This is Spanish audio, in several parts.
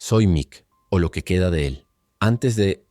Soy Mick, o lo que queda de él. Antes de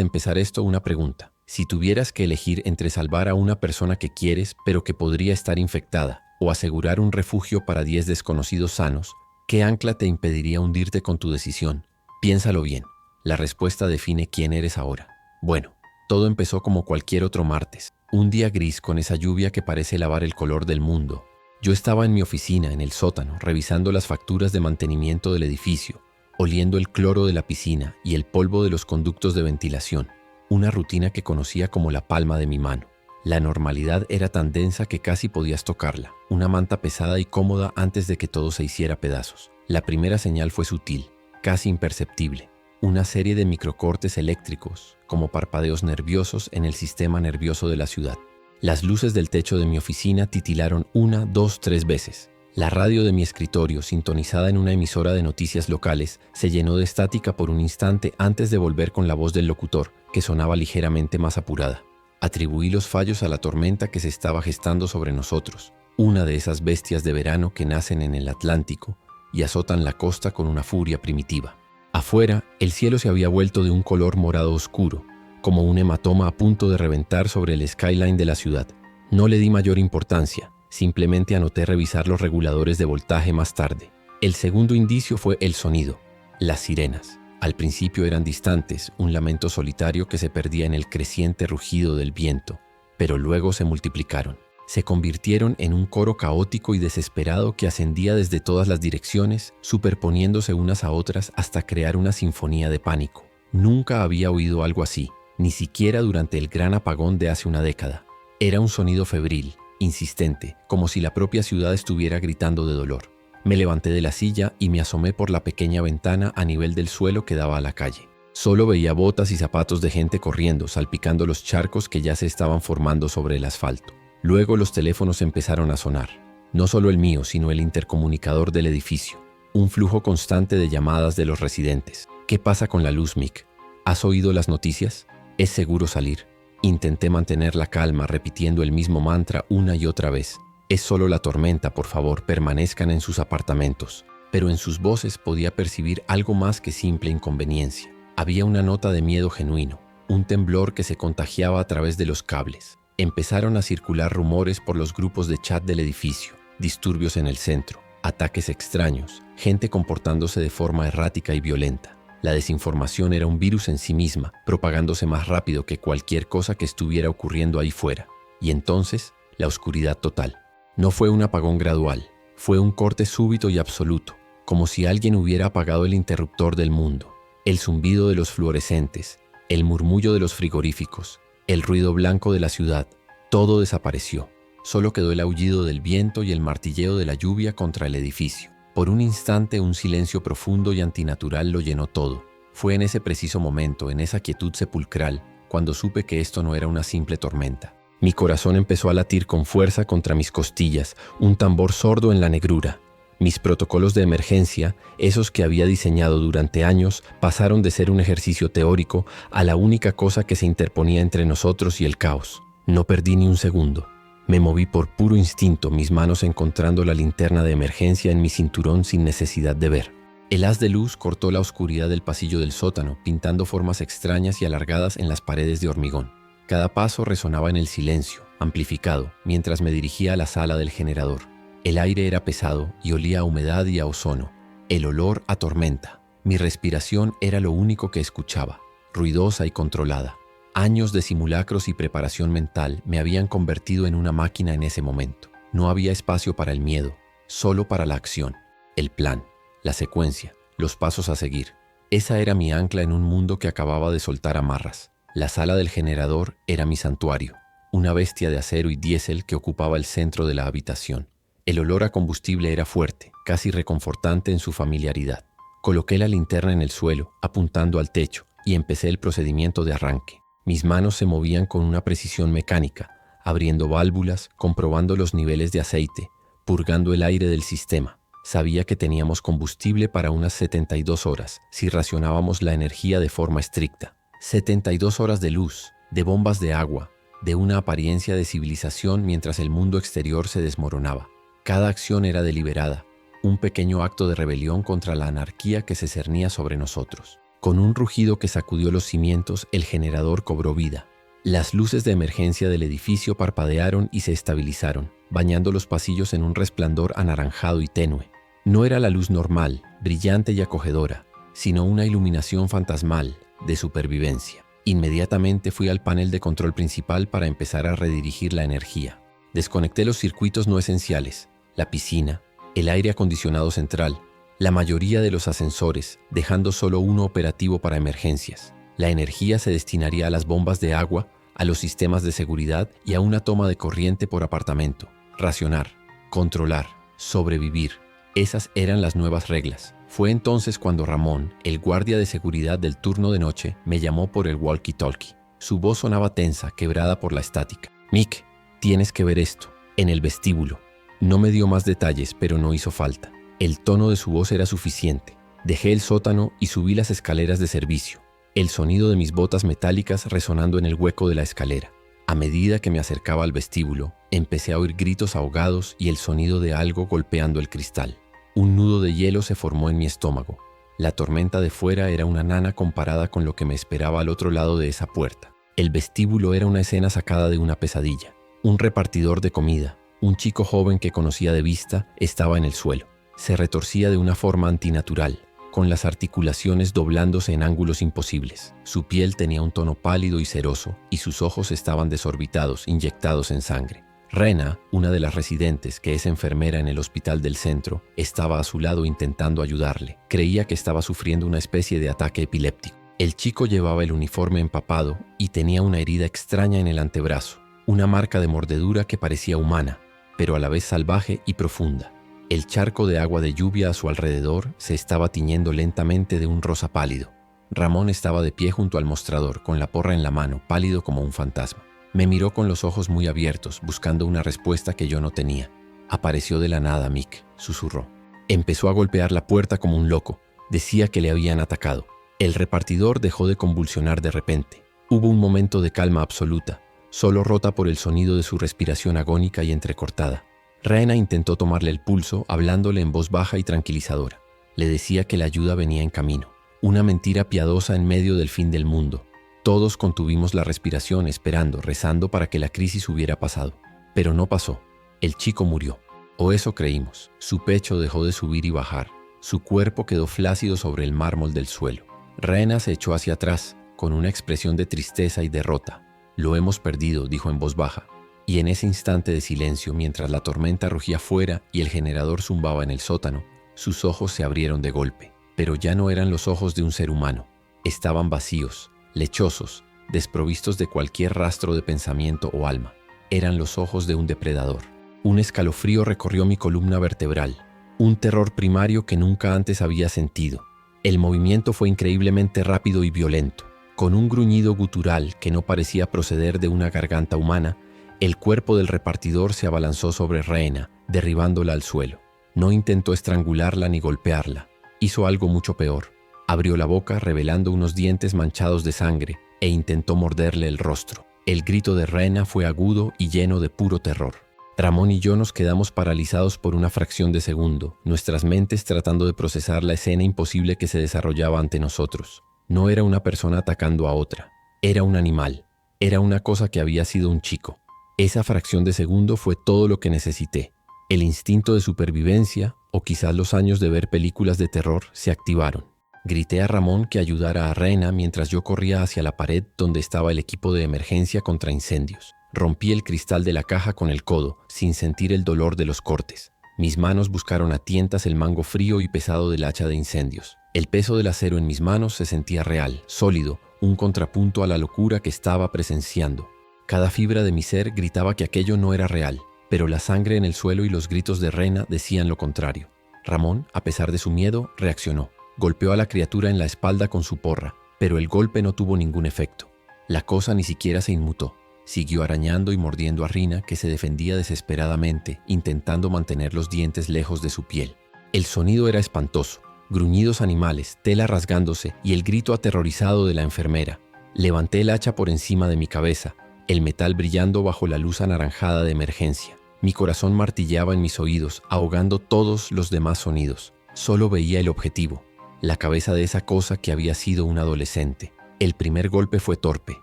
empezar esto, una pregunta. Si tuvieras que elegir entre salvar a una persona que quieres, pero que podría estar infectada, o asegurar un refugio para 10 desconocidos sanos, ¿qué ancla te impediría hundirte con tu decisión? Piénsalo bien. La respuesta define quién eres ahora. Bueno, todo empezó como cualquier otro martes. Un día gris con esa lluvia que parece lavar el color del mundo. Yo estaba en mi oficina, en el sótano, revisando las facturas de mantenimiento del edificio, oliendo el cloro de la piscina y el polvo de los conductos de ventilación. Una rutina que conocía como la palma de mi mano. La normalidad era tan densa que casi podías tocarla. Una manta pesada y cómoda antes de que todo se hiciera pedazos. La primera señal fue sutil, casi imperceptible. Una serie de microcortes eléctricos, como parpadeos nerviosos en el sistema nervioso de la ciudad. Las luces del techo de mi oficina titilaron 1, 2, 3 veces. La radio de mi escritorio, sintonizada en una emisora de noticias locales, se llenó de estática por un instante antes de volver con la voz del locutor, que sonaba ligeramente más apurada. Atribuí los fallos a la tormenta que se estaba gestando sobre nosotros, una de esas bestias de verano que nacen en el Atlántico y azotan la costa con una furia primitiva. Afuera, el cielo se había vuelto de un color morado oscuro, como un hematoma a punto de reventar sobre el skyline de la ciudad. No le di mayor importancia, simplemente anoté revisar los reguladores de voltaje más tarde. El segundo indicio fue el sonido, las sirenas. Al principio eran distantes, un lamento solitario que se perdía en el creciente rugido del viento, pero luego se multiplicaron. Se convirtieron en un coro caótico y desesperado que ascendía desde todas las direcciones, superponiéndose unas a otras hasta crear una sinfonía de pánico. Nunca había oído algo así, ni siquiera durante el gran apagón de hace una década. Era un sonido febril, insistente, como si la propia ciudad estuviera gritando de dolor. Me levanté de la silla y me asomé por la pequeña ventana a nivel del suelo que daba a la calle. Solo veía botas y zapatos de gente corriendo, salpicando los charcos que ya se estaban formando sobre el asfalto. Luego los teléfonos empezaron a sonar. No solo el mío, sino el intercomunicador del edificio. Un flujo constante de llamadas de los residentes. ¿Qué pasa con la luz, Mick? ¿Has oído las noticias? ¿Es seguro salir? Intenté mantener la calma, repitiendo el mismo mantra una y otra vez. Es solo la tormenta, por favor, permanezcan en sus apartamentos. Pero en sus voces podía percibir algo más que simple inconveniencia. Había una nota de miedo genuino, un temblor que se contagiaba a través de los cables. Empezaron a circular rumores por los grupos de chat del edificio, disturbios en el centro, ataques extraños, gente comportándose de forma errática y violenta. La desinformación era un virus en sí misma, propagándose más rápido que cualquier cosa que estuviera ocurriendo ahí fuera. Y entonces, la oscuridad total. No fue un apagón gradual, fue un corte súbito y absoluto, como si alguien hubiera apagado el interruptor del mundo. El zumbido de los fluorescentes, el murmullo de los frigoríficos, el ruido blanco de la ciudad, todo desapareció. Solo quedó el aullido del viento y el martilleo de la lluvia contra el edificio. Por un instante un silencio profundo y antinatural lo llenó todo. Fue en ese preciso momento, en esa quietud sepulcral, cuando supe que esto no era una simple tormenta. Mi corazón empezó a latir con fuerza contra mis costillas, un tambor sordo en la negrura. Mis protocolos de emergencia, esos que había diseñado durante años, pasaron de ser un ejercicio teórico a la única cosa que se interponía entre nosotros y el caos. No perdí ni un segundo. Me moví por puro instinto, mis manos encontrando la linterna de emergencia en mi cinturón sin necesidad de ver. El haz de luz cortó la oscuridad del pasillo del sótano, pintando formas extrañas y alargadas en las paredes de hormigón. Cada paso resonaba en el silencio, amplificado, mientras me dirigía a la sala del generador. El aire era pesado y olía a humedad y a ozono. El olor a tormenta. Mi respiración era lo único que escuchaba, ruidosa y controlada. Años de simulacros y preparación mental me habían convertido en una máquina en ese momento. No había espacio para el miedo, solo para la acción, el plan, la secuencia, los pasos a seguir. Esa era mi ancla en un mundo que acababa de soltar amarras. La sala del generador era mi santuario, una bestia de acero y diésel que ocupaba el centro de la habitación. El olor a combustible era fuerte, casi reconfortante en su familiaridad. Coloqué la linterna en el suelo, apuntando al techo, y empecé el procedimiento de arranque. Mis manos se movían con una precisión mecánica, abriendo válvulas, comprobando los niveles de aceite, purgando el aire del sistema. Sabía que teníamos combustible para unas 72 horas, si racionábamos la energía de forma estricta. 72 horas de luz, de bombas de agua, de una apariencia de civilización mientras el mundo exterior se desmoronaba. Cada acción era deliberada, un pequeño acto de rebelión contra la anarquía que se cernía sobre nosotros. Con un rugido que sacudió los cimientos, el generador cobró vida. Las luces de emergencia del edificio parpadearon y se estabilizaron, bañando los pasillos en un resplandor anaranjado y tenue. No era la luz normal, brillante y acogedora, sino una iluminación fantasmal de supervivencia. Inmediatamente fui al panel de control principal para empezar a redirigir la energía. Desconecté los circuitos no esenciales, la piscina, el aire acondicionado central, la mayoría de los ascensores, dejando solo uno operativo para emergencias. La energía se destinaría a las bombas de agua, a los sistemas de seguridad y a una toma de corriente por apartamento. Racionar, controlar, sobrevivir. Esas eran las nuevas reglas. Fue entonces cuando Ramón, el guardia de seguridad del turno de noche, me llamó por el walkie-talkie. Su voz sonaba tensa, quebrada por la estática. «Mick, tienes que ver esto, en el vestíbulo». No me dio más detalles, pero no hizo falta. El tono de su voz era suficiente. Dejé el sótano y subí las escaleras de servicio, el sonido de mis botas metálicas resonando en el hueco de la escalera. A medida que me acercaba al vestíbulo, empecé a oír gritos ahogados y el sonido de algo golpeando el cristal. Un nudo de hielo se formó en mi estómago. La tormenta de fuera era una nana comparada con lo que me esperaba al otro lado de esa puerta. El vestíbulo era una escena sacada de una pesadilla. Un repartidor de comida, un chico joven que conocía de vista, estaba en el suelo. Se retorcía de una forma antinatural, con las articulaciones doblándose en ángulos imposibles. Su piel tenía un tono pálido y ceroso, y sus ojos estaban desorbitados, inyectados en sangre. Rena, una de las residentes, que es enfermera en el hospital del centro, estaba a su lado intentando ayudarle. Creía que estaba sufriendo una especie de ataque epiléptico. El chico llevaba el uniforme empapado y tenía una herida extraña en el antebrazo, una marca de mordedura que parecía humana, pero a la vez salvaje y profunda. El charco de agua de lluvia a su alrededor se estaba tiñendo lentamente de un rosa pálido. Ramón estaba de pie junto al mostrador, con la porra en la mano, pálido como un fantasma. Me miró con los ojos muy abiertos, buscando una respuesta que yo no tenía. «Apareció de la nada, Mick», susurró. Empezó a golpear la puerta como un loco. Decía que le habían atacado. El repartidor dejó de convulsionar de repente. Hubo un momento de calma absoluta, solo rota por el sonido de su respiración agónica y entrecortada. Rena intentó tomarle el pulso, hablándole en voz baja y tranquilizadora. Le decía que la ayuda venía en camino. Una mentira piadosa en medio del fin del mundo. Todos contuvimos la respiración, esperando, rezando para que la crisis hubiera pasado. Pero no pasó. El chico murió. O eso creímos. Su pecho dejó de subir y bajar. Su cuerpo quedó flácido sobre el mármol del suelo. Rena se echó hacia atrás, con una expresión de tristeza y derrota. «Lo hemos perdido», dijo en voz baja. Y en ese instante de silencio, mientras la tormenta rugía fuera y el generador zumbaba en el sótano, sus ojos se abrieron de golpe. Pero ya no eran los ojos de un ser humano. Estaban vacíos, lechosos, desprovistos de cualquier rastro de pensamiento o alma. Eran los ojos de un depredador. Un escalofrío recorrió mi columna vertebral, un terror primario que nunca antes había sentido. El movimiento fue increíblemente rápido y violento. Con un gruñido gutural que no parecía proceder de una garganta humana, el cuerpo del repartidor se abalanzó sobre Rena, derribándola al suelo. No intentó estrangularla ni golpearla. Hizo algo mucho peor. Abrió la boca revelando unos dientes manchados de sangre e intentó morderle el rostro. El grito de Rena fue agudo y lleno de puro terror. Ramón y yo nos quedamos paralizados por una fracción de segundo, nuestras mentes tratando de procesar la escena imposible que se desarrollaba ante nosotros. No era una persona atacando a otra. Era un animal. Era una cosa que había sido un chico. Esa fracción de segundo fue todo lo que necesité. El instinto de supervivencia, o quizás los años de ver películas de terror, se activaron. Grité a Ramón que ayudara a Rena mientras yo corría hacia la pared donde estaba el equipo de emergencia contra incendios. Rompí el cristal de la caja con el codo, sin sentir el dolor de los cortes. Mis manos buscaron a tientas el mango frío y pesado del hacha de incendios. El peso del acero en mis manos se sentía real, sólido, un contrapunto a la locura que estaba presenciando. Cada fibra de mi ser gritaba que aquello no era real, pero la sangre en el suelo y los gritos de Rena decían lo contrario. Ramón, a pesar de su miedo, reaccionó. Golpeó a la criatura en la espalda con su porra, pero el golpe no tuvo ningún efecto. La cosa ni siquiera se inmutó. Siguió arañando y mordiendo a Rina, que se defendía desesperadamente, intentando mantener los dientes lejos de su piel. El sonido era espantoso. Gruñidos animales, tela rasgándose y el grito aterrorizado de la enfermera. Levanté el hacha por encima de mi cabeza, el metal brillando bajo la luz anaranjada de emergencia. Mi corazón martilleaba en mis oídos, ahogando todos los demás sonidos. Solo veía el objetivo, la cabeza de esa cosa que había sido un adolescente. El primer golpe fue torpe,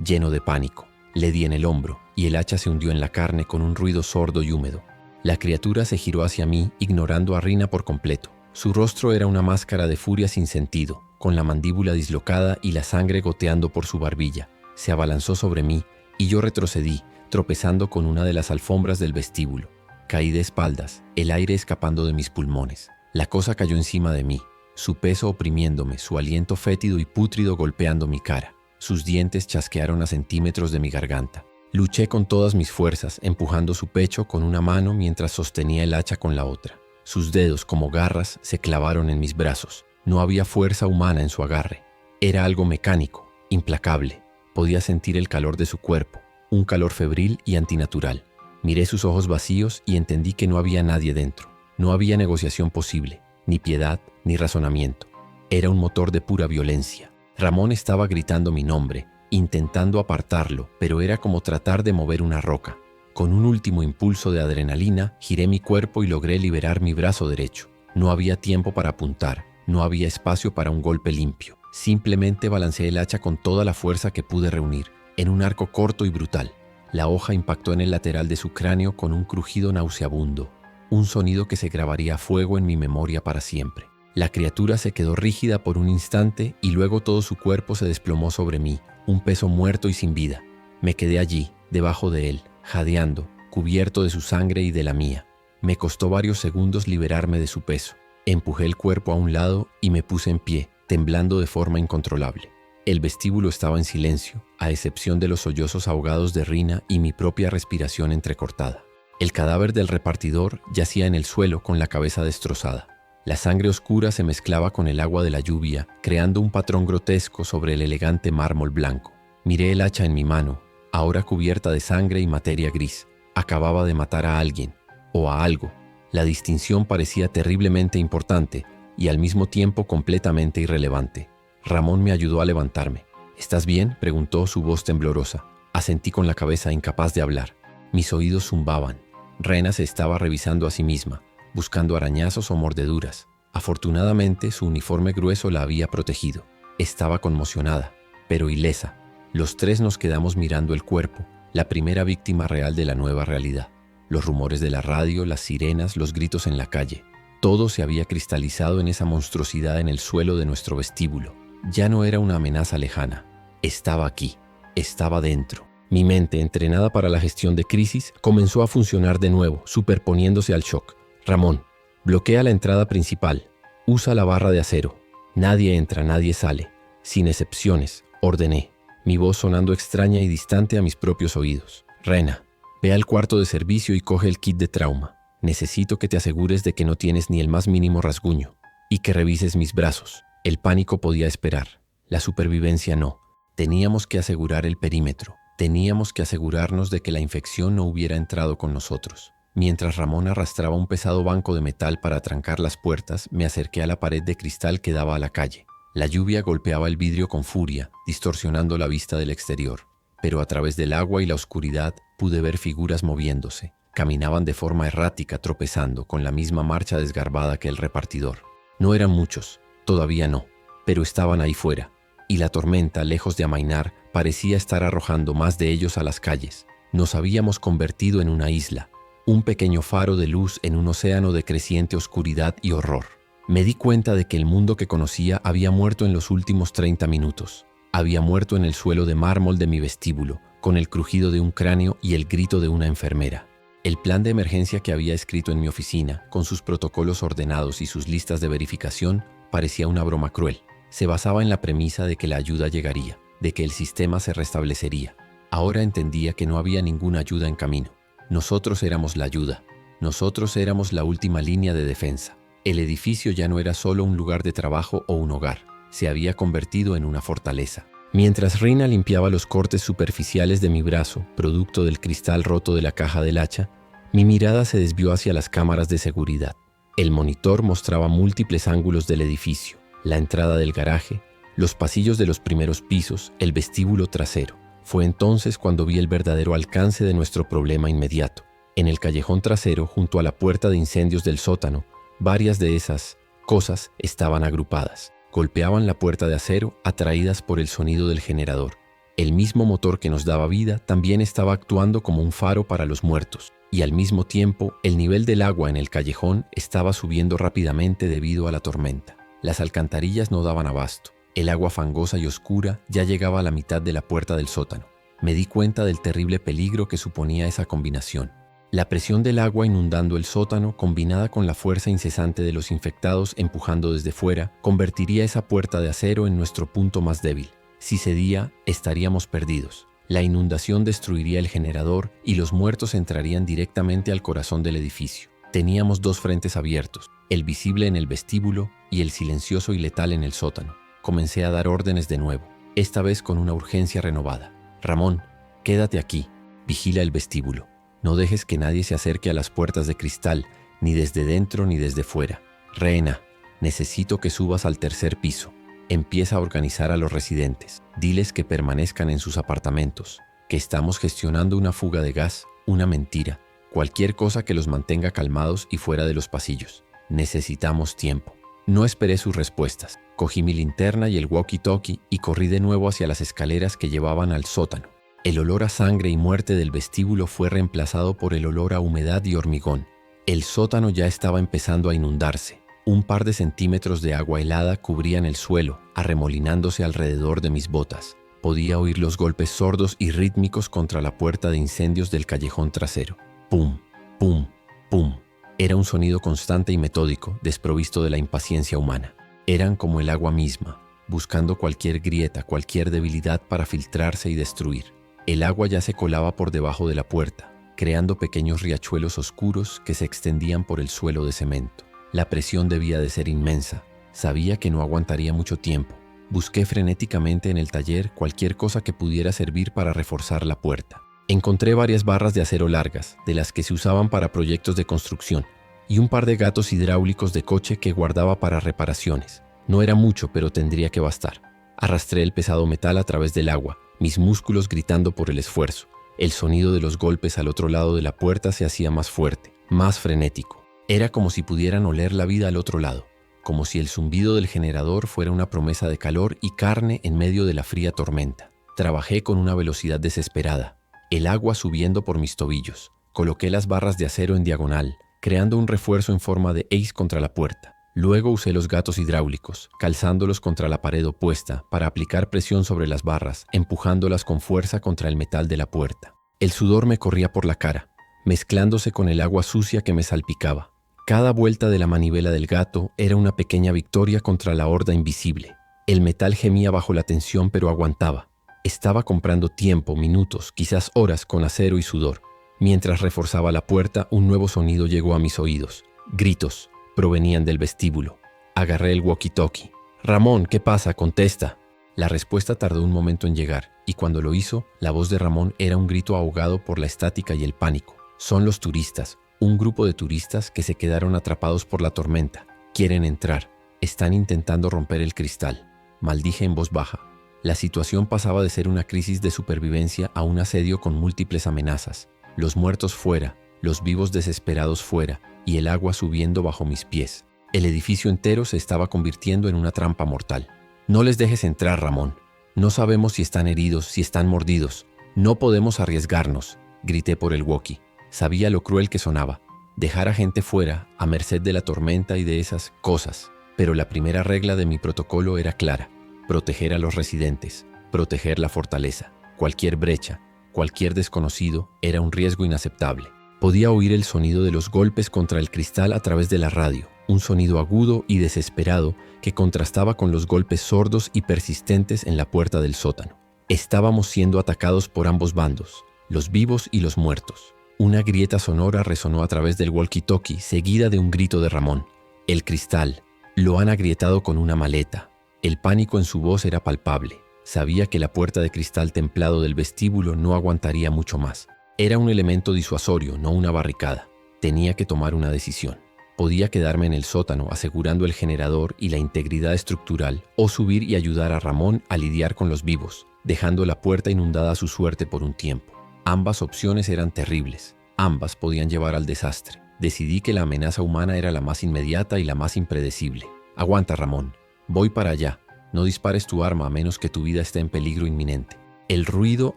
lleno de pánico. Le di en el hombro y el hacha se hundió en la carne con un ruido sordo y húmedo. La criatura se giró hacia mí, ignorando a Rina por completo. Su rostro era una máscara de furia sin sentido, con la mandíbula dislocada y la sangre goteando por su barbilla. Se abalanzó sobre mí y yo retrocedí, tropezando con una de las alfombras del vestíbulo. Caí de espaldas, el aire escapando de mis pulmones. La cosa cayó encima de mí, su peso oprimiéndome, su aliento fétido y pútrido golpeando mi cara. Sus dientes chasquearon a centímetros de mi garganta. Luché con todas mis fuerzas, empujando su pecho con una mano mientras sostenía el hacha con la otra. Sus dedos, como garras, se clavaron en mis brazos. No había fuerza humana en su agarre. Era algo mecánico, implacable. Podía sentir el calor de su cuerpo, un calor febril y antinatural. Miré sus ojos vacíos y entendí que no había nadie dentro. No había negociación posible, ni piedad, ni razonamiento. Era un motor de pura violencia. Ramón estaba gritando mi nombre, intentando apartarlo, pero era como tratar de mover una roca. Con un último impulso de adrenalina, giré mi cuerpo y logré liberar mi brazo derecho. No había tiempo para apuntar, no había espacio para un golpe limpio. Simplemente balanceé el hacha con toda la fuerza que pude reunir, en un arco corto y brutal. La hoja impactó en el lateral de su cráneo con un crujido nauseabundo, un sonido que se grabaría a fuego en mi memoria para siempre. La criatura se quedó rígida por un instante y luego todo su cuerpo se desplomó sobre mí, un peso muerto y sin vida. Me quedé allí, debajo de él, jadeando, cubierto de su sangre y de la mía. Me costó varios segundos liberarme de su peso. Empujé el cuerpo a un lado y me puse en pie, temblando de forma incontrolable. El vestíbulo estaba en silencio, a excepción de los sollozos ahogados de Rina y mi propia respiración entrecortada. El cadáver del repartidor yacía en el suelo con la cabeza destrozada. La sangre oscura se mezclaba con el agua de la lluvia, creando un patrón grotesco sobre el elegante mármol blanco. Miré el hacha en mi mano, ahora cubierta de sangre y materia gris. Acababa de matar a alguien, o a algo. La distinción parecía terriblemente importante y al mismo tiempo completamente irrelevante. Ramón me ayudó a levantarme. ¿Estás bien?, preguntó, su voz temblorosa. Asentí con la cabeza, incapaz de hablar. Mis oídos zumbaban. Rena se estaba revisando a sí misma, buscando arañazos o mordeduras. Afortunadamente, su uniforme grueso la había protegido. Estaba conmocionada, pero ilesa. Los tres nos quedamos mirando el cuerpo, la primera víctima real de la nueva realidad. Los rumores de la radio, las sirenas, los gritos en la calle. Todo se había cristalizado en esa monstruosidad en el suelo de nuestro vestíbulo. Ya no era una amenaza lejana. Estaba aquí. Estaba dentro. Mi mente, entrenada para la gestión de crisis, comenzó a funcionar de nuevo, superponiéndose al shock. Ramón, bloquea la entrada principal. Usa la barra de acero. Nadie entra, nadie sale. Sin excepciones, ordené, mi voz sonando extraña y distante a mis propios oídos. Rena, ve al cuarto de servicio y coge el kit de trauma. Necesito que te asegures de que no tienes ni el más mínimo rasguño y que revises mis brazos. El pánico podía esperar, la supervivencia no. Teníamos que asegurar el perímetro. Teníamos que asegurarnos de que la infección no hubiera entrado con nosotros. Mientras Ramón arrastraba un pesado banco de metal para trancar las puertas, me acerqué a la pared de cristal que daba a la calle. La lluvia golpeaba el vidrio con furia, distorsionando la vista del exterior. Pero a través del agua y la oscuridad pude ver figuras moviéndose. Caminaban de forma errática, tropezando, con la misma marcha desgarbada que el repartidor. No eran muchos, todavía no, pero estaban ahí fuera. Y la tormenta, lejos de amainar, parecía estar arrojando más de ellos a las calles. Nos habíamos convertido en una isla, un pequeño faro de luz en un océano de creciente oscuridad y horror. Me di cuenta de que el mundo que conocía había muerto en los últimos 30 minutos. Había muerto en el suelo de mármol de mi vestíbulo, con el crujido de un cráneo y el grito de una enfermera. El plan de emergencia que había escrito en mi oficina, con sus protocolos ordenados y sus listas de verificación, parecía una broma cruel. Se basaba en la premisa de que la ayuda llegaría, de que el sistema se restablecería. Ahora entendía que no había ninguna ayuda en camino. Nosotros éramos la ayuda. Nosotros éramos la última línea de defensa. El edificio ya no era solo un lugar de trabajo o un hogar. Se había convertido en una fortaleza. Mientras Rina limpiaba los cortes superficiales de mi brazo, producto del cristal roto de la caja del hacha, mi mirada se desvió hacia las cámaras de seguridad. El monitor mostraba múltiples ángulos del edificio, la entrada del garaje, los pasillos de los primeros pisos, el vestíbulo trasero. Fue entonces cuando vi el verdadero alcance de nuestro problema inmediato. En el callejón trasero, junto a la puerta de incendios del sótano, varias de esas cosas estaban agrupadas. Golpeaban la puerta de acero, atraídas por el sonido del generador. El mismo motor que nos daba vida también estaba actuando como un faro para los muertos, y al mismo tiempo el nivel del agua en el callejón estaba subiendo rápidamente debido a la tormenta. Las alcantarillas no daban abasto. El agua fangosa y oscura ya llegaba a la mitad de la puerta del sótano. Me di cuenta del terrible peligro que suponía esa combinación. La presión del agua inundando el sótano, combinada con la fuerza incesante de los infectados empujando desde fuera, convertiría esa puerta de acero en nuestro punto más débil. Si cedía, estaríamos perdidos. La inundación destruiría el generador y los muertos entrarían directamente al corazón del edificio. Teníamos dos frentes abiertos, el visible en el vestíbulo y el silencioso y letal en el sótano. Comencé a dar órdenes de nuevo, esta vez con una urgencia renovada. Ramón, quédate aquí, vigila el vestíbulo. No dejes que nadie se acerque a las puertas de cristal, ni desde dentro ni desde fuera. Reina, necesito que subas al tercer piso. Empieza a organizar a los residentes. Diles que permanezcan en sus apartamentos, que estamos gestionando una fuga de gas, una mentira, cualquier cosa que los mantenga calmados y fuera de los pasillos. Necesitamos tiempo. No esperé sus respuestas. Cogí mi linterna y el walkie-talkie y corrí de nuevo hacia las escaleras que llevaban al sótano. El olor a sangre y muerte del vestíbulo fue reemplazado por el olor a humedad y hormigón. El sótano ya estaba empezando a inundarse. Un par de centímetros de agua helada cubrían el suelo, arremolinándose alrededor de mis botas. Podía oír los golpes sordos y rítmicos contra la puerta de incendios del callejón trasero. Pum, pum, pum. Era un sonido constante y metódico, desprovisto de la impaciencia humana. Eran como el agua misma, buscando cualquier grieta, cualquier debilidad para filtrarse y destruir. El agua ya se colaba por debajo de la puerta, creando pequeños riachuelos oscuros que se extendían por el suelo de cemento. La presión debía de ser inmensa. Sabía que no aguantaría mucho tiempo. Busqué frenéticamente en el taller cualquier cosa que pudiera servir para reforzar la puerta. Encontré varias barras de acero largas, de las que se usaban para proyectos de construcción, y un par de gatos hidráulicos de coche que guardaba para reparaciones. No era mucho, pero tendría que bastar. Arrastré el pesado metal a través del agua, mis músculos gritando por el esfuerzo. El sonido de los golpes al otro lado de la puerta se hacía más fuerte, más frenético. Era como si pudieran oler la vida al otro lado, como si el zumbido del generador fuera una promesa de calor y carne en medio de la fría tormenta. Trabajé con una velocidad desesperada, el agua subiendo por mis tobillos. Coloqué las barras de acero en diagonal, creando un refuerzo en forma de X contra la puerta. Luego usé los gatos hidráulicos, calzándolos contra la pared opuesta para aplicar presión sobre las barras, empujándolas con fuerza contra el metal de la puerta. El sudor me corría por la cara, mezclándose con el agua sucia que me salpicaba. Cada vuelta de la manivela del gato era una pequeña victoria contra la horda invisible. El metal gemía bajo la tensión, pero aguantaba. Estaba comprando tiempo, minutos, quizás horas con acero y sudor. Mientras reforzaba la puerta, un nuevo sonido llegó a mis oídos. Gritos. Provenían del vestíbulo. Agarré el walkie-talkie. «Ramón, ¿qué pasa? Contesta». La respuesta tardó un momento en llegar, y cuando lo hizo, la voz de Ramón era un grito ahogado por la estática y el pánico. «Son los turistas, un grupo de turistas que se quedaron atrapados por la tormenta. Quieren entrar. Están intentando romper el cristal», maldije en voz baja. La situación pasaba de ser una crisis de supervivencia a un asedio con múltiples amenazas. Los muertos fuera, los vivos desesperados fuera, y el agua subiendo bajo mis pies. El edificio entero se estaba convirtiendo en una trampa mortal. «No les dejes entrar, Ramón. No sabemos si están heridos, si están mordidos. No podemos arriesgarnos», grité por el walkie. Sabía lo cruel que sonaba. Dejar a gente fuera, a merced de la tormenta y de esas cosas. Pero la primera regla de mi protocolo era clara. Proteger a los residentes. Proteger la fortaleza. Cualquier brecha, cualquier desconocido, era un riesgo inaceptable. Podía oír el sonido de los golpes contra el cristal a través de la radio, un sonido agudo y desesperado que contrastaba con los golpes sordos y persistentes en la puerta del sótano. Estábamos siendo atacados por ambos bandos, los vivos y los muertos. Una grieta sonora resonó a través del walkie-talkie, seguida de un grito de Ramón. «El cristal. Lo han agrietado con una maleta». El pánico en su voz era palpable. Sabía que la puerta de cristal templado del vestíbulo no aguantaría mucho más. Era un elemento disuasorio, no una barricada. Tenía que tomar una decisión. Podía quedarme en el sótano asegurando el generador y la integridad estructural, o subir y ayudar a Ramón a lidiar con los vivos, dejando la puerta inundada a su suerte por un tiempo. Ambas opciones eran terribles. Ambas podían llevar al desastre. Decidí que la amenaza humana era la más inmediata y la más impredecible. Aguanta, Ramón. Voy para allá. No dispares tu arma a menos que tu vida esté en peligro inminente. El ruido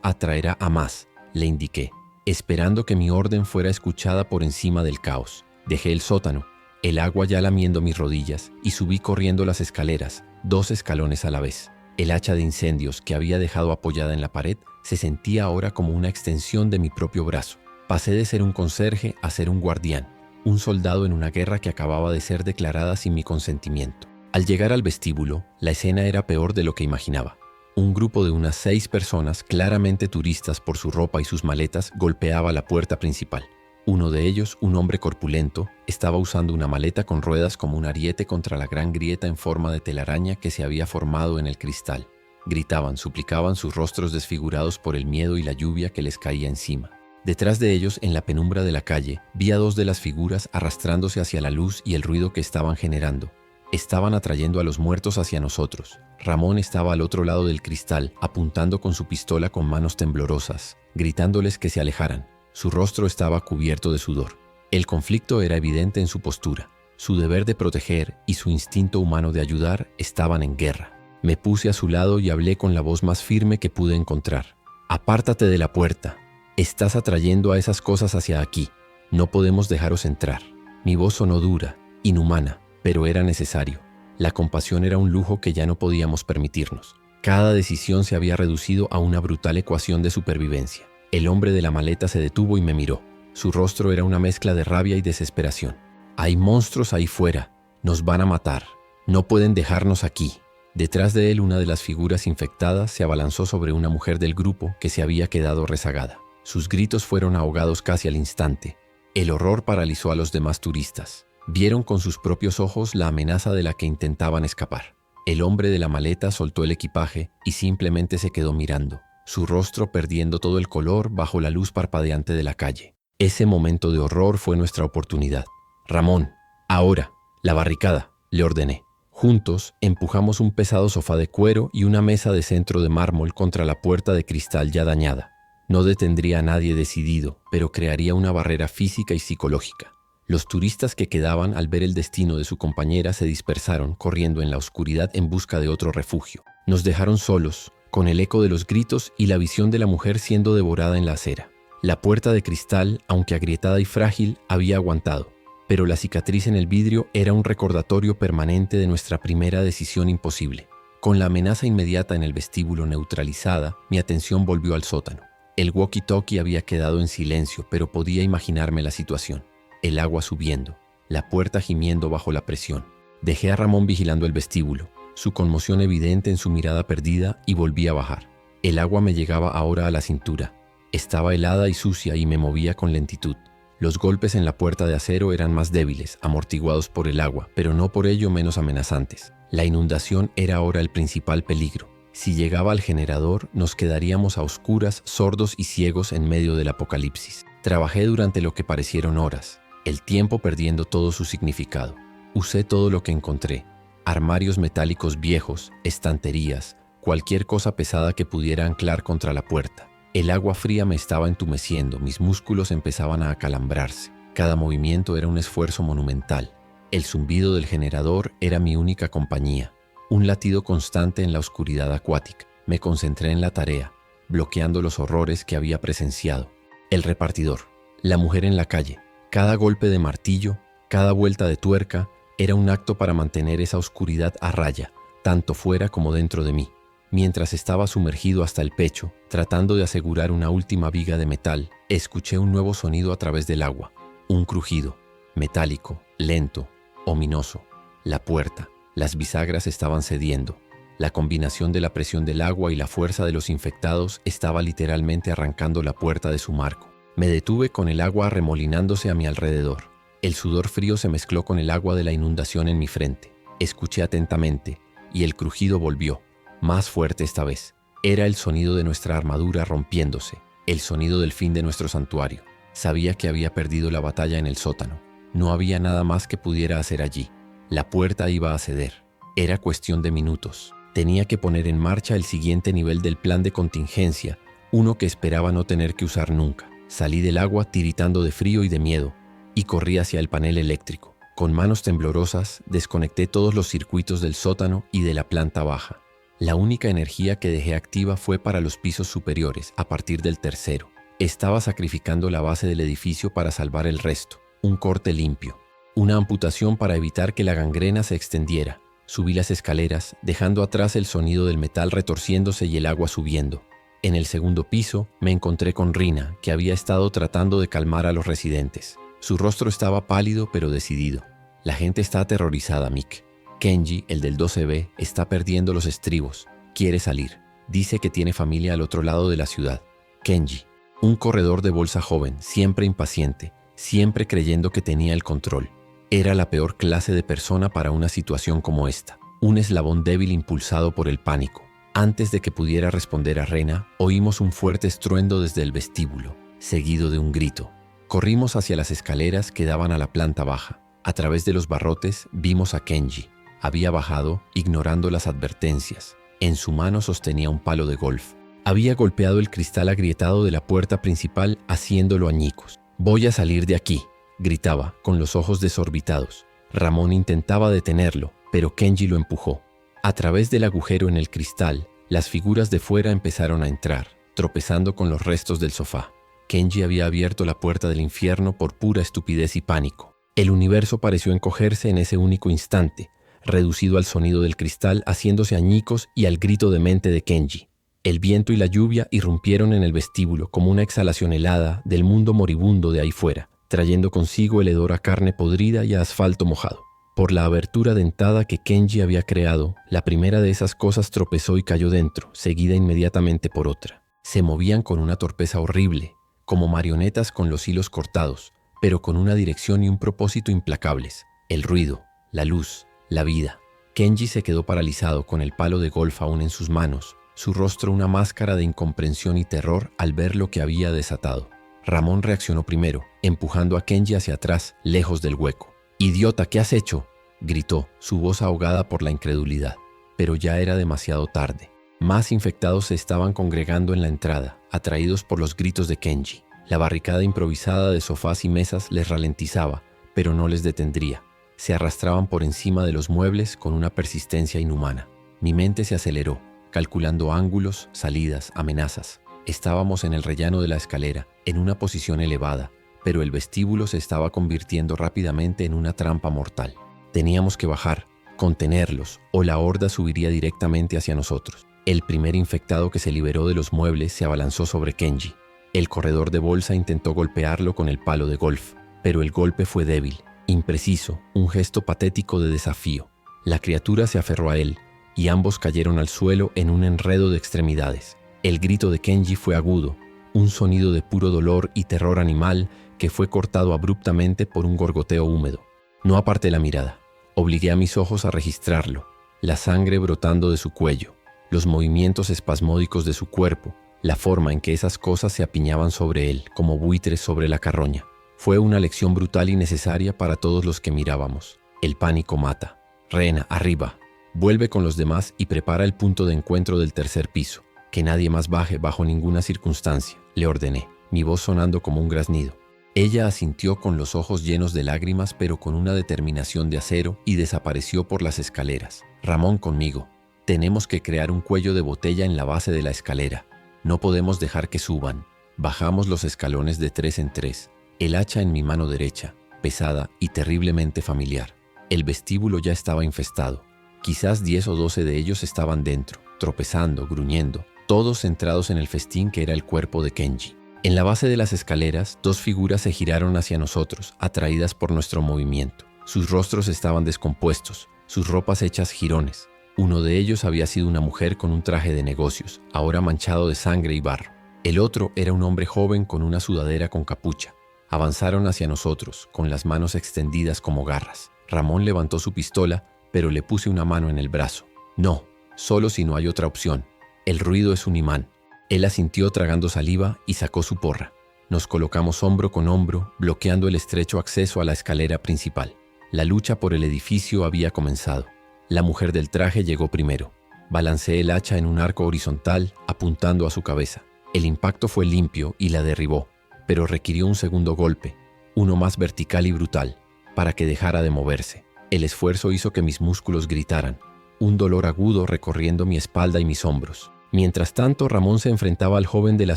atraerá a más, le indiqué, esperando que mi orden fuera escuchada por encima del caos. Dejé el sótano, el agua ya lamiendo mis rodillas, y subí corriendo las escaleras, 2 escalones a la vez. El hacha de incendios que había dejado apoyada en la pared se sentía ahora como una extensión de mi propio brazo. Pasé de ser un conserje a ser un guardián, un soldado en una guerra que acababa de ser declarada sin mi consentimiento. Al llegar al vestíbulo, la escena era peor de lo que imaginaba. Un grupo de unas 6 personas, claramente turistas por su ropa y sus maletas, golpeaba la puerta principal. Uno de ellos, un hombre corpulento, estaba usando una maleta con ruedas como un ariete contra la gran grieta en forma de telaraña que se había formado en el cristal. Gritaban, suplicaban, sus rostros desfigurados por el miedo y la lluvia que les caía encima. Detrás de ellos, en la penumbra de la calle, vi a 2 de las figuras arrastrándose hacia la luz y el ruido que estaban generando. Estaban atrayendo a los muertos hacia nosotros. Ramón estaba al otro lado del cristal, apuntando con su pistola con manos temblorosas, gritándoles que se alejaran. Su rostro estaba cubierto de sudor. El conflicto era evidente en su postura. Su deber de proteger y su instinto humano de ayudar estaban en guerra. Me puse a su lado y hablé con la voz más firme que pude encontrar. «Apártate de la puerta. Estás atrayendo a esas cosas hacia aquí. No podemos dejaros entrar». Mi voz sonó dura, inhumana, pero era necesario. La compasión era un lujo que ya no podíamos permitirnos. Cada decisión se había reducido a una brutal ecuación de supervivencia. El hombre de la maleta se detuvo y me miró. Su rostro era una mezcla de rabia y desesperación. «Hay monstruos ahí fuera. Nos van a matar. No pueden dejarnos aquí». Detrás de él, una de las figuras infectadas se abalanzó sobre una mujer del grupo que se había quedado rezagada. Sus gritos fueron ahogados casi al instante. El horror paralizó a los demás turistas. Vieron con sus propios ojos la amenaza de la que intentaban escapar. El hombre de la maleta soltó el equipaje y simplemente se quedó mirando, su rostro perdiendo todo el color bajo la luz parpadeante de la calle. Ese momento de horror fue nuestra oportunidad. «Ramón, ahora, la barricada», le ordené. Juntos empujamos un pesado sofá de cuero y una mesa de centro de mármol contra la puerta de cristal ya dañada. No detendría a nadie decidido, pero crearía una barrera física y psicológica. Los turistas que quedaban al ver el destino de su compañera se dispersaron, corriendo en la oscuridad en busca de otro refugio. Nos dejaron solos, con el eco de los gritos y la visión de la mujer siendo devorada en la acera. La puerta de cristal, aunque agrietada y frágil, había aguantado, pero la cicatriz en el vidrio era un recordatorio permanente de nuestra primera decisión imposible. Con la amenaza inmediata en el vestíbulo neutralizada, mi atención volvió al sótano. El walkie-talkie había quedado en silencio, pero podía imaginarme la situación. El agua subiendo, la puerta gimiendo bajo la presión. Dejé a Ramón vigilando el vestíbulo, su conmoción evidente en su mirada perdida, y volví a bajar. El agua me llegaba ahora a la cintura. Estaba helada y sucia y me movía con lentitud. Los golpes en la puerta de acero eran más débiles, amortiguados por el agua, pero no por ello menos amenazantes. La inundación era ahora el principal peligro. Si llegaba al generador, nos quedaríamos a oscuras, sordos y ciegos en medio del apocalipsis. Trabajé durante lo que parecieron horas, el tiempo perdiendo todo su significado. Usé todo lo que encontré: armarios metálicos viejos, estanterías, cualquier cosa pesada que pudiera anclar contra la puerta. El agua fría me estaba entumeciendo, mis músculos empezaban a acalambrarse. Cada movimiento era un esfuerzo monumental. El zumbido del generador era mi única compañía, un latido constante en la oscuridad acuática. Me concentré en la tarea, bloqueando los horrores que había presenciado. El repartidor, la mujer en la calle, cada golpe de martillo, cada vuelta de tuerca, era un acto para mantener esa oscuridad a raya, tanto fuera como dentro de mí. Mientras estaba sumergido hasta el pecho, tratando de asegurar una última viga de metal, escuché un nuevo sonido a través del agua. Un crujido, metálico, lento, ominoso. La puerta, las bisagras estaban cediendo. La combinación de la presión del agua y la fuerza de los infectados estaba literalmente arrancando la puerta de su marco. Me detuve con el agua arremolinándose a mi alrededor. El sudor frío se mezcló con el agua de la inundación en mi frente. Escuché atentamente, y el crujido volvió. Más fuerte esta vez. Era el sonido de nuestra armadura rompiéndose, el sonido del fin de nuestro santuario. Sabía que había perdido la batalla en el sótano. No había nada más que pudiera hacer allí. La puerta iba a ceder. Era cuestión de minutos. Tenía que poner en marcha el siguiente nivel del plan de contingencia, uno que esperaba no tener que usar nunca. Salí del agua tiritando de frío y de miedo, y corrí hacia el panel eléctrico. Con manos temblorosas, desconecté todos los circuitos del sótano y de la planta baja. La única energía que dejé activa fue para los pisos superiores, a partir del tercero. Estaba sacrificando la base del edificio para salvar el resto. Un corte limpio. Una amputación para evitar que la gangrena se extendiera. Subí las escaleras, dejando atrás el sonido del metal retorciéndose y el agua subiendo. En el segundo piso, me encontré con Rina, que había estado tratando de calmar a los residentes. Su rostro estaba pálido pero decidido. La gente está aterrorizada, Mick. Kenji, el del 12B, está perdiendo los estribos. Quiere salir. Dice que tiene familia al otro lado de la ciudad. Kenji, un corredor de bolsa joven, siempre impaciente, siempre creyendo que tenía el control. Era la peor clase de persona para una situación como esta. Un eslabón débil impulsado por el pánico. Antes de que pudiera responder a Rena, oímos un fuerte estruendo desde el vestíbulo, seguido de un grito. Corrimos hacia las escaleras que daban a la planta baja. A través de los barrotes vimos a Kenji. Había bajado, ignorando las advertencias. En su mano sostenía un palo de golf. Había golpeado el cristal agrietado de la puerta principal, haciéndolo añicos. «Voy a salir de aquí», gritaba, con los ojos desorbitados. Ramón intentaba detenerlo, pero Kenji lo empujó. A través del agujero en el cristal, las figuras de fuera empezaron a entrar, tropezando con los restos del sofá. Kenji había abierto la puerta del infierno por pura estupidez y pánico. El universo pareció encogerse en ese único instante, reducido al sonido del cristal, haciéndose añicos y al grito demente de Kenji. El viento y la lluvia irrumpieron en el vestíbulo como una exhalación helada del mundo moribundo de ahí fuera, trayendo consigo el hedor a carne podrida y a asfalto mojado. Por la abertura dentada que Kenji había creado, la primera de esas cosas tropezó y cayó dentro, seguida inmediatamente por otra. Se movían con una torpeza horrible, como marionetas con los hilos cortados, pero con una dirección y un propósito implacables. El ruido, la luz, la vida. Kenji se quedó paralizado con el palo de golf aún en sus manos, su rostro una máscara de incomprensión y terror al ver lo que había desatado. Ramón reaccionó primero, empujando a Kenji hacia atrás, lejos del hueco. «¡Idiota, qué has hecho!», gritó, su voz ahogada por la incredulidad. Pero ya era demasiado tarde. Más infectados se estaban congregando en la entrada, atraídos por los gritos de Kenji. La barricada improvisada de sofás y mesas les ralentizaba, pero no les detendría. Se arrastraban por encima de los muebles con una persistencia inhumana. Mi mente se aceleró, calculando ángulos, salidas, amenazas. Estábamos en el rellano de la escalera, en una posición elevada, pero el vestíbulo se estaba convirtiendo rápidamente en una trampa mortal. Teníamos que bajar, contenerlos, o la horda subiría directamente hacia nosotros. El primer infectado que se liberó de los muebles se abalanzó sobre Kenji. El corredor de bolsa intentó golpearlo con el palo de golf, pero el golpe fue débil, impreciso, un gesto patético de desafío. La criatura se aferró a él, y ambos cayeron al suelo en un enredo de extremidades. El grito de Kenji fue agudo, un sonido de puro dolor y terror animal que fue cortado abruptamente por un gorgoteo húmedo. No aparté la mirada. Obligué a mis ojos a registrarlo, la sangre brotando de su cuello, los movimientos espasmódicos de su cuerpo, la forma en que esas cosas se apiñaban sobre él, como buitres sobre la carroña. Fue una lección brutal y necesaria para todos los que mirábamos. El pánico mata. Rena, arriba. Vuelve con los demás y prepara el punto de encuentro del tercer piso. Que nadie más baje bajo ninguna circunstancia, le ordené, mi voz sonando como un graznido. Ella asintió con los ojos llenos de lágrimas, pero con una determinación de acero, y desapareció por las escaleras. Ramón, conmigo. Tenemos que crear un cuello de botella en la base de la escalera. No podemos dejar que suban. Bajamos los escalones de 3 en 3. El hacha en mi mano derecha, pesada y terriblemente familiar. El vestíbulo ya estaba infestado. Quizás 10 o 12 de ellos estaban dentro, tropezando, gruñendo, todos centrados en el festín que era el cuerpo de Kenji. En la base de las escaleras, 2 figuras se giraron hacia nosotros, atraídas por nuestro movimiento. Sus rostros estaban descompuestos, sus ropas hechas jirones. Uno de ellos había sido una mujer con un traje de negocios, ahora manchado de sangre y barro. El otro era un hombre joven con una sudadera con capucha. Avanzaron hacia nosotros, con las manos extendidas como garras. Ramón levantó su pistola, pero le puse una mano en el brazo. «No, solo si no hay otra opción. El ruido es un imán». Él asintió tragando saliva y sacó su porra. Nos colocamos hombro con hombro, bloqueando el estrecho acceso a la escalera principal. La lucha por el edificio había comenzado. La mujer del traje llegó primero. Balanceé el hacha en un arco horizontal, apuntando a su cabeza. El impacto fue limpio y la derribó, pero requirió un segundo golpe, uno más vertical y brutal, para que dejara de moverse. El esfuerzo hizo que mis músculos gritaran, un dolor agudo recorriendo mi espalda y mis hombros. Mientras tanto, Ramón se enfrentaba al joven de la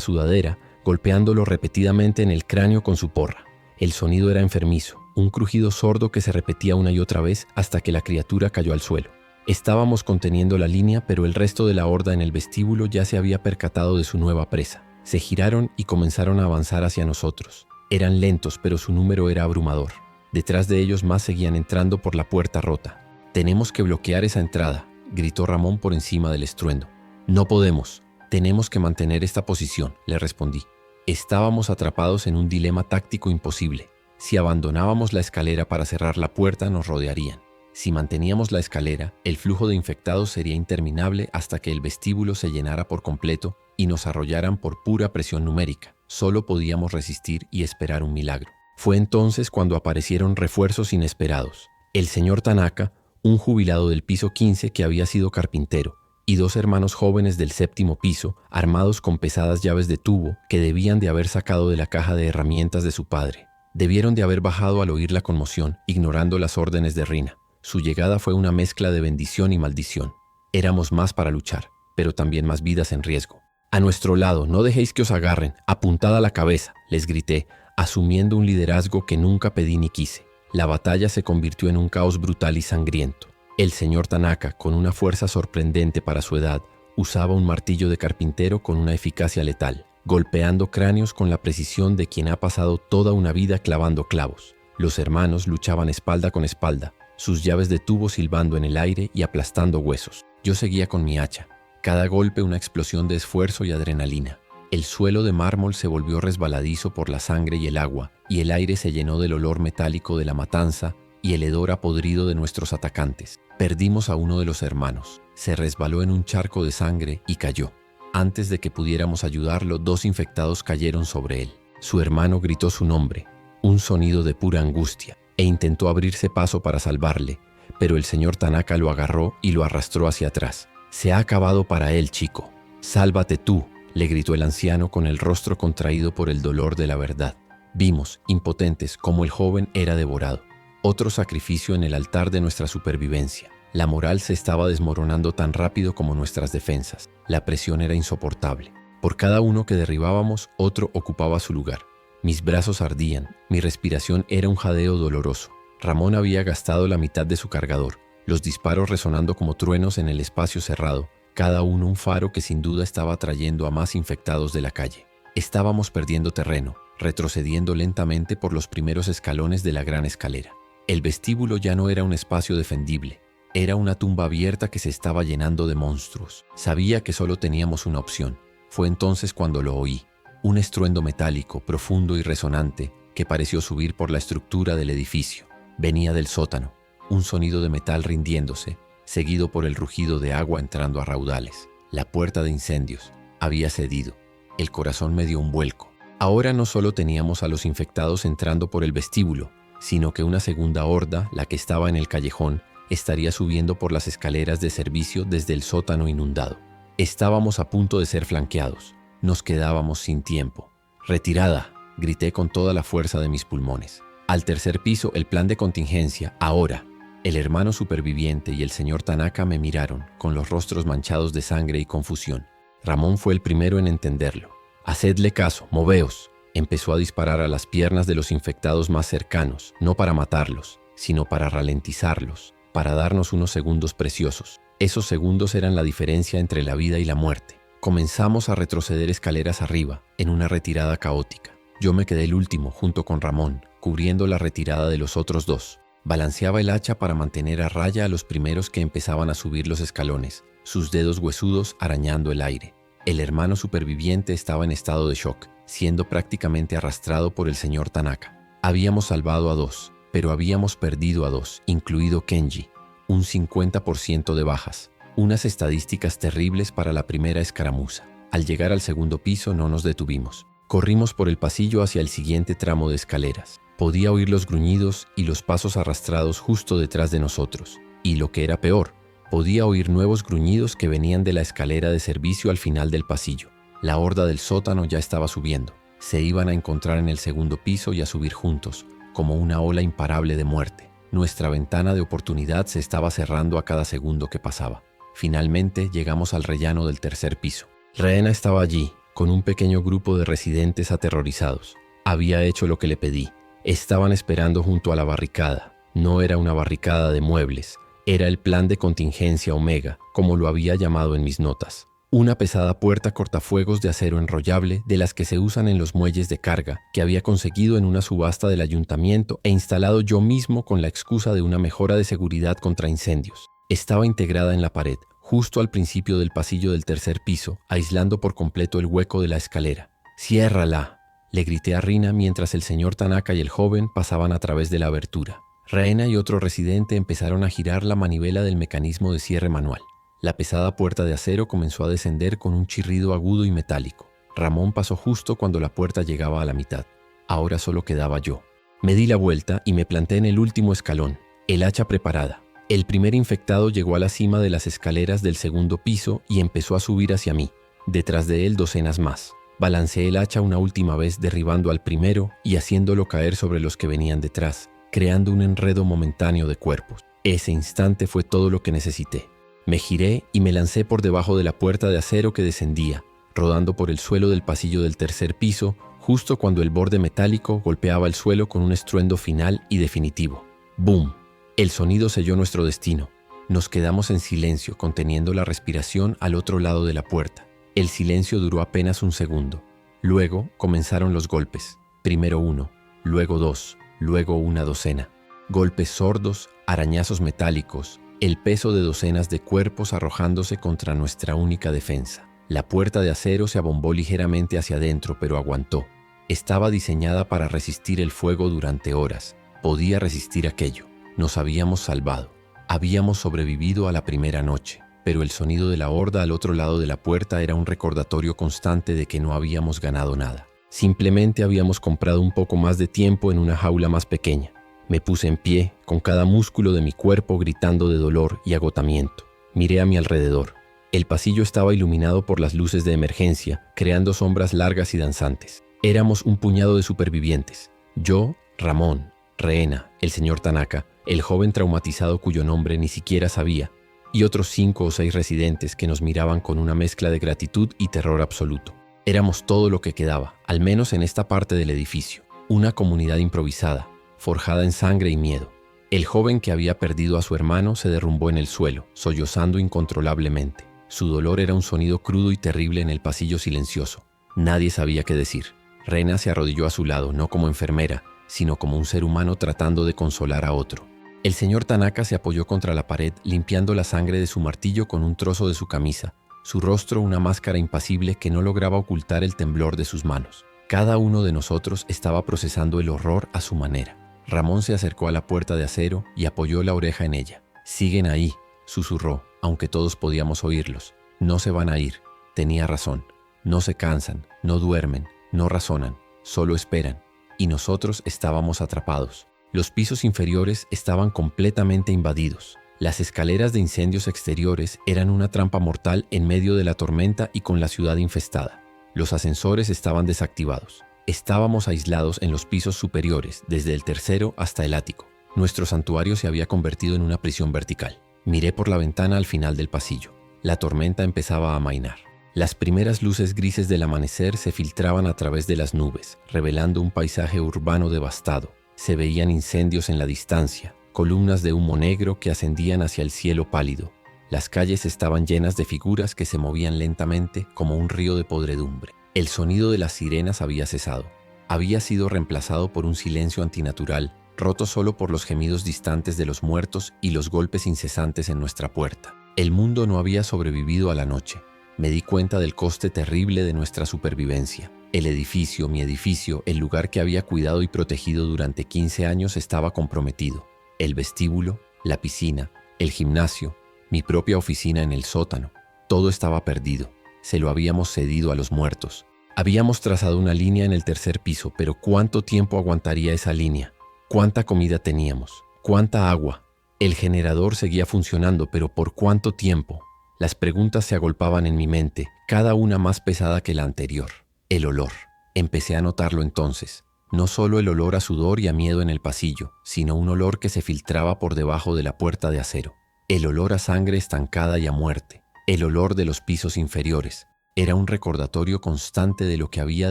sudadera, golpeándolo repetidamente en el cráneo con su porra. El sonido era enfermizo, un crujido sordo que se repetía una y otra vez hasta que la criatura cayó al suelo. Estábamos conteniendo la línea, pero el resto de la horda en el vestíbulo ya se había percatado de su nueva presa. Se giraron y comenzaron a avanzar hacia nosotros. Eran lentos, pero su número era abrumador. Detrás de ellos más seguían entrando por la puerta rota. «Tenemos que bloquear esa entrada», gritó Ramón por encima del estruendo. «No podemos. Tenemos que mantener esta posición», le respondí. Estábamos atrapados en un dilema táctico imposible. Si abandonábamos la escalera para cerrar la puerta, nos rodearían. Si manteníamos la escalera, el flujo de infectados sería interminable hasta que el vestíbulo se llenara por completo y nos arrollaran por pura presión numérica. Solo podíamos resistir y esperar un milagro. Fue entonces cuando aparecieron refuerzos inesperados. El señor Tanaka, un jubilado del piso 15 que había sido carpintero, y dos hermanos jóvenes del séptimo piso, armados con pesadas llaves de tubo que debían de haber sacado de la caja de herramientas de su padre. Debieron de haber bajado al oír la conmoción, ignorando las órdenes de Rina. Su llegada fue una mezcla de bendición y maldición. Éramos más para luchar, pero también más vidas en riesgo. «A nuestro lado, no dejéis que os agarren, apuntad a la cabeza», les grité, asumiendo un liderazgo que nunca pedí ni quise. La batalla se convirtió en un caos brutal y sangriento. El señor Tanaka, con una fuerza sorprendente para su edad, usaba un martillo de carpintero con una eficacia letal, golpeando cráneos con la precisión de quien ha pasado toda una vida clavando clavos. Los hermanos luchaban espalda con espalda, sus llaves de tubo silbando en el aire y aplastando huesos. Yo seguía con mi hacha, cada golpe una explosión de esfuerzo y adrenalina. El suelo de mármol se volvió resbaladizo por la sangre y el agua, y el aire se llenó del olor metálico de la matanza y el hedor apodrido de nuestros atacantes. Perdimos a uno de los hermanos. Se resbaló en un charco de sangre y cayó. Antes de que pudiéramos ayudarlo, dos infectados cayeron sobre él. Su hermano gritó su nombre, un sonido de pura angustia, e intentó abrirse paso para salvarle, pero el señor Tanaka lo agarró y lo arrastró hacia atrás. «Se ha acabado para él, chico. Sálvate tú», le gritó el anciano con el rostro contraído por el dolor de la verdad. Vimos, impotentes, cómo el joven era devorado. Otro sacrificio en el altar de nuestra supervivencia. La moral se estaba desmoronando tan rápido como nuestras defensas. La presión era insoportable. Por cada uno que derribábamos, otro ocupaba su lugar. Mis brazos ardían, mi respiración era un jadeo doloroso. Ramón había gastado la mitad de su cargador, los disparos resonando como truenos en el espacio cerrado, cada uno un faro que sin duda estaba trayendo a más infectados de la calle. Estábamos perdiendo terreno, retrocediendo lentamente por los primeros escalones de la gran escalera. El vestíbulo ya no era un espacio defendible, era una tumba abierta que se estaba llenando de monstruos. Sabía que solo teníamos una opción. Fue entonces cuando lo oí, un estruendo metálico, profundo y resonante que pareció subir por la estructura del edificio. Venía del sótano, un sonido de metal rindiéndose, seguido por el rugido de agua entrando a raudales. La puerta de incendios había cedido. El corazón me dio un vuelco. Ahora no solo teníamos a los infectados entrando por el vestíbulo, sino que una segunda horda, la que estaba en el callejón, estaría subiendo por las escaleras de servicio desde el sótano inundado. Estábamos a punto de ser flanqueados. Nos quedábamos sin tiempo. «¡Retirada!», grité con toda la fuerza de mis pulmones. «Al tercer piso, el plan de contingencia, ahora». El hermano superviviente y el señor Tanaka me miraron, con los rostros manchados de sangre y confusión. Ramón fue el primero en entenderlo. «Hacedle caso, moveos». Empezó a disparar a las piernas de los infectados más cercanos, no para matarlos, sino para ralentizarlos, para darnos unos segundos preciosos. Esos segundos eran la diferencia entre la vida y la muerte. Comenzamos a retroceder escaleras arriba, en una retirada caótica. Yo me quedé el último, junto con Ramón, cubriendo la retirada de los otros dos. Balanceaba el hacha para mantener a raya a los primeros que empezaban a subir los escalones, sus dedos huesudos arañando el aire. El hermano superviviente estaba en estado de shock, siendo prácticamente arrastrado por el señor Tanaka. Habíamos salvado a dos, pero habíamos perdido a dos, incluido Kenji. Un 50% de bajas, unas estadísticas terribles para la primera escaramuza. Al llegar al segundo piso no nos detuvimos. Corrimos por el pasillo hacia el siguiente tramo de escaleras. Podía oír los gruñidos y los pasos arrastrados justo detrás de nosotros. Y lo que era peor, podía oír nuevos gruñidos que venían de la escalera de servicio al final del pasillo. La horda del sótano ya estaba subiendo. Se iban a encontrar en el segundo piso y a subir juntos, como una ola imparable de muerte. Nuestra ventana de oportunidad se estaba cerrando a cada segundo que pasaba. Finalmente llegamos al rellano del tercer piso. Rehena estaba allí, con un pequeño grupo de residentes aterrorizados. Había hecho lo que le pedí. Estaban esperando junto a la barricada. No era una barricada de muebles, era el plan de contingencia Omega, como lo había llamado en mis notas. Una pesada puerta cortafuegos de acero enrollable, de las que se usan en los muelles de carga, que había conseguido en una subasta del ayuntamiento e instalado yo mismo con la excusa de una mejora de seguridad contra incendios. Estaba integrada en la pared, justo al principio del pasillo del tercer piso, aislando por completo el hueco de la escalera. «¡Ciérrala!», le grité a Rina mientras el señor Tanaka y el joven pasaban a través de la abertura. Rehena y otro residente empezaron a girar la manivela del mecanismo de cierre manual. La pesada puerta de acero comenzó a descender con un chirrido agudo y metálico. Ramón pasó justo cuando la puerta llegaba a la mitad. Ahora solo quedaba yo. Me di la vuelta y me planté en el último escalón, el hacha preparada. El primer infectado llegó a la cima de las escaleras del segundo piso y empezó a subir hacia mí. Detrás de él docenas más. Balanceé el hacha una última vez derribando al primero y haciéndolo caer sobre los que venían detrás, creando un enredo momentáneo de cuerpos. Ese instante fue todo lo que necesité. Me giré y me lancé por debajo de la puerta de acero que descendía, rodando por el suelo del pasillo del tercer piso, justo cuando el borde metálico golpeaba el suelo con un estruendo final y definitivo. ¡Boom! El sonido selló nuestro destino. Nos quedamos en silencio, conteniendo la respiración al otro lado de la puerta. El silencio duró apenas un segundo. Luego comenzaron los golpes. Primero uno, luego dos, luego una docena. Golpes sordos, arañazos metálicos, el peso de docenas de cuerpos arrojándose contra nuestra única defensa. La puerta de acero se abombó ligeramente hacia adentro, pero aguantó. Estaba diseñada para resistir el fuego durante horas. Podía resistir aquello. Nos habíamos salvado. Habíamos sobrevivido a la primera noche, pero el sonido de la horda al otro lado de la puerta era un recordatorio constante de que no habíamos ganado nada. Simplemente habíamos comprado un poco más de tiempo en una jaula más pequeña. Me puse en pie, con cada músculo de mi cuerpo gritando de dolor y agotamiento. Miré a mi alrededor. El pasillo estaba iluminado por las luces de emergencia, creando sombras largas y danzantes. Éramos un puñado de supervivientes. Yo, Ramón, Rehena, el señor Tanaka, el joven traumatizado cuyo nombre ni siquiera sabía, y otros 5 o 6 residentes que nos miraban con una mezcla de gratitud y terror absoluto. Éramos todo lo que quedaba, al menos en esta parte del edificio. Una comunidad improvisada, forjada en sangre y miedo. El joven que había perdido a su hermano se derrumbó en el suelo, sollozando incontrolablemente. Su dolor era un sonido crudo y terrible en el pasillo silencioso. Nadie sabía qué decir. Rehena se arrodilló a su lado, no como enfermera, sino como un ser humano tratando de consolar a otro. El señor Tanaka se apoyó contra la pared, limpiando la sangre de su martillo con un trozo de su camisa, su rostro una máscara impasible que no lograba ocultar el temblor de sus manos. Cada uno de nosotros estaba procesando el horror a su manera. Ramón se acercó a la puerta de acero y apoyó la oreja en ella. «Siguen ahí», susurró, aunque todos podíamos oírlos. «No se van a ir». Tenía razón. No se cansan, no duermen, no razonan, solo esperan. Y nosotros estábamos atrapados. Los pisos inferiores estaban completamente invadidos. Las escaleras de incendios exteriores eran una trampa mortal en medio de la tormenta y con la ciudad infestada. Los ascensores estaban desactivados. Estábamos aislados en los pisos superiores, desde el tercero hasta el ático. Nuestro santuario se había convertido en una prisión vertical. Miré por la ventana al final del pasillo. La tormenta empezaba a amainar. Las primeras luces grises del amanecer se filtraban a través de las nubes, revelando un paisaje urbano devastado. Se veían incendios en la distancia, columnas de humo negro que ascendían hacia el cielo pálido. Las calles estaban llenas de figuras que se movían lentamente como un río de podredumbre. El sonido de las sirenas había cesado. Había sido reemplazado por un silencio antinatural, roto solo por los gemidos distantes de los muertos y los golpes incesantes en nuestra puerta. El mundo no había sobrevivido a la noche. Me di cuenta del coste terrible de nuestra supervivencia. El edificio, mi edificio, el lugar que había cuidado y protegido durante 15 años estaba comprometido. El vestíbulo, la piscina, el gimnasio, mi propia oficina en el sótano. Todo estaba perdido. Se lo habíamos cedido a los muertos. Habíamos trazado una línea en el tercer piso, pero ¿cuánto tiempo aguantaría esa línea? ¿Cuánta comida teníamos? ¿Cuánta agua? El generador seguía funcionando, pero ¿por cuánto tiempo? Las preguntas se agolpaban en mi mente, cada una más pesada que la anterior. El olor. Empecé a notarlo entonces. No solo el olor a sudor y a miedo en el pasillo, sino un olor que se filtraba por debajo de la puerta de acero. El olor a sangre estancada y a muerte. El olor de los pisos inferiores. Era un recordatorio constante de lo que había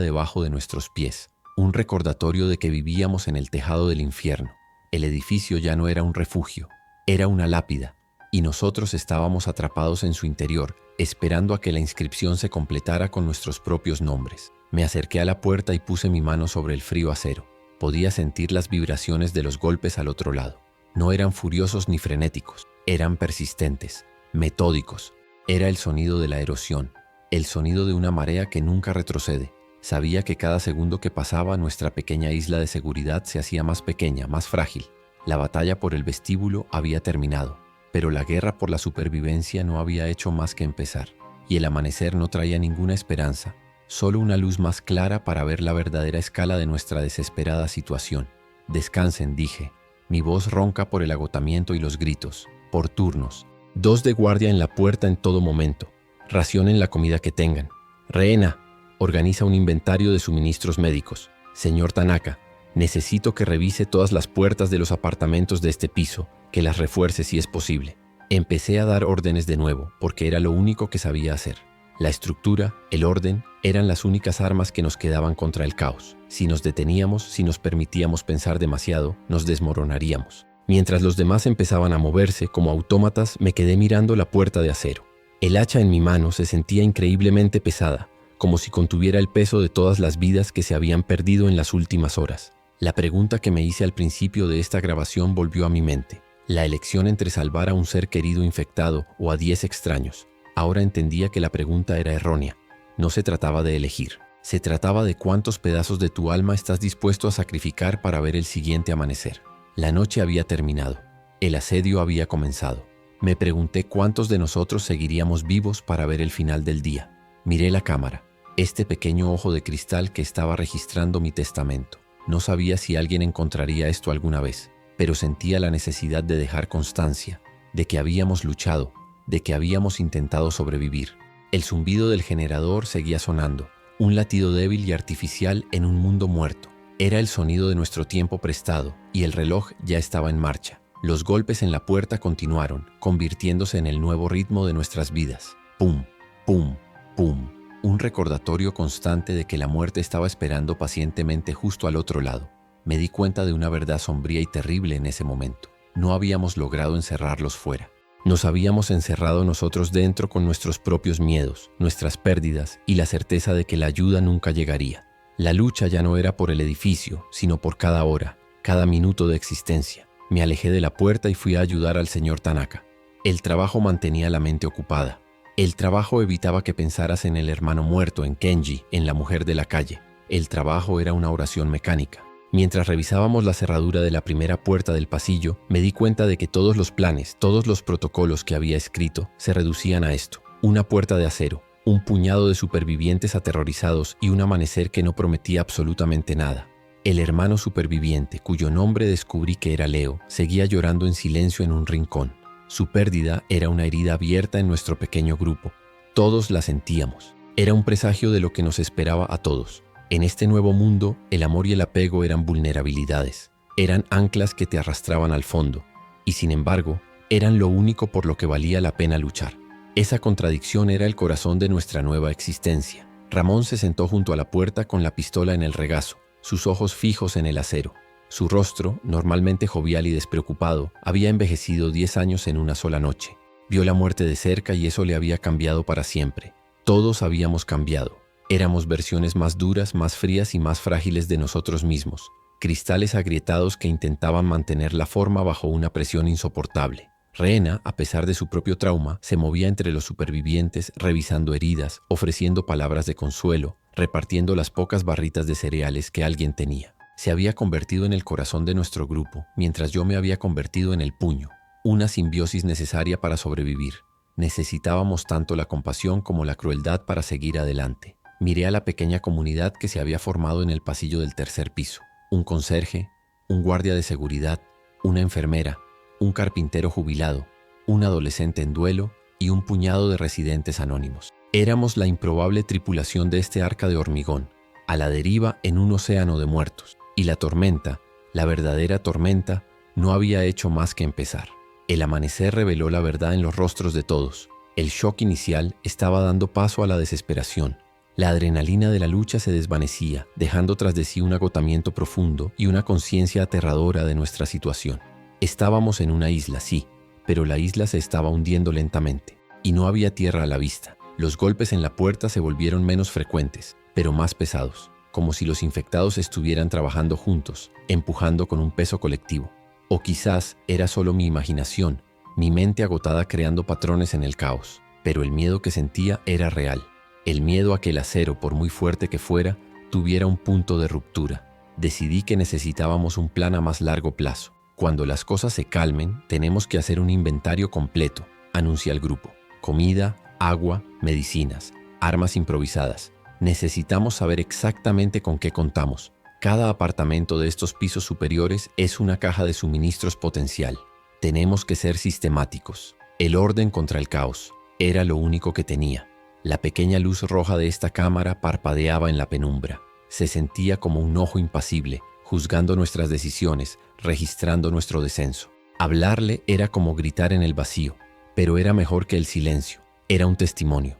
debajo de nuestros pies. Un recordatorio de que vivíamos en el tejado del infierno. El edificio ya no era un refugio, era una lápida, y nosotros estábamos atrapados en su interior, esperando a que la inscripción se completara con nuestros propios nombres. Me acerqué a la puerta y puse mi mano sobre el frío acero. Podía sentir las vibraciones de los golpes al otro lado. No eran furiosos ni frenéticos, eran persistentes, metódicos. Era el sonido de la erosión, el sonido de una marea que nunca retrocede. Sabía que cada segundo que pasaba nuestra pequeña isla de seguridad se hacía más pequeña, más frágil. La batalla por el vestíbulo había terminado, pero la guerra por la supervivencia no había hecho más que empezar, y el amanecer no traía ninguna esperanza, solo una luz más clara para ver la verdadera escala de nuestra desesperada situación. Descansen, dije, mi voz ronca por el agotamiento y los gritos, por turnos. 2 de guardia en la puerta en todo momento. Racionen la comida que tengan. Rehena, organiza un inventario de suministros médicos. Señor Tanaka, necesito que revise todas las puertas de los apartamentos de este piso, que las refuerce si es posible. Empecé a dar órdenes de nuevo, porque era lo único que sabía hacer. La estructura, el orden, eran las únicas armas que nos quedaban contra el caos. Si nos deteníamos, si nos permitíamos pensar demasiado, nos desmoronaríamos. Mientras los demás empezaban a moverse como autómatas, me quedé mirando la puerta de acero. El hacha en mi mano se sentía increíblemente pesada, como si contuviera el peso de todas las vidas que se habían perdido en las últimas horas. La pregunta que me hice al principio de esta grabación volvió a mi mente. La elección entre salvar a un ser querido infectado o a 10 extraños. Ahora entendía que la pregunta era errónea. No se trataba de elegir. Se trataba de cuántos pedazos de tu alma estás dispuesto a sacrificar para ver el siguiente amanecer. La noche había terminado. El asedio había comenzado. Me pregunté cuántos de nosotros seguiríamos vivos para ver el final del día. Miré la cámara, este pequeño ojo de cristal que estaba registrando mi testamento. No sabía si alguien encontraría esto alguna vez, pero sentía la necesidad de dejar constancia, de que habíamos luchado, de que habíamos intentado sobrevivir. El zumbido del generador seguía sonando, un latido débil y artificial en un mundo muerto. Era el sonido de nuestro tiempo prestado, y el reloj ya estaba en marcha. Los golpes en la puerta continuaron, convirtiéndose en el nuevo ritmo de nuestras vidas. Pum, pum, pum. Un recordatorio constante de que la muerte estaba esperando pacientemente justo al otro lado. Me di cuenta de una verdad sombría y terrible en ese momento. No habíamos logrado encerrarlos fuera. Nos habíamos encerrado nosotros dentro con nuestros propios miedos, nuestras pérdidas y la certeza de que la ayuda nunca llegaría. La lucha ya no era por el edificio, sino por cada hora, cada minuto de existencia. Me alejé de la puerta y fui a ayudar al señor Tanaka. El trabajo mantenía la mente ocupada. El trabajo evitaba que pensaras en el hermano muerto, en Kenji, en la mujer de la calle. El trabajo era una oración mecánica. Mientras revisábamos la cerradura de la primera puerta del pasillo, me di cuenta de que todos los planes, todos los protocolos que había escrito, se reducían a esto. Una puerta de acero, un puñado de supervivientes aterrorizados y un amanecer que no prometía absolutamente nada. El hermano superviviente, cuyo nombre descubrí que era Leo, seguía llorando en silencio en un rincón. Su pérdida era una herida abierta en nuestro pequeño grupo. Todos la sentíamos. Era un presagio de lo que nos esperaba a todos. En este nuevo mundo, el amor y el apego eran vulnerabilidades. Eran anclas que te arrastraban al fondo. Y sin embargo, eran lo único por lo que valía la pena luchar. Esa contradicción era el corazón de nuestra nueva existencia. Ramón se sentó junto a la puerta con la pistola en el regazo, sus ojos fijos en el acero. Su rostro, normalmente jovial y despreocupado, había envejecido 10 años en una sola noche. Vio la muerte de cerca y eso le había cambiado para siempre. Todos habíamos cambiado. Éramos versiones más duras, más frías y más frágiles de nosotros mismos. Cristales agrietados que intentaban mantener la forma bajo una presión insoportable. Rehena, a pesar de su propio trauma, se movía entre los supervivientes, revisando heridas, ofreciendo palabras de consuelo, repartiendo las pocas barritas de cereales que alguien tenía. Se había convertido en el corazón de nuestro grupo, mientras yo me había convertido en el puño, una simbiosis necesaria para sobrevivir. Necesitábamos tanto la compasión como la crueldad para seguir adelante. Miré a la pequeña comunidad que se había formado en el pasillo del tercer piso. Un conserje, un guardia de seguridad, una enfermera, un carpintero jubilado, un adolescente en duelo y un puñado de residentes anónimos. Éramos la improbable tripulación de este arca de hormigón. a la deriva en un océano de muertos. Y la tormenta, la verdadera tormenta, no había hecho más que empezar. El amanecer reveló la verdad en los rostros de todos. El shock inicial estaba dando paso a la desesperación. La adrenalina de la lucha se desvanecía, dejando tras de sí un agotamiento profundo y una conciencia aterradora de nuestra situación. Estábamos en una isla, sí, pero la isla se estaba hundiendo lentamente, y no había tierra a la vista. Los golpes en la puerta se volvieron menos frecuentes, pero más pesados, como si los infectados estuvieran trabajando juntos, empujando con un peso colectivo. O quizás era solo mi imaginación, mi mente agotada creando patrones en el caos, pero el miedo que sentía era real. El miedo a que el acero, por muy fuerte que fuera, tuviera un punto de ruptura. Decidí que necesitábamos un plan a más largo plazo. Cuando las cosas se calmen, tenemos que hacer un inventario completo, anuncia el grupo. Comida, agua, medicinas, armas improvisadas. Necesitamos saber exactamente con qué contamos. Cada apartamento de estos pisos superiores es una caja de suministros potencial. Tenemos que ser sistemáticos. El orden contra el caos era lo único que tenía. La pequeña luz roja de esta cámara parpadeaba en la penumbra. Se sentía como un ojo impasible, juzgando nuestras decisiones, registrando nuestro descenso. Hablarle era como gritar en el vacío, pero era mejor que el silencio. Era un testimonio.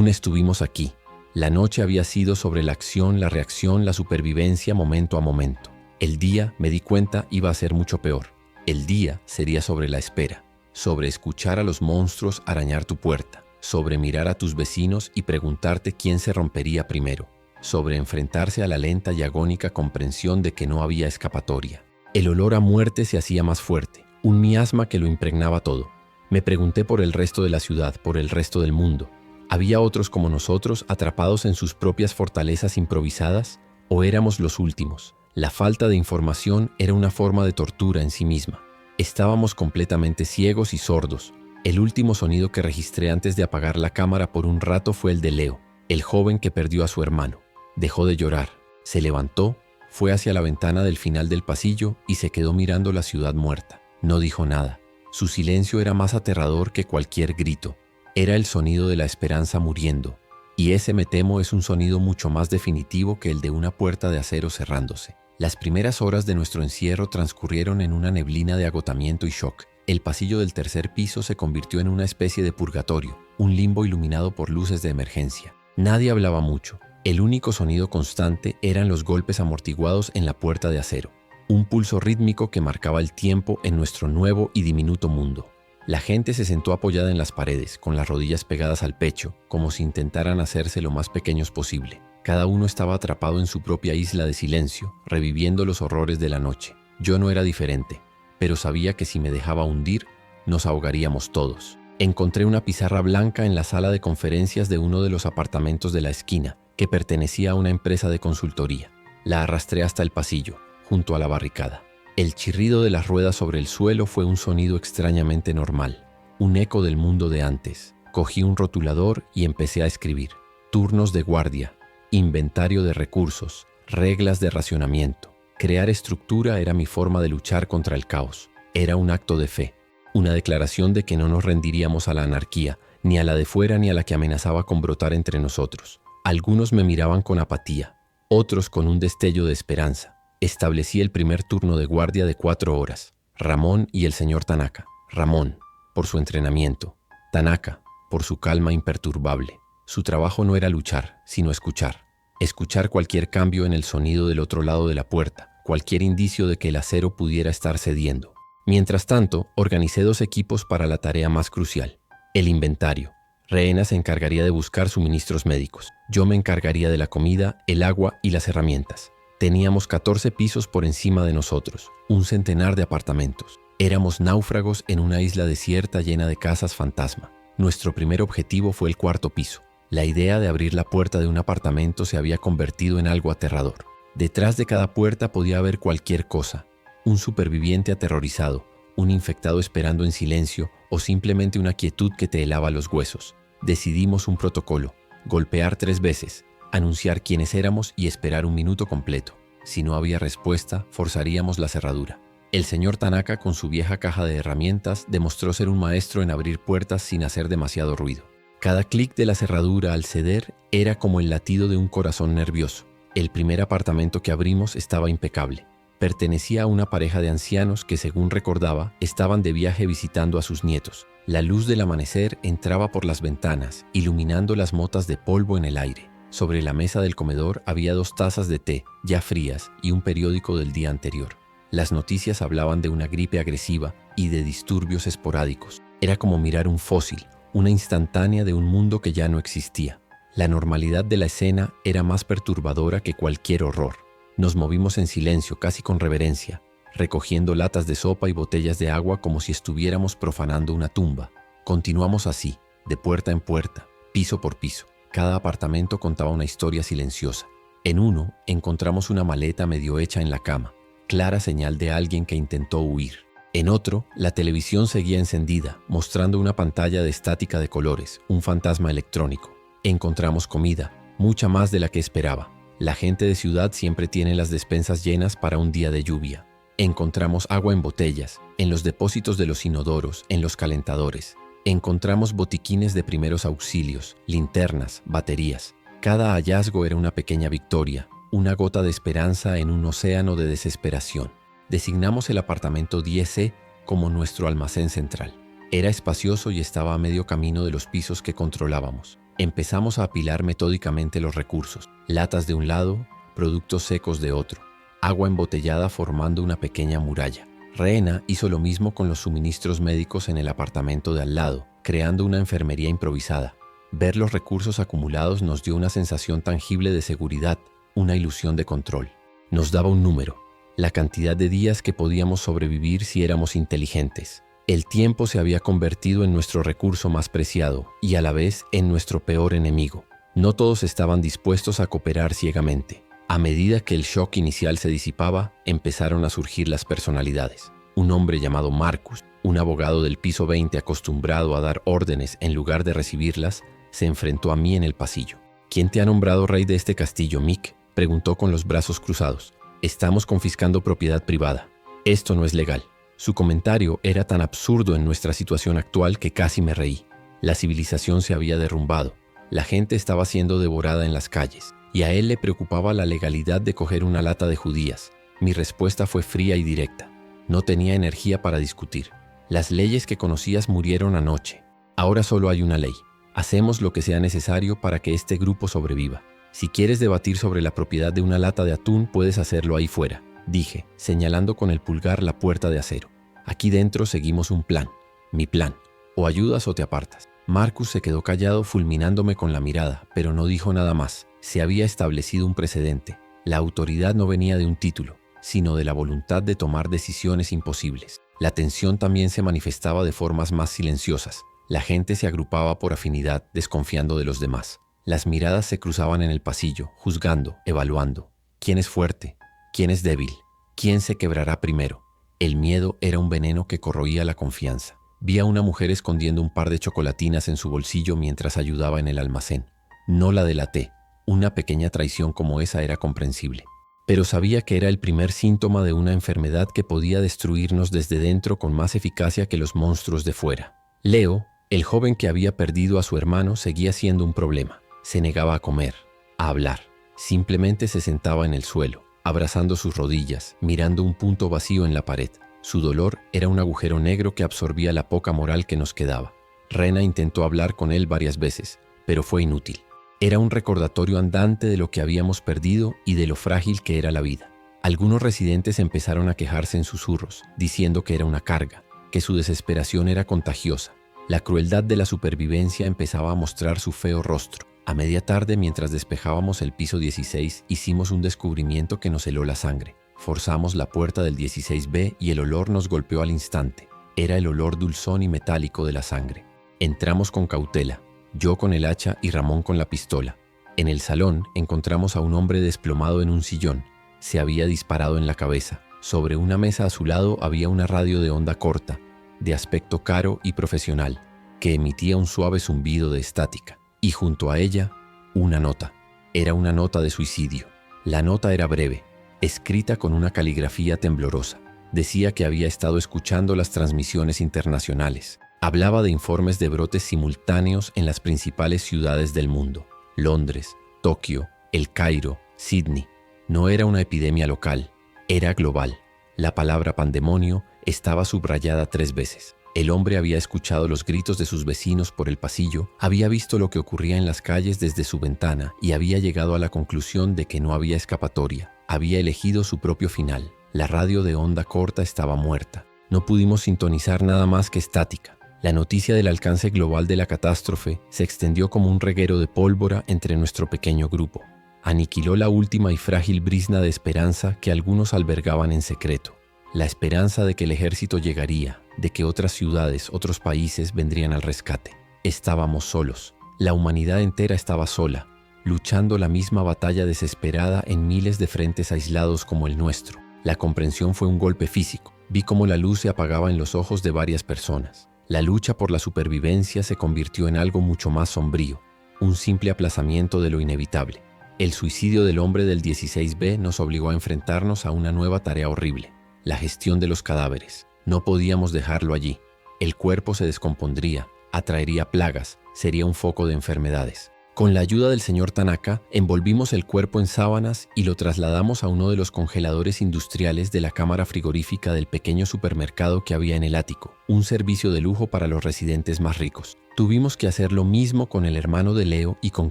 Estuvimos aquí. La noche había sido sobre la acción, la reacción, la supervivencia momento a momento. El día, me di cuenta, iba a ser mucho peor. El día sería sobre la espera, sobre escuchar a los monstruos arañar tu puerta, sobre mirar a tus vecinos y preguntarte quién se rompería primero, sobre enfrentarse a la lenta y agónica comprensión de que no había escapatoria. El olor a muerte se hacía más fuerte, un miasma que lo impregnaba todo. Me pregunté por el resto de la ciudad, por el resto del mundo. ¿Había otros como nosotros atrapados en sus propias fortalezas improvisadas? ¿O éramos los últimos? La falta de información era una forma de tortura en sí misma. Estábamos completamente ciegos y sordos. El último sonido que registré antes de apagar la cámara por un rato fue el de Leo, el joven que perdió a su hermano. Dejó de llorar, se levantó, fue hacia la ventana del final del pasillo y se quedó mirando la ciudad muerta. No dijo nada. Su silencio era más aterrador que cualquier grito. Era el sonido de la esperanza muriendo. Y ese, me temo, es un sonido mucho más definitivo que el de una puerta de acero cerrándose. Las primeras horas de nuestro encierro transcurrieron en una neblina de agotamiento y shock. El pasillo del tercer piso se convirtió en una especie de purgatorio, un limbo iluminado por luces de emergencia. Nadie hablaba mucho. El único sonido constante eran los golpes amortiguados en la puerta de acero, un pulso rítmico que marcaba el tiempo en nuestro nuevo y diminuto mundo. La gente se sentó apoyada en las paredes, con las rodillas pegadas al pecho, como si intentaran hacerse lo más pequeños posible. Cada uno estaba atrapado en su propia isla de silencio, reviviendo los horrores de la noche. Yo no era diferente, pero sabía que si me dejaba hundir, nos ahogaríamos todos. Encontré una pizarra blanca en la sala de conferencias de uno de los apartamentos de la esquina, que pertenecía a una empresa de consultoría. La arrastré hasta el pasillo, junto a la barricada. El chirrido de las ruedas sobre el suelo fue un sonido extrañamente normal, un eco del mundo de antes. Cogí un rotulador y empecé a escribir. Turnos de guardia, inventario de recursos, reglas de racionamiento. Crear estructura era mi forma de luchar contra el caos. Era un acto de fe, una declaración de que no nos rendiríamos a la anarquía, ni a la de fuera ni a la que amenazaba con brotar entre nosotros. Algunos me miraban con apatía, otros con un destello de esperanza. Establecí el primer turno de guardia de 4 horas. Ramón y el señor Tanaka. Ramón, por su entrenamiento. Tanaka, por su calma imperturbable. Su trabajo no era luchar, sino escuchar. Escuchar cualquier cambio en el sonido del otro lado de la puerta, cualquier indicio de que el acero pudiera estar cediendo. Mientras tanto, organicé 2 equipos para la tarea más crucial. El inventario. Reena se encargaría de buscar suministros médicos. Yo me encargaría de la comida, el agua y las herramientas. Teníamos 14 pisos por encima de nosotros, un centenar de apartamentos. Éramos náufragos en una isla desierta llena de casas fantasma. Nuestro primer objetivo fue el 4º piso. La idea de abrir la puerta de un apartamento se había convertido en algo aterrador. Detrás de cada puerta podía haber cualquier cosa. Un superviviente aterrorizado, un infectado esperando en silencio o simplemente una quietud que te helaba los huesos. Decidimos un protocolo: golpear 3 veces, anunciar quiénes éramos y esperar 1 minuto completo. Si no había respuesta, forzaríamos la cerradura. El señor Tanaka, con su vieja caja de herramientas, demostró ser un maestro en abrir puertas sin hacer demasiado ruido. Cada clic de la cerradura al ceder era como el latido de un corazón nervioso. El primer apartamento que abrimos estaba impecable. Pertenecía a una pareja de ancianos que, según recordaba, estaban de viaje visitando a sus nietos. La luz del amanecer entraba por las ventanas, iluminando las motas de polvo en el aire. Sobre la mesa del comedor había 2 tazas de té, ya frías, y un periódico del día anterior. Las noticias hablaban de una gripe agresiva y de disturbios esporádicos. Era como mirar un fósil, una instantánea de un mundo que ya no existía. La normalidad de la escena era más perturbadora que cualquier horror. Nos movimos en silencio, casi con reverencia, recogiendo latas de sopa y botellas de agua como si estuviéramos profanando una tumba. Continuamos así, de puerta en puerta, piso por piso. Cada apartamento contaba una historia silenciosa. En uno encontramos una maleta medio hecha en la cama, clara señal de alguien que intentó huir. En otro, la televisión seguía encendida, mostrando una pantalla de estática de colores, un fantasma electrónico. Encontramos comida, mucha más de la que esperaba. La gente de ciudad siempre tiene las despensas llenas para un día de lluvia. Encontramos agua en botellas, en los depósitos de los inodoros, en los calentadores. Encontramos botiquines de primeros auxilios, linternas, baterías. Cada hallazgo era una pequeña victoria, una gota de esperanza en un océano de desesperación. Designamos el apartamento 10C como nuestro almacén central. Era espacioso y estaba a medio camino de los pisos que controlábamos. Empezamos a apilar metódicamente los recursos, latas de un lado, productos secos de otro, agua embotellada formando una pequeña muralla. Rehena hizo lo mismo con los suministros médicos en el apartamento de al lado, creando una enfermería improvisada. Ver los recursos acumulados nos dio una sensación tangible de seguridad, una ilusión de control. Nos daba un número, la cantidad de días que podíamos sobrevivir si éramos inteligentes. El tiempo se había convertido en nuestro recurso más preciado y a la vez en nuestro peor enemigo. No todos estaban dispuestos a cooperar ciegamente. A medida que el shock inicial se disipaba, empezaron a surgir las personalidades. Un hombre llamado Marcus, un abogado del piso 20 acostumbrado a dar órdenes en lugar de recibirlas, se enfrentó a mí en el pasillo. ¿Quién te ha nombrado rey de este castillo, Mick?, preguntó con los brazos cruzados. Estamos confiscando propiedad privada. Esto no es legal. Su comentario era tan absurdo en nuestra situación actual que casi me reí. La civilización se había derrumbado. La gente estaba siendo devorada en las calles, y a él le preocupaba la legalidad de coger una lata de judías. Mi respuesta fue fría y directa. No tenía energía para discutir. Las leyes que conocías murieron anoche. Ahora solo hay una ley. Hacemos lo que sea necesario para que este grupo sobreviva. Si quieres debatir sobre la propiedad de una lata de atún, puedes hacerlo ahí fuera, dije, señalando con el pulgar la puerta de acero. Aquí dentro seguimos un plan. Mi plan. O ayudas o te apartas. Marcus se quedó callado, fulminándome con la mirada, pero no dijo nada más. Se había establecido un precedente. La autoridad no venía de un título, sino de la voluntad de tomar decisiones imposibles. La tensión también se manifestaba de formas más silenciosas. La gente se agrupaba por afinidad, desconfiando de los demás. Las miradas se cruzaban en el pasillo, juzgando, evaluando. ¿Quién es fuerte? ¿Quién es débil? ¿Quién se quebrará primero? El miedo era un veneno que corroía la confianza. Vi a una mujer escondiendo un par de chocolatinas en su bolsillo mientras ayudaba en el almacén. No la delaté. Una pequeña traición como esa era comprensible. Pero sabía que era el primer síntoma de una enfermedad que podía destruirnos desde dentro con más eficacia que los monstruos de fuera. Leo, el joven que había perdido a su hermano, seguía siendo un problema. Se negaba a comer, a hablar. Simplemente se sentaba en el suelo, abrazando sus rodillas, mirando un punto vacío en la pared. Su dolor era un agujero negro que absorbía la poca moral que nos quedaba. Rena intentó hablar con él varias veces, pero fue inútil. Era un recordatorio andante de lo que habíamos perdido y de lo frágil que era la vida. Algunos residentes empezaron a quejarse en susurros, diciendo que era una carga, que su desesperación era contagiosa. La crueldad de la supervivencia empezaba a mostrar su feo rostro. A media tarde, mientras despejábamos el piso 16, hicimos un descubrimiento que nos heló la sangre. Forzamos la puerta del 16B y el olor nos golpeó al instante. Era el olor dulzón y metálico de la sangre. Entramos con cautela, yo con el hacha y Ramón con la pistola. En el salón encontramos a un hombre desplomado en un sillón. Se había disparado en la cabeza. Sobre una mesa a su lado había una radio de onda corta, de aspecto caro y profesional, que emitía un suave zumbido de estática. Y junto a ella, una nota. Era una nota de suicidio. La nota era breve, escrita con una caligrafía temblorosa. Decía que había estado escuchando las transmisiones internacionales. Hablaba de informes de brotes simultáneos en las principales ciudades del mundo: Londres, Tokio, El Cairo, Sydney. No era una epidemia local, era global. La palabra pandemonio estaba subrayada 3 veces. El hombre había escuchado los gritos de sus vecinos por el pasillo, había visto lo que ocurría en las calles desde su ventana y había llegado a la conclusión de que no había escapatoria. Había elegido su propio final. La radio de onda corta estaba muerta. No pudimos sintonizar nada más que estática. La noticia del alcance global de la catástrofe se extendió como un reguero de pólvora entre nuestro pequeño grupo. Aniquiló la última y frágil brizna de esperanza que algunos albergaban en secreto. La esperanza de que el ejército llegaría, de que otras ciudades, otros países vendrían al rescate. Estábamos solos. La humanidad entera estaba sola, luchando la misma batalla desesperada en miles de frentes aislados como el nuestro. La comprensión fue un golpe físico. Vi cómo la luz se apagaba en los ojos de varias personas. La lucha por la supervivencia se convirtió en algo mucho más sombrío, un simple aplazamiento de lo inevitable. El suicidio del hombre del 16B nos obligó a enfrentarnos a una nueva tarea horrible, la gestión de los cadáveres. No podíamos dejarlo allí. El cuerpo se descompondría, atraería plagas, sería un foco de enfermedades. Con la ayuda del señor Tanaka, envolvimos el cuerpo en sábanas y lo trasladamos a uno de los congeladores industriales de la cámara frigorífica del pequeño supermercado que había en el ático, un servicio de lujo para los residentes más ricos. Tuvimos que hacer lo mismo con el hermano de Leo y con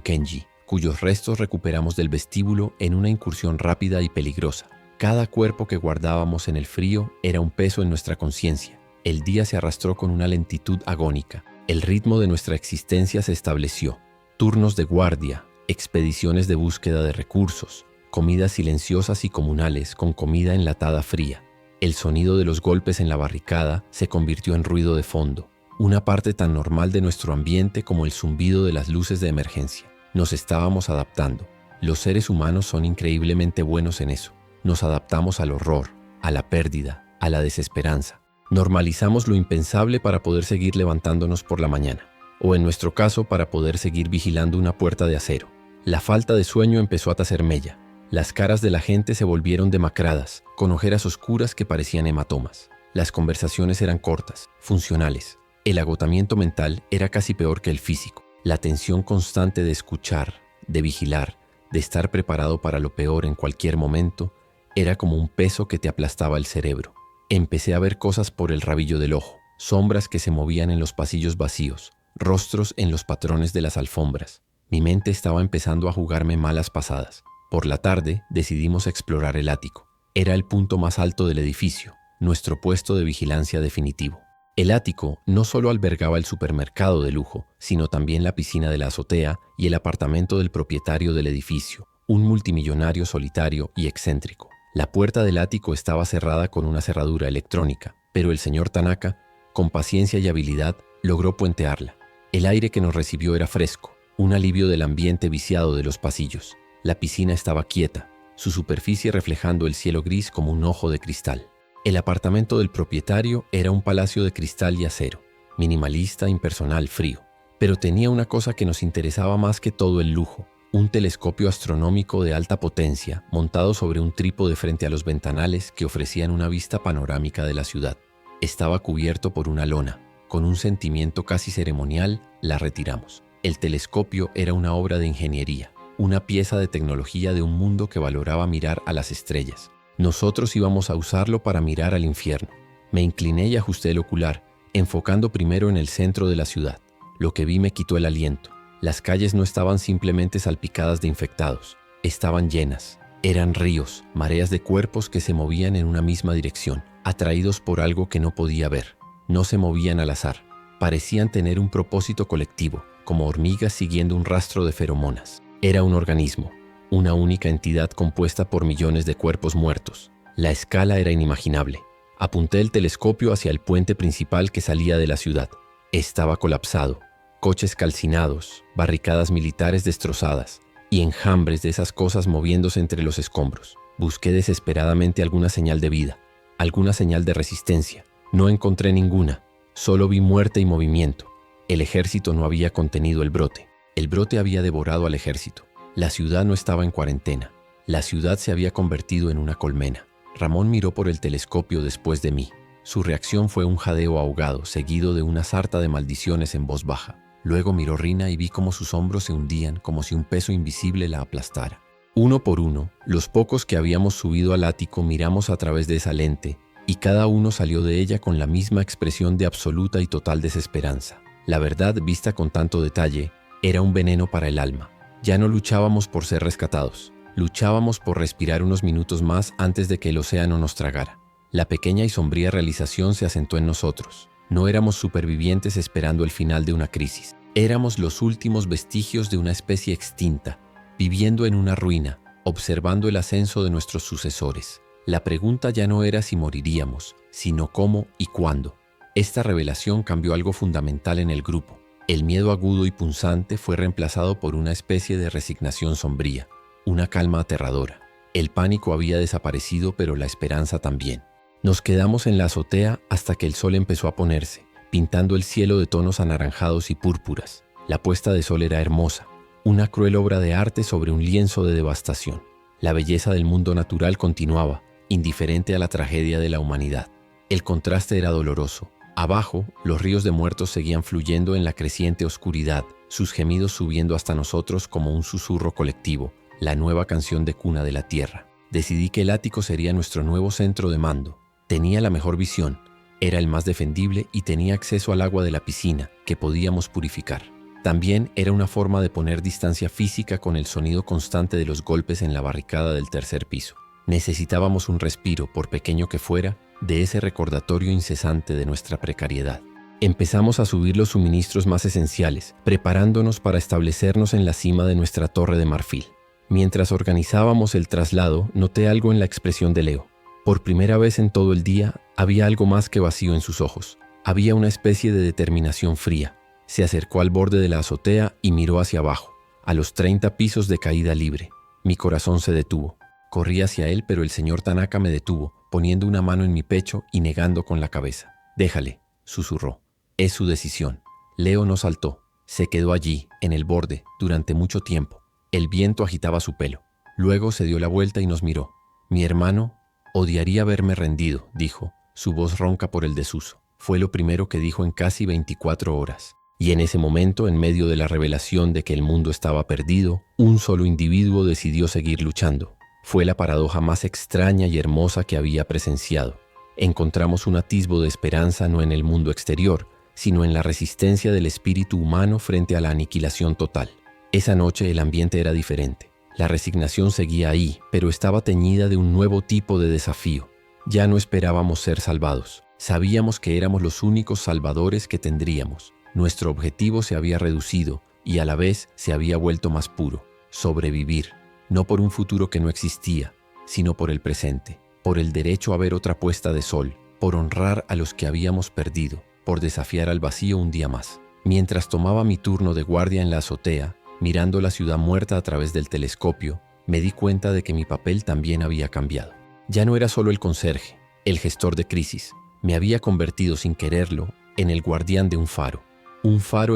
Kenji, cuyos restos recuperamos del vestíbulo en una incursión rápida y peligrosa. Cada cuerpo que guardábamos en el frío era un peso en nuestra conciencia. El día se arrastró con una lentitud agónica. El ritmo de nuestra existencia se estableció. Turnos de guardia, expediciones de búsqueda de recursos, comidas silenciosas y comunales con comida enlatada fría. El sonido de los golpes en la barricada se convirtió en ruido de fondo, una parte tan normal de nuestro ambiente como el zumbido de las luces de emergencia. Nos estábamos adaptando. Los seres humanos son increíblemente buenos en eso. Nos adaptamos al horror, a la pérdida, a la desesperanza. Normalizamos lo impensable para poder seguir levantándonos por la mañana. O en nuestro caso, para poder seguir vigilando una puerta de acero. La falta de sueño empezó a tacer mella. Las caras de la gente se volvieron demacradas, con ojeras oscuras que parecían hematomas. Las conversaciones eran cortas, funcionales. El agotamiento mental era casi peor que el físico. La tensión constante de escuchar, de vigilar, de estar preparado para lo peor en cualquier momento, era como un peso que te aplastaba el cerebro. Empecé a ver cosas por el rabillo del ojo, sombras que se movían en los pasillos vacíos, rostros en los patrones de las alfombras. Mi mente estaba empezando a jugarme malas pasadas. Por la tarde decidimos explorar el ático. Era el punto más alto del edificio, nuestro puesto de vigilancia definitivo. El ático no solo albergaba el supermercado de lujo, sino también la piscina de la azotea y el apartamento del propietario del edificio, un multimillonario solitario y excéntrico. La puerta del ático estaba cerrada con una cerradura electrónica, pero el señor Tanaka, con paciencia y habilidad, logró puentearla. El aire que nos recibió era fresco, un alivio del ambiente viciado de los pasillos. La piscina estaba quieta, su superficie reflejando el cielo gris como un ojo de cristal. El apartamento del propietario era un palacio de cristal y acero, minimalista, impersonal, frío. Pero tenía una cosa que nos interesaba más que todo el lujo: un telescopio astronómico de alta potencia montado sobre un trípode frente a los ventanales que ofrecían una vista panorámica de la ciudad. Estaba cubierto por una lona. Con un sentimiento casi ceremonial, la retiramos. El telescopio era una obra de ingeniería, una pieza de tecnología de un mundo que valoraba mirar a las estrellas. Nosotros íbamos a usarlo para mirar al infierno. Me incliné y ajusté el ocular, enfocando primero en el centro de la ciudad. Lo que vi me quitó el aliento. Las calles no estaban simplemente salpicadas de infectados, estaban llenas. Eran ríos, mareas de cuerpos que se movían en una misma dirección, atraídos por algo que no podía ver. No se movían al azar, parecían tener un propósito colectivo, como hormigas siguiendo un rastro de feromonas. Era un organismo, una única entidad compuesta por millones de cuerpos muertos. La escala era inimaginable. Apunté el telescopio hacia el puente principal que salía de la ciudad. Estaba colapsado, coches calcinados, barricadas militares destrozadas y enjambres de esas cosas moviéndose entre los escombros. Busqué desesperadamente alguna señal de vida, alguna señal de resistencia. No encontré ninguna, solo vi muerte y movimiento. El ejército no había contenido el brote. El brote había devorado al ejército. La ciudad no estaba en cuarentena. La ciudad se había convertido en una colmena. Ramón miró por el telescopio después de mí. Su reacción fue un jadeo ahogado, seguido de una sarta de maldiciones en voz baja. Luego miró Rina y vi cómo sus hombros se hundían como si un peso invisible la aplastara. Uno por uno, los pocos que habíamos subido al ático miramos a través de esa lente, y cada uno salió de ella con la misma expresión de absoluta y total desesperanza. La verdad, vista con tanto detalle, era un veneno para el alma. Ya no luchábamos por ser rescatados, luchábamos por respirar unos minutos más antes de que el océano nos tragara. La pequeña y sombría realización se asentó en nosotros. No éramos supervivientes esperando el final de una crisis. Éramos los últimos vestigios de una especie extinta, viviendo en una ruina, observando el ascenso de nuestros sucesores. La pregunta ya no era si moriríamos, sino cómo y cuándo. Esta revelación cambió algo fundamental en el grupo. El miedo agudo y punzante fue reemplazado por una especie de resignación sombría, una calma aterradora. El pánico había desaparecido, pero la esperanza también. Nos quedamos en la azotea hasta que el sol empezó a ponerse, pintando el cielo de tonos anaranjados y púrpuras. La puesta de sol era hermosa, una cruel obra de arte sobre un lienzo de devastación. La belleza del mundo natural continuaba, indiferente a la tragedia de la humanidad. El contraste era doloroso. Abajo, los ríos de muertos seguían fluyendo en la creciente oscuridad, sus gemidos subiendo hasta nosotros como un susurro colectivo, la nueva canción de cuna de la tierra. Decidí que el ático sería nuestro nuevo centro de mando. Tenía la mejor visión, era el más defendible y tenía acceso al agua de la piscina, que podíamos purificar. También era una forma de poner distancia física con el sonido constante de los golpes en la barricada del tercer piso. Necesitábamos un respiro, por pequeño que fuera, de ese recordatorio incesante de nuestra precariedad. Empezamos a subir los suministros más esenciales, preparándonos para establecernos en la cima de nuestra torre de marfil. Mientras organizábamos el traslado, noté algo en la expresión de Leo. Por primera vez en todo el día, había algo más que vacío en sus ojos. Había una especie de determinación fría. Se acercó al borde de la azotea y miró hacia abajo, a los 30 pisos de caída libre. Mi corazón se detuvo. Corrí hacia él, pero el señor Tanaka me detuvo, poniendo una mano en mi pecho y negando con la cabeza. «Déjale», susurró. «Es su decisión». Leo no saltó. Se quedó allí, en el borde, durante mucho tiempo. El viento agitaba su pelo. Luego se dio la vuelta y nos miró. «Mi hermano odiaría haberme rendido», dijo, su voz ronca por el desuso. Fue lo primero que dijo en casi 24 horas. Y en ese momento, en medio de la revelación de que el mundo estaba perdido, un solo individuo decidió seguir luchando. Fue la paradoja más extraña y hermosa que había presenciado. Encontramos un atisbo de esperanza no en el mundo exterior, sino en la resistencia del espíritu humano frente a la aniquilación total. Esa noche el ambiente era diferente. La resignación seguía ahí, pero estaba teñida de un nuevo tipo de desafío. Ya no esperábamos ser salvados. Sabíamos que éramos los únicos salvadores que tendríamos. Nuestro objetivo se había reducido y a la vez se había vuelto más puro: sobrevivir. No por un futuro que no existía, sino por el presente, por el derecho a ver otra puesta de sol, por honrar a los que habíamos perdido, por desafiar al vacío un día más. Mientras tomaba mi turno de guardia en la azotea, mirando la ciudad muerta a través del telescopio, me di cuenta de que mi papel también había cambiado. Ya no era solo el conserje, el gestor de crisis. Me había convertido sin quererlo en el guardián de un faro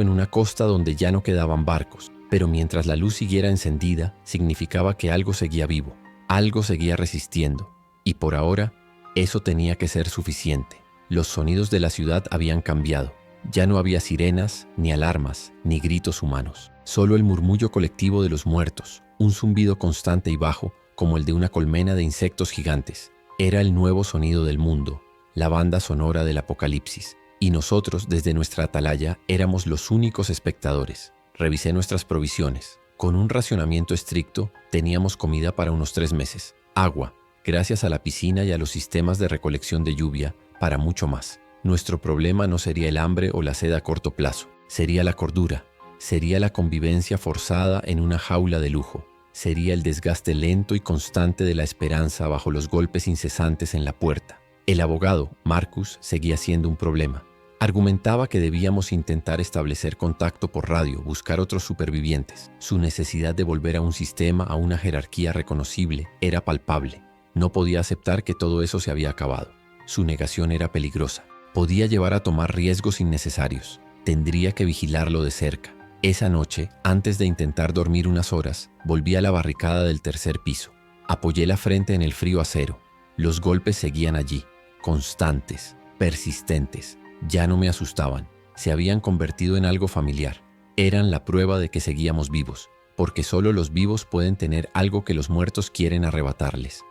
en una costa donde ya no quedaban barcos. Pero mientras la luz siguiera encendida, significaba que algo seguía vivo, algo seguía resistiendo. Y por ahora, eso tenía que ser suficiente. Los sonidos de la ciudad habían cambiado. Ya no había sirenas, ni alarmas, ni gritos humanos. Solo el murmullo colectivo de los muertos, un zumbido constante y bajo, como el de una colmena de insectos gigantes. Era el nuevo sonido del mundo, la banda sonora del apocalipsis. Y nosotros, desde nuestra atalaya, éramos los únicos espectadores. Revisé nuestras provisiones. Con un racionamiento estricto, teníamos comida para unos 3 meses. Agua, gracias a la piscina y a los sistemas de recolección de lluvia, para mucho más. Nuestro problema no sería el hambre o la sed a corto plazo. Sería la cordura. Sería la convivencia forzada en una jaula de lujo. Sería el desgaste lento y constante de la esperanza bajo los golpes incesantes en la puerta. El abogado, Marcus, seguía siendo un problema. Argumentaba que debíamos intentar establecer contacto por radio, buscar otros supervivientes. Su necesidad de volver a un sistema, a una jerarquía reconocible, era palpable. No podía aceptar que todo eso se había acabado. Su negación era peligrosa. Podía llevar a tomar riesgos innecesarios. Tendría que vigilarlo de cerca. Esa noche, antes de intentar dormir unas horas, volví a la barricada del tercer piso. Apoyé la frente en el frío acero. Los golpes seguían allí, constantes, persistentes. Ya no me asustaban, se habían convertido en algo familiar. Eran la prueba de que seguíamos vivos. porque solo los vivos pueden tener algo que los muertos quieren arrebatarles.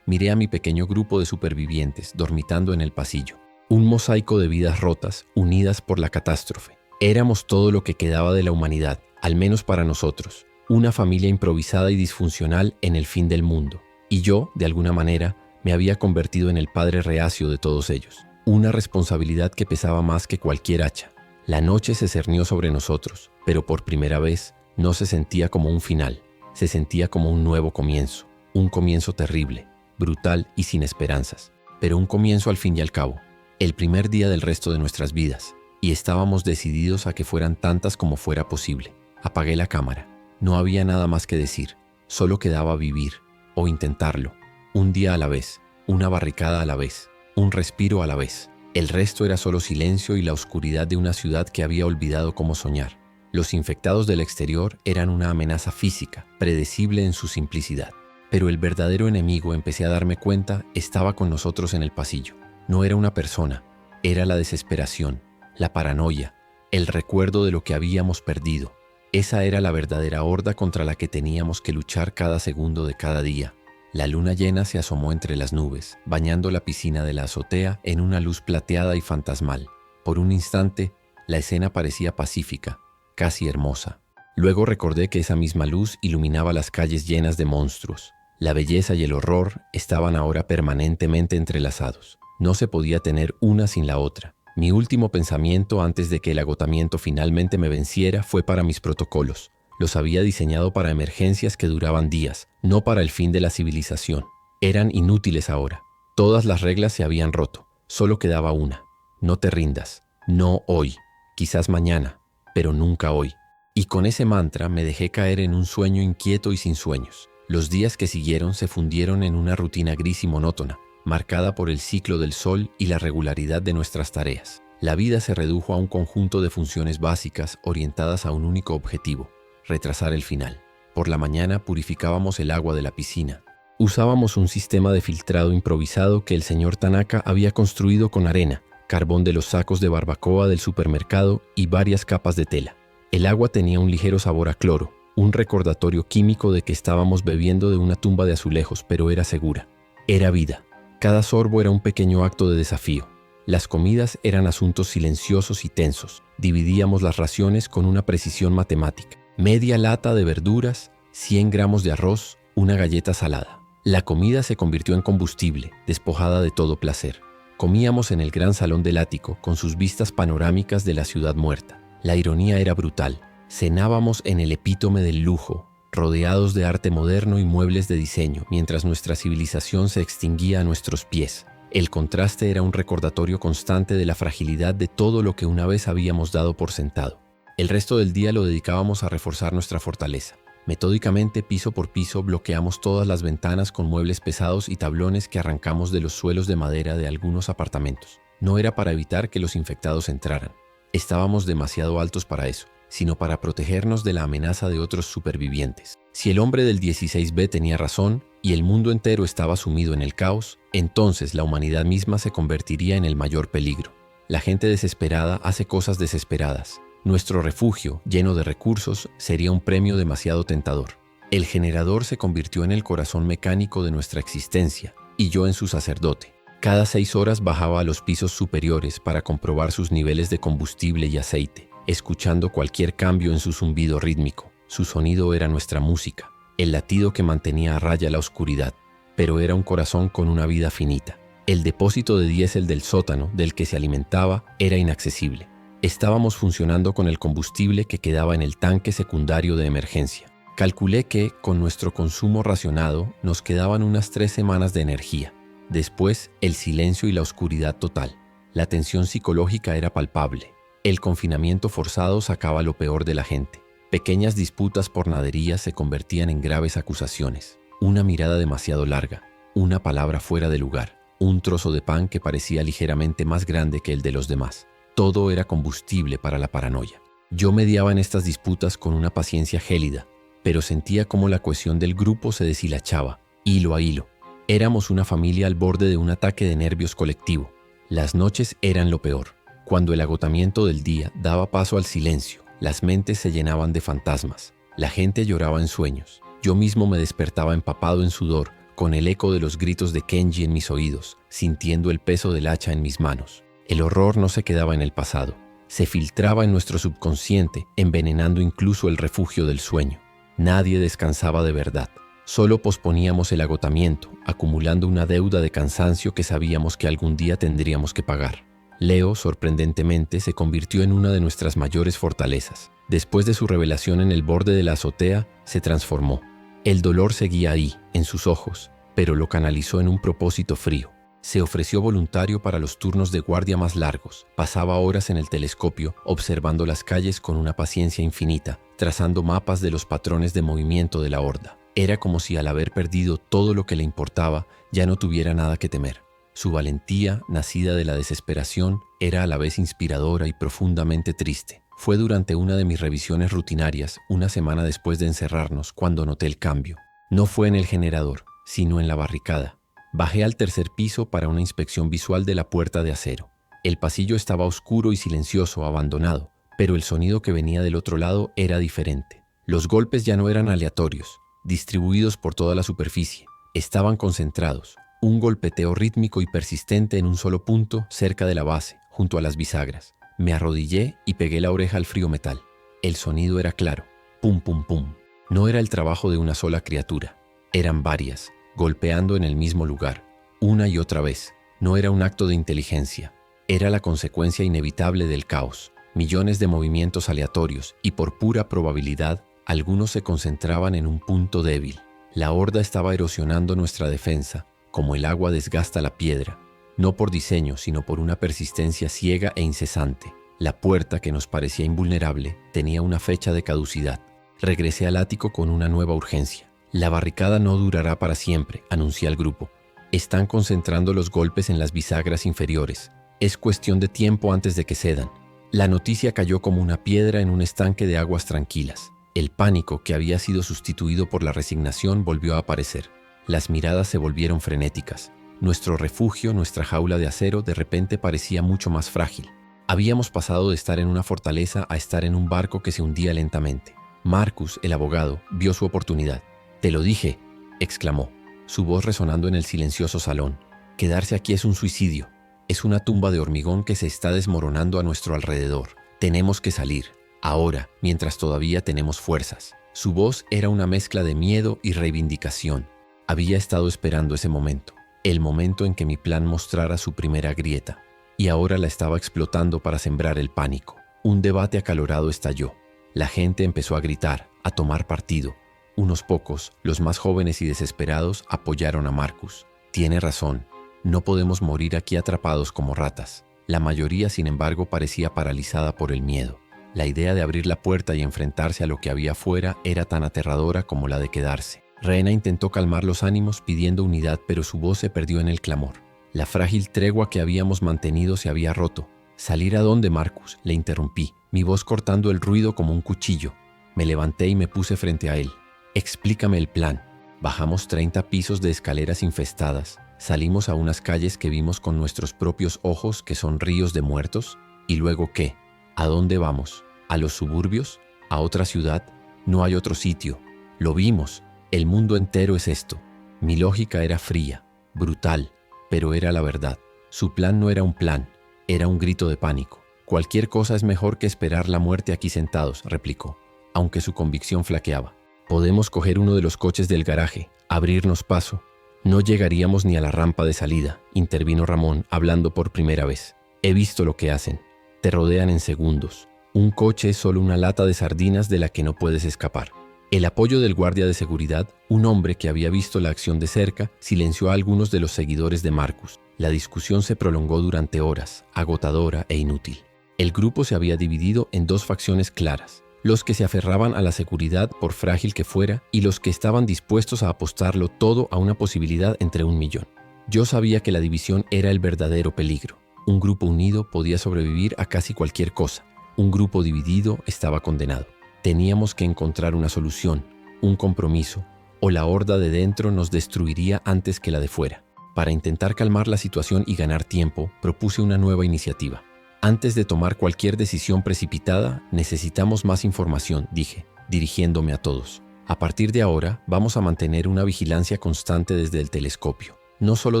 Miré a mi pequeño grupo de supervivientes dormitando en el pasillo. Un mosaico de vidas rotas, unidas por la catástrofe. Éramos todo lo que quedaba de la humanidad, al menos para nosotros. Una familia improvisada y disfuncional en el fin del mundo. Y yo, de alguna manera, me había convertido en el padre reacio de todos ellos. Una responsabilidad que pesaba más que cualquier hacha. La noche se cernió sobre nosotros, pero por primera vez no se sentía como un final. Se sentía como un nuevo comienzo. Un comienzo terrible, brutal y sin esperanzas. Pero un comienzo al fin y al cabo. El primer día del resto de nuestras vidas. Y estábamos decididos a que fueran tantas como fuera posible. Apagué la cámara. No había nada más que decir. Solo quedaba vivir, o intentarlo. Un día a la vez, una barricada a la vez, un respiro a la vez. El resto era solo silencio y la oscuridad de una ciudad que había olvidado cómo soñar. Los infectados del exterior eran una amenaza física, predecible en su simplicidad. Pero el verdadero enemigo, empecé a darme cuenta, estaba con nosotros en el pasillo. No era una persona, era la desesperación, la paranoia, el recuerdo de lo que habíamos perdido. Esa era la verdadera horda contra la que teníamos que luchar cada segundo de cada día. La luna llena se asomó entre las nubes, bañando la piscina de la azotea en una luz plateada y fantasmal. Por un instante, la escena parecía pacífica, casi hermosa. Luego recordé que esa misma luz iluminaba las calles llenas de monstruos. La belleza y el horror estaban ahora permanentemente entrelazados. No se podía tener una sin la otra. Mi último pensamiento antes de que el agotamiento finalmente me venciera fue para mis protocolos. Los había diseñado para emergencias que duraban días, no para el fin de la civilización. Eran inútiles ahora. Todas las reglas se habían roto. Solo quedaba una. No te rindas. No hoy. Quizás mañana, pero nunca hoy. Y con ese mantra me dejé caer en un sueño inquieto y sin sueños. Los días que siguieron se fundieron en una rutina gris y monótona, marcada por el ciclo del sol y la regularidad de nuestras tareas. La vida se redujo a un conjunto de funciones básicas orientadas a un único objetivo: retrasar el final. Por la mañana purificábamos el agua de la piscina. Usábamos un sistema de filtrado improvisado que el señor Tanaka había construido con arena, carbón de los sacos de barbacoa del supermercado y varias capas de tela. El agua tenía un ligero sabor a cloro, un recordatorio químico de que estábamos bebiendo de una tumba de azulejos, pero era segura. Era vida. Cada sorbo era un pequeño acto de desafío. Las comidas eran asuntos silenciosos y tensos. Dividíamos las raciones con una precisión matemática. Media lata de verduras, 100 gramos de arroz, una galleta salada. La comida se convirtió en combustible, despojada de todo placer. Comíamos en el gran salón del ático, con sus vistas panorámicas de la ciudad muerta. La ironía era brutal. Cenábamos en el epítome del lujo, rodeados de arte moderno y muebles de diseño, mientras nuestra civilización se extinguía a nuestros pies. El contraste era un recordatorio constante de la fragilidad de todo lo que una vez habíamos dado por sentado. El resto del día lo dedicábamos a reforzar nuestra fortaleza. Metódicamente, piso por piso, bloqueamos todas las ventanas con muebles pesados y tablones que arrancamos de los suelos de madera de algunos apartamentos. No era para evitar que los infectados entraran. Estábamos demasiado altos para eso, sino para protegernos de la amenaza de otros supervivientes. Si el hombre del 16B tenía razón y el mundo entero estaba sumido en el caos, entonces la humanidad misma se convertiría en el mayor peligro. La gente desesperada hace cosas desesperadas. Nuestro refugio, lleno de recursos, sería un premio demasiado tentador. El generador se convirtió en el corazón mecánico de nuestra existencia, y yo en su sacerdote. Cada 6 horas bajaba a los pisos superiores para comprobar sus niveles de combustible y aceite, escuchando cualquier cambio en su zumbido rítmico. Su sonido era nuestra música, el latido que mantenía a raya la oscuridad, pero era un corazón con una vida finita. El depósito de diésel del sótano del que se alimentaba era inaccesible. Estábamos funcionando con el combustible que quedaba en el tanque secundario de emergencia. Calculé que, con nuestro consumo racionado, nos quedaban unas 3 semanas de energía. Después, el silencio y la oscuridad total. La tensión psicológica era palpable. El confinamiento forzado sacaba lo peor de la gente. Pequeñas disputas por naderías se convertían en graves acusaciones. Una mirada demasiado larga, una palabra fuera de lugar, un trozo de pan que parecía ligeramente más grande que el de los demás. Todo era combustible para la paranoia. Yo mediaba en estas disputas con una paciencia gélida, pero sentía cómo la cohesión del grupo se deshilachaba, hilo a hilo. Éramos una familia al borde de un ataque de nervios colectivo. Las noches eran lo peor. Cuando el agotamiento del día daba paso al silencio, las mentes se llenaban de fantasmas. La gente lloraba en sueños. Yo mismo me despertaba empapado en sudor, con el eco de los gritos de Kenji en mis oídos, sintiendo el peso del hacha en mis manos. El horror no se quedaba en el pasado. Se filtraba en nuestro subconsciente, envenenando incluso el refugio del sueño. Nadie descansaba de verdad. Solo posponíamos el agotamiento, acumulando una deuda de cansancio que sabíamos que algún día tendríamos que pagar. Leo, sorprendentemente, se convirtió en una de nuestras mayores fortalezas. Después de su revelación en el borde de la azotea, se transformó. El dolor seguía ahí, en sus ojos, pero lo canalizó en un propósito frío. Se ofreció voluntario para los turnos de guardia más largos. Pasaba horas en el telescopio, observando las calles con una paciencia infinita, trazando mapas de los patrones de movimiento de la horda. Era como si al haber perdido todo lo que le importaba, ya no tuviera nada que temer. Su valentía, nacida de la desesperación, era a la vez inspiradora y profundamente triste. Fue durante una de mis revisiones rutinarias, una semana después de encerrarnos, cuando noté el cambio. No fue en el generador, sino en la barricada. Bajé al tercer piso para una inspección visual de la puerta de acero. El pasillo estaba oscuro y silencioso, abandonado, pero el sonido que venía del otro lado era diferente. Los golpes ya no eran aleatorios, distribuidos por toda la superficie. Estaban concentrados, un golpeteo rítmico y persistente en un solo punto cerca de la base, junto a las bisagras. Me arrodillé y pegué la oreja al frío metal. El sonido era claro, pum pum pum. No era el trabajo de una sola criatura, eran varias, golpeando en el mismo lugar, una y otra vez. No era un acto de inteligencia, era la consecuencia inevitable del caos. Millones de movimientos aleatorios y por pura probabilidad, algunos se concentraban en un punto débil. La horda estaba erosionando nuestra defensa, como el agua desgasta la piedra, no por diseño, sino por una persistencia ciega e incesante. La puerta, que nos parecía invulnerable, tenía una fecha de caducidad. Regresé al ático con una nueva urgencia. La barricada no durará para siempre, anuncié al grupo. Están concentrando los golpes en las bisagras inferiores. Es cuestión de tiempo antes de que cedan. La noticia cayó como una piedra en un estanque de aguas tranquilas. El pánico, que había sido sustituido por la resignación, volvió a aparecer. Las miradas se volvieron frenéticas. Nuestro refugio, nuestra jaula de acero, de repente parecía mucho más frágil. Habíamos pasado de estar en una fortaleza a estar en un barco que se hundía lentamente. Marcus, el abogado, vio su oportunidad. «Te lo dije», exclamó, su voz resonando en el silencioso salón. «Quedarse aquí es un suicidio. Es una tumba de hormigón que se está desmoronando a nuestro alrededor. Tenemos que salir, ahora, mientras todavía tenemos fuerzas». Su voz era una mezcla de miedo y reivindicación. Había estado esperando ese momento, el momento en que mi plan mostrara su primera grieta, y ahora la estaba explotando para sembrar el pánico. Un debate acalorado estalló. La gente empezó a gritar, a tomar partido. Unos pocos, los más jóvenes y desesperados, apoyaron a Marcus. Tiene razón, no podemos morir aquí atrapados como ratas. La mayoría, sin embargo, parecía paralizada por el miedo. La idea de abrir la puerta y enfrentarse a lo que había afuera era tan aterradora como la de quedarse. Rehena intentó calmar los ánimos pidiendo unidad, pero su voz se perdió en el clamor. La frágil tregua que habíamos mantenido se había roto. «¿Salir a dónde, Marcus?», le interrumpí, mi voz cortando el ruido como un cuchillo. Me levanté y me puse frente a él. «Explícame el plan». Bajamos 30 pisos de escaleras infestadas. Salimos a unas calles que vimos con nuestros propios ojos, que son ríos de muertos. ¿Y luego qué? ¿A dónde vamos? ¿A los suburbios? ¿A otra ciudad? No hay otro sitio. Lo vimos. El mundo entero es esto. Mi lógica era fría, brutal, pero era la verdad. Su plan no era un plan, era un grito de pánico. «Cualquier cosa es mejor que esperar la muerte aquí sentados», replicó, aunque su convicción flaqueaba. «Podemos coger uno de los coches del garaje, abrirnos paso». «No llegaríamos ni a la rampa de salida», intervino Ramón, hablando por primera vez. «He visto lo que hacen. Te rodean en segundos. Un coche es solo una lata de sardinas de la que no puedes escapar». El apoyo del guardia de seguridad, un hombre que había visto la acción de cerca, silenció a algunos de los seguidores de Marcus. La discusión se prolongó durante horas, agotadora e inútil. El grupo se había dividido en dos facciones claras: los que se aferraban a la seguridad por frágil que fuera y los que estaban dispuestos a apostarlo todo a una posibilidad entre 1.000.000. Yo sabía que la división era el verdadero peligro. Un grupo unido podía sobrevivir a casi cualquier cosa. Un grupo dividido estaba condenado. Teníamos que encontrar una solución, un compromiso, o la horda de dentro nos destruiría antes que la de fuera. Para intentar calmar la situación y ganar tiempo, propuse una nueva iniciativa. «Antes de tomar cualquier decisión precipitada, necesitamos más información», dije. dirigiéndome a todos. A partir de ahora, vamos a mantener una vigilancia constante desde el telescopio, no solo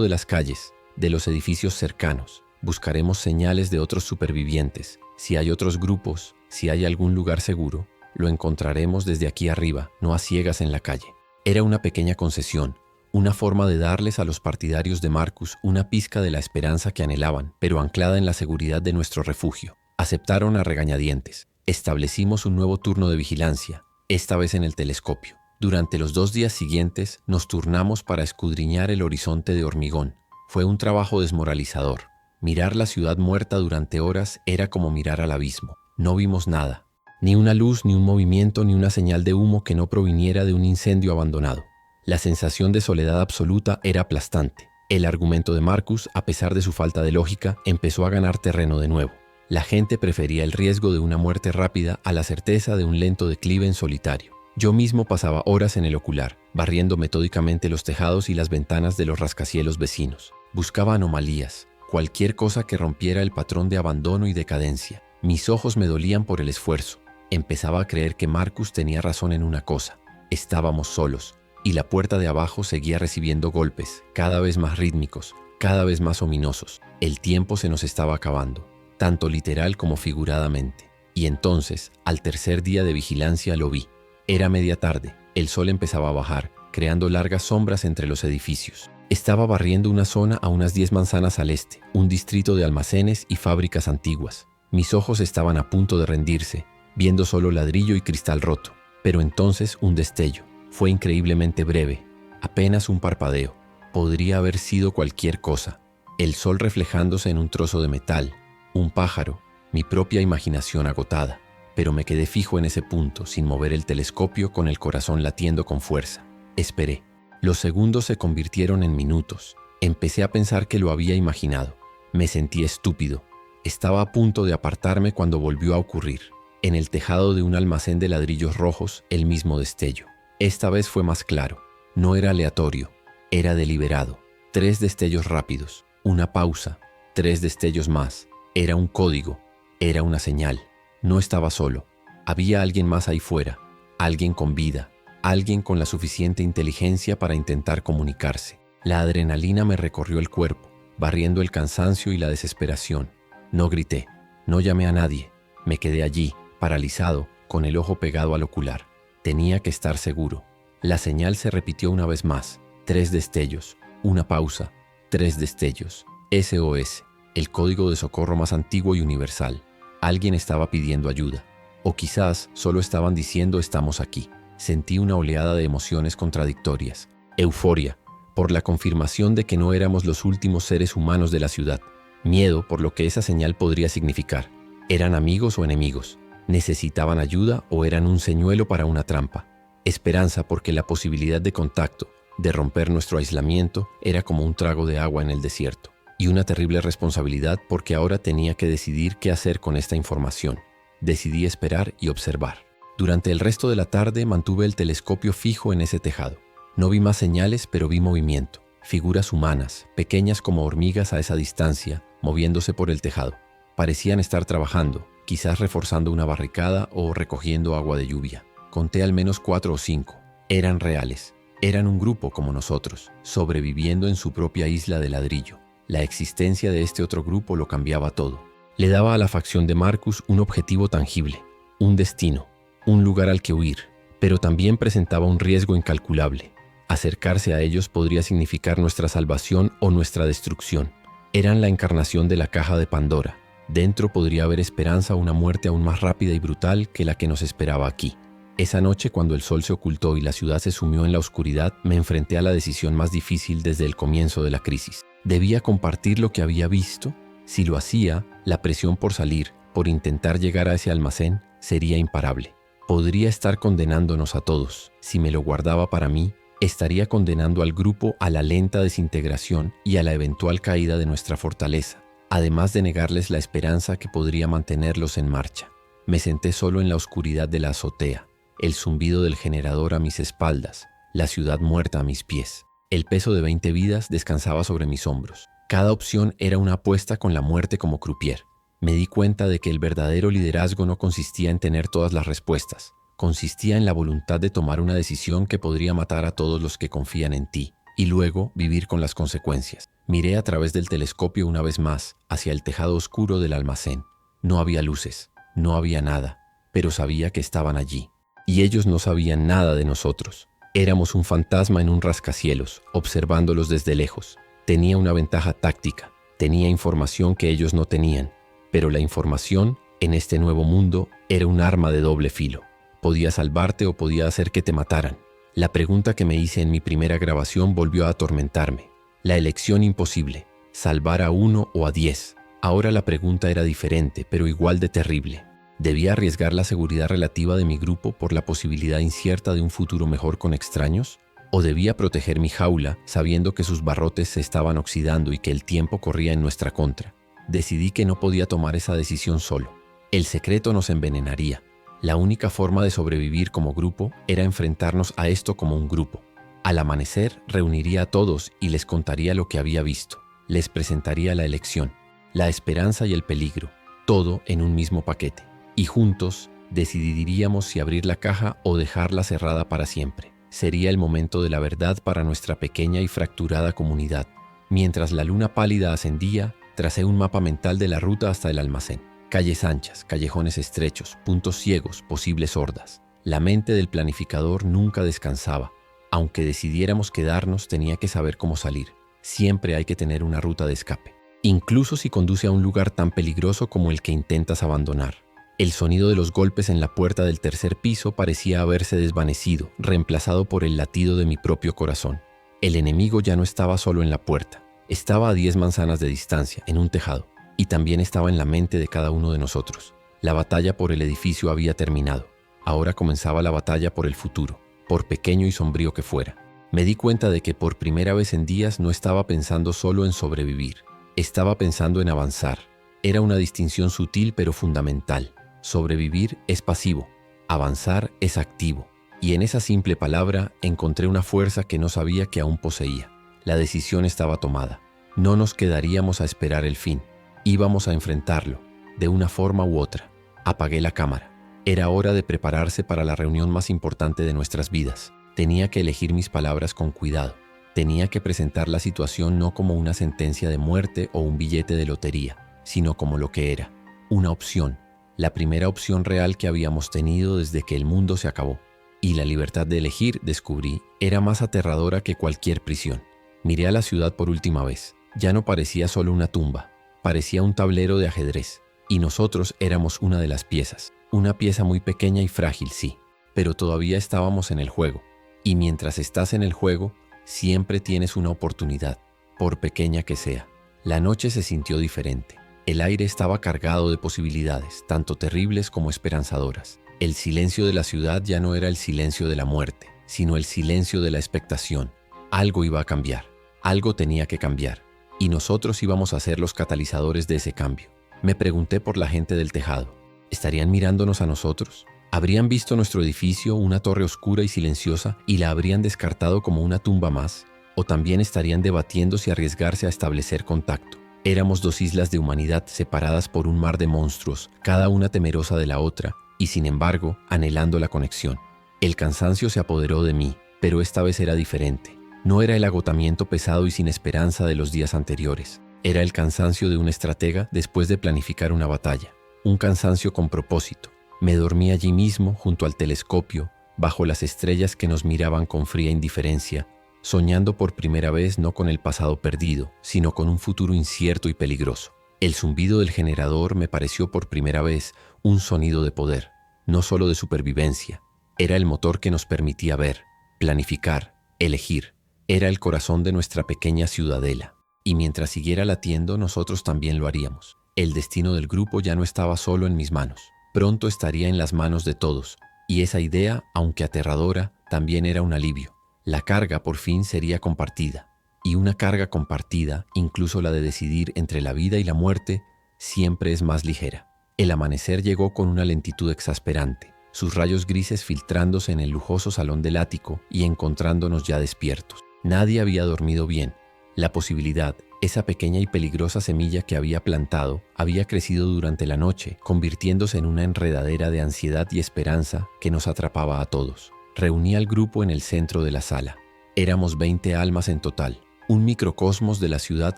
de las calles, de los edificios cercanos. Buscaremos señales de otros supervivientes. Si hay otros grupos, si hay algún lugar seguro, lo encontraremos desde aquí arriba, no a ciegas en la calle. Era una pequeña concesión, una forma de darles a los partidarios de Marcus una pizca de la esperanza que anhelaban, pero anclada en la seguridad de nuestro refugio. Aceptaron a regañadientes. Establecimos un nuevo turno de vigilancia, esta vez en el telescopio. Durante los 2 días siguientes nos turnamos para escudriñar el horizonte de hormigón. Fue un trabajo desmoralizador. Mirar la ciudad muerta durante horas era como mirar al abismo. No vimos nada. Ni una luz, ni un movimiento, ni una señal de humo que no proviniera de un incendio abandonado. La sensación de soledad absoluta era aplastante. El argumento de Marcus, a pesar de su falta de lógica, empezó a ganar terreno de nuevo. La gente prefería el riesgo de una muerte rápida a la certeza de un lento declive en solitario. Yo mismo pasaba horas en el ocular, barriendo metódicamente los tejados y las ventanas de los rascacielos vecinos. Buscaba anomalías, cualquier cosa que rompiera el patrón de abandono y decadencia. Mis ojos me dolían por el esfuerzo. Empezaba a creer que Marcus tenía razón en una cosa. Estábamos solos, y la puerta de abajo seguía recibiendo golpes, cada vez más rítmicos, cada vez más ominosos. El tiempo se nos estaba acabando, tanto literal como figuradamente. Y entonces, al tercer día de vigilancia lo vi. Era media tarde, el sol empezaba a bajar, creando largas sombras entre los edificios. Estaba barriendo una zona a unas 10 manzanas al este, un distrito de almacenes y fábricas antiguas. Mis ojos estaban a punto de rendirse, viendo solo ladrillo y cristal roto. Pero entonces un destello. Fue increíblemente breve, apenas un parpadeo. Podría haber sido cualquier cosa. El sol reflejándose en un trozo de metal, un pájaro, mi propia imaginación agotada. Pero me quedé fijo en ese punto, sin mover el telescopio, con el corazón latiendo con fuerza. Esperé. Los segundos se convirtieron en minutos. Empecé a pensar que lo había imaginado. Me sentí estúpido. Estaba a punto de apartarme cuando volvió a ocurrir. En el tejado de un almacén de ladrillos rojos, el mismo destello. Esta vez fue más claro. No era aleatorio, era deliberado. 3 destellos rápidos, una pausa, 3 destellos más. Era un código, era una señal. No estaba solo. Había alguien más ahí fuera, alguien con vida, alguien con la suficiente inteligencia para intentar comunicarse. La adrenalina me recorrió el cuerpo, barriendo el cansancio y la desesperación. No grité, no llamé a nadie. Me quedé allí, paralizado, con el ojo pegado al ocular. Tenía que estar seguro. La señal se repitió una vez más. 3 destellos, una pausa, 3 destellos. SOS, el código de socorro más antiguo y universal. Alguien estaba pidiendo ayuda. O quizás solo estaban diciendo estamos aquí. Sentí una oleada de emociones contradictorias. Euforia, por la confirmación de que no éramos los últimos seres humanos de la ciudad. Miedo por lo que esa señal podría significar. ¿Eran amigos o enemigos? ¿Necesitaban ayuda o eran un señuelo para una trampa? Esperanza porque la posibilidad de contacto, de romper nuestro aislamiento, era como un trago de agua en el desierto. Y una terrible responsabilidad porque ahora tenía que decidir qué hacer con esta información. Decidí esperar y observar. Durante el resto de la tarde mantuve el telescopio fijo en ese tejado. No vi más señales, pero vi movimiento. Figuras humanas, pequeñas como hormigas a esa distancia, moviéndose por el tejado. Parecían estar trabajando, quizás reforzando una barricada o recogiendo agua de lluvia. Conté al menos 4 o 5. Eran reales. Eran un grupo como nosotros, sobreviviendo en su propia isla de ladrillo. La existencia de este otro grupo lo cambiaba todo. Le daba a la facción de Marcus un objetivo tangible, un destino, un lugar al que huir, pero también presentaba un riesgo incalculable. Acercarse a ellos podría significar nuestra salvación o nuestra destrucción. Eran la encarnación de la caja de Pandora. Dentro podría haber esperanza a una muerte aún más rápida y brutal que la que nos esperaba aquí. Esa noche, cuando el sol se ocultó y la ciudad se sumió en la oscuridad, me enfrenté a la decisión más difícil desde el comienzo de la crisis. ¿Debía compartir lo que había visto? Si lo hacía, la presión por salir, por intentar llegar a ese almacén, sería imparable. Podría estar condenándonos a todos. Si me lo guardaba para mí, estaría condenando al grupo a la lenta desintegración y a la eventual caída de nuestra fortaleza, además de negarles la esperanza que podría mantenerlos en marcha. Me senté solo en la oscuridad de la azotea, el zumbido del generador a mis espaldas, la ciudad muerta a mis pies. El peso de 20 vidas descansaba sobre mis hombros. Cada opción era una apuesta con la muerte como croupier. Me di cuenta de que el verdadero liderazgo no consistía en tener todas las respuestas. Consistía en la voluntad de tomar una decisión que podría matar a todos los que confían en ti, y luego vivir con las consecuencias. Miré a través del telescopio una vez más hacia el tejado oscuro del almacén. No había luces, no había nada, pero sabía que estaban allí. Y ellos no sabían nada de nosotros. Éramos un fantasma en un rascacielos, observándolos desde lejos. Tenía una ventaja táctica, tenía información que ellos no tenían, pero la información, en este nuevo mundo, era un arma de doble filo. Podía salvarte o podía hacer que te mataran. La pregunta que me hice en mi primera grabación volvió a atormentarme. La elección imposible, salvar a 1 o a 10. Ahora la pregunta era diferente, pero igual de terrible. ¿Debía arriesgar la seguridad relativa de mi grupo por la posibilidad incierta de un futuro mejor con extraños? ¿O debía proteger mi jaula sabiendo que sus barrotes se estaban oxidando y que el tiempo corría en nuestra contra? Decidí que no podía tomar esa decisión solo. El secreto nos envenenaría. La única forma de sobrevivir como grupo era enfrentarnos a esto como un grupo. Al amanecer, reuniría a todos y les contaría lo que había visto. Les presentaría la elección, la esperanza y el peligro, todo en un mismo paquete. Y juntos decidiríamos si abrir la caja o dejarla cerrada para siempre. Sería el momento de la verdad para nuestra pequeña y fracturada comunidad. Mientras la luna pálida ascendía, tracé un mapa mental de la ruta hasta el almacén. Calles anchas, callejones estrechos, puntos ciegos, posibles hordas. La mente del planificador nunca descansaba. Aunque decidiéramos quedarnos, tenía que saber cómo salir. Siempre hay que tener una ruta de escape, incluso si conduce a un lugar tan peligroso como el que intentas abandonar. El sonido de los golpes en la puerta del tercer piso parecía haberse desvanecido, reemplazado por el latido de mi propio corazón. El enemigo ya no estaba solo en la puerta, estaba a 10 manzanas de distancia, en un tejado, y también estaba en la mente de cada uno de nosotros. La batalla por el edificio había terminado. Ahora comenzaba la batalla por el futuro, por pequeño y sombrío que fuera. Me di cuenta de que por primera vez en días no estaba pensando solo en sobrevivir, estaba pensando en avanzar. Era una distinción sutil pero fundamental. Sobrevivir es pasivo, avanzar es activo. Y en esa simple palabra encontré una fuerza que no sabía que aún poseía. La decisión estaba tomada. No nos quedaríamos a esperar el fin. Íbamos a enfrentarlo, de una forma u otra. Apagué la cámara. Era hora de prepararse para la reunión más importante de nuestras vidas. Tenía que elegir mis palabras con cuidado. Tenía que presentar la situación no como una sentencia de muerte o un billete de lotería, sino como lo que era, una opción. La primera opción real que habíamos tenido desde que el mundo se acabó. Y la libertad de elegir, descubrí, era más aterradora que cualquier prisión. Miré a la ciudad por última vez. Ya no parecía solo una tumba, parecía un tablero de ajedrez. Y nosotros éramos una de las piezas. Una pieza muy pequeña y frágil, sí, pero todavía estábamos en el juego. Y mientras estás en el juego, siempre tienes una oportunidad, por pequeña que sea. La noche se sintió diferente. El aire estaba cargado de posibilidades, tanto terribles como esperanzadoras. El silencio de la ciudad ya no era el silencio de la muerte, sino el silencio de la expectación. Algo iba a cambiar, algo tenía que cambiar, y nosotros íbamos a ser los catalizadores de ese cambio. Me pregunté por la gente del tejado. ¿Estarían mirándonos a nosotros? ¿Habrían visto nuestro edificio, una torre oscura y silenciosa, y la habrían descartado como una tumba más? ¿O también estarían debatiendo si arriesgarse a establecer contacto? Éramos dos islas de humanidad separadas por un mar de monstruos, cada una temerosa de la otra, y sin embargo, anhelando la conexión. El cansancio se apoderó de mí, pero esta vez era diferente. No era el agotamiento pesado y sin esperanza de los días anteriores. Era el cansancio de un estratega después de planificar una batalla. Un cansancio con propósito. Me dormí allí mismo, junto al telescopio, bajo las estrellas que nos miraban con fría indiferencia, soñando por primera vez no con el pasado perdido, sino con un futuro incierto y peligroso. El zumbido del generador me pareció por primera vez un sonido de poder, no solo de supervivencia. Era el motor que nos permitía ver, planificar, elegir. Era el corazón de nuestra pequeña ciudadela. Y mientras siguiera latiendo, nosotros también lo haríamos. El destino del grupo ya no estaba solo en mis manos. Pronto estaría en las manos de todos. Y esa idea, aunque aterradora, también era un alivio. La carga por fin sería compartida. Y una carga compartida, incluso la de decidir entre la vida y la muerte, siempre es más ligera. El amanecer llegó con una lentitud exasperante, sus rayos grises filtrándose en el lujoso salón del ático y encontrándonos ya despiertos. Nadie había dormido bien. La posibilidad, esa pequeña y peligrosa semilla que había plantado, había crecido durante la noche, convirtiéndose en una enredadera de ansiedad y esperanza que nos atrapaba a todos. Reuní al grupo en el centro de la sala. Éramos 20 almas en total, un microcosmos de la ciudad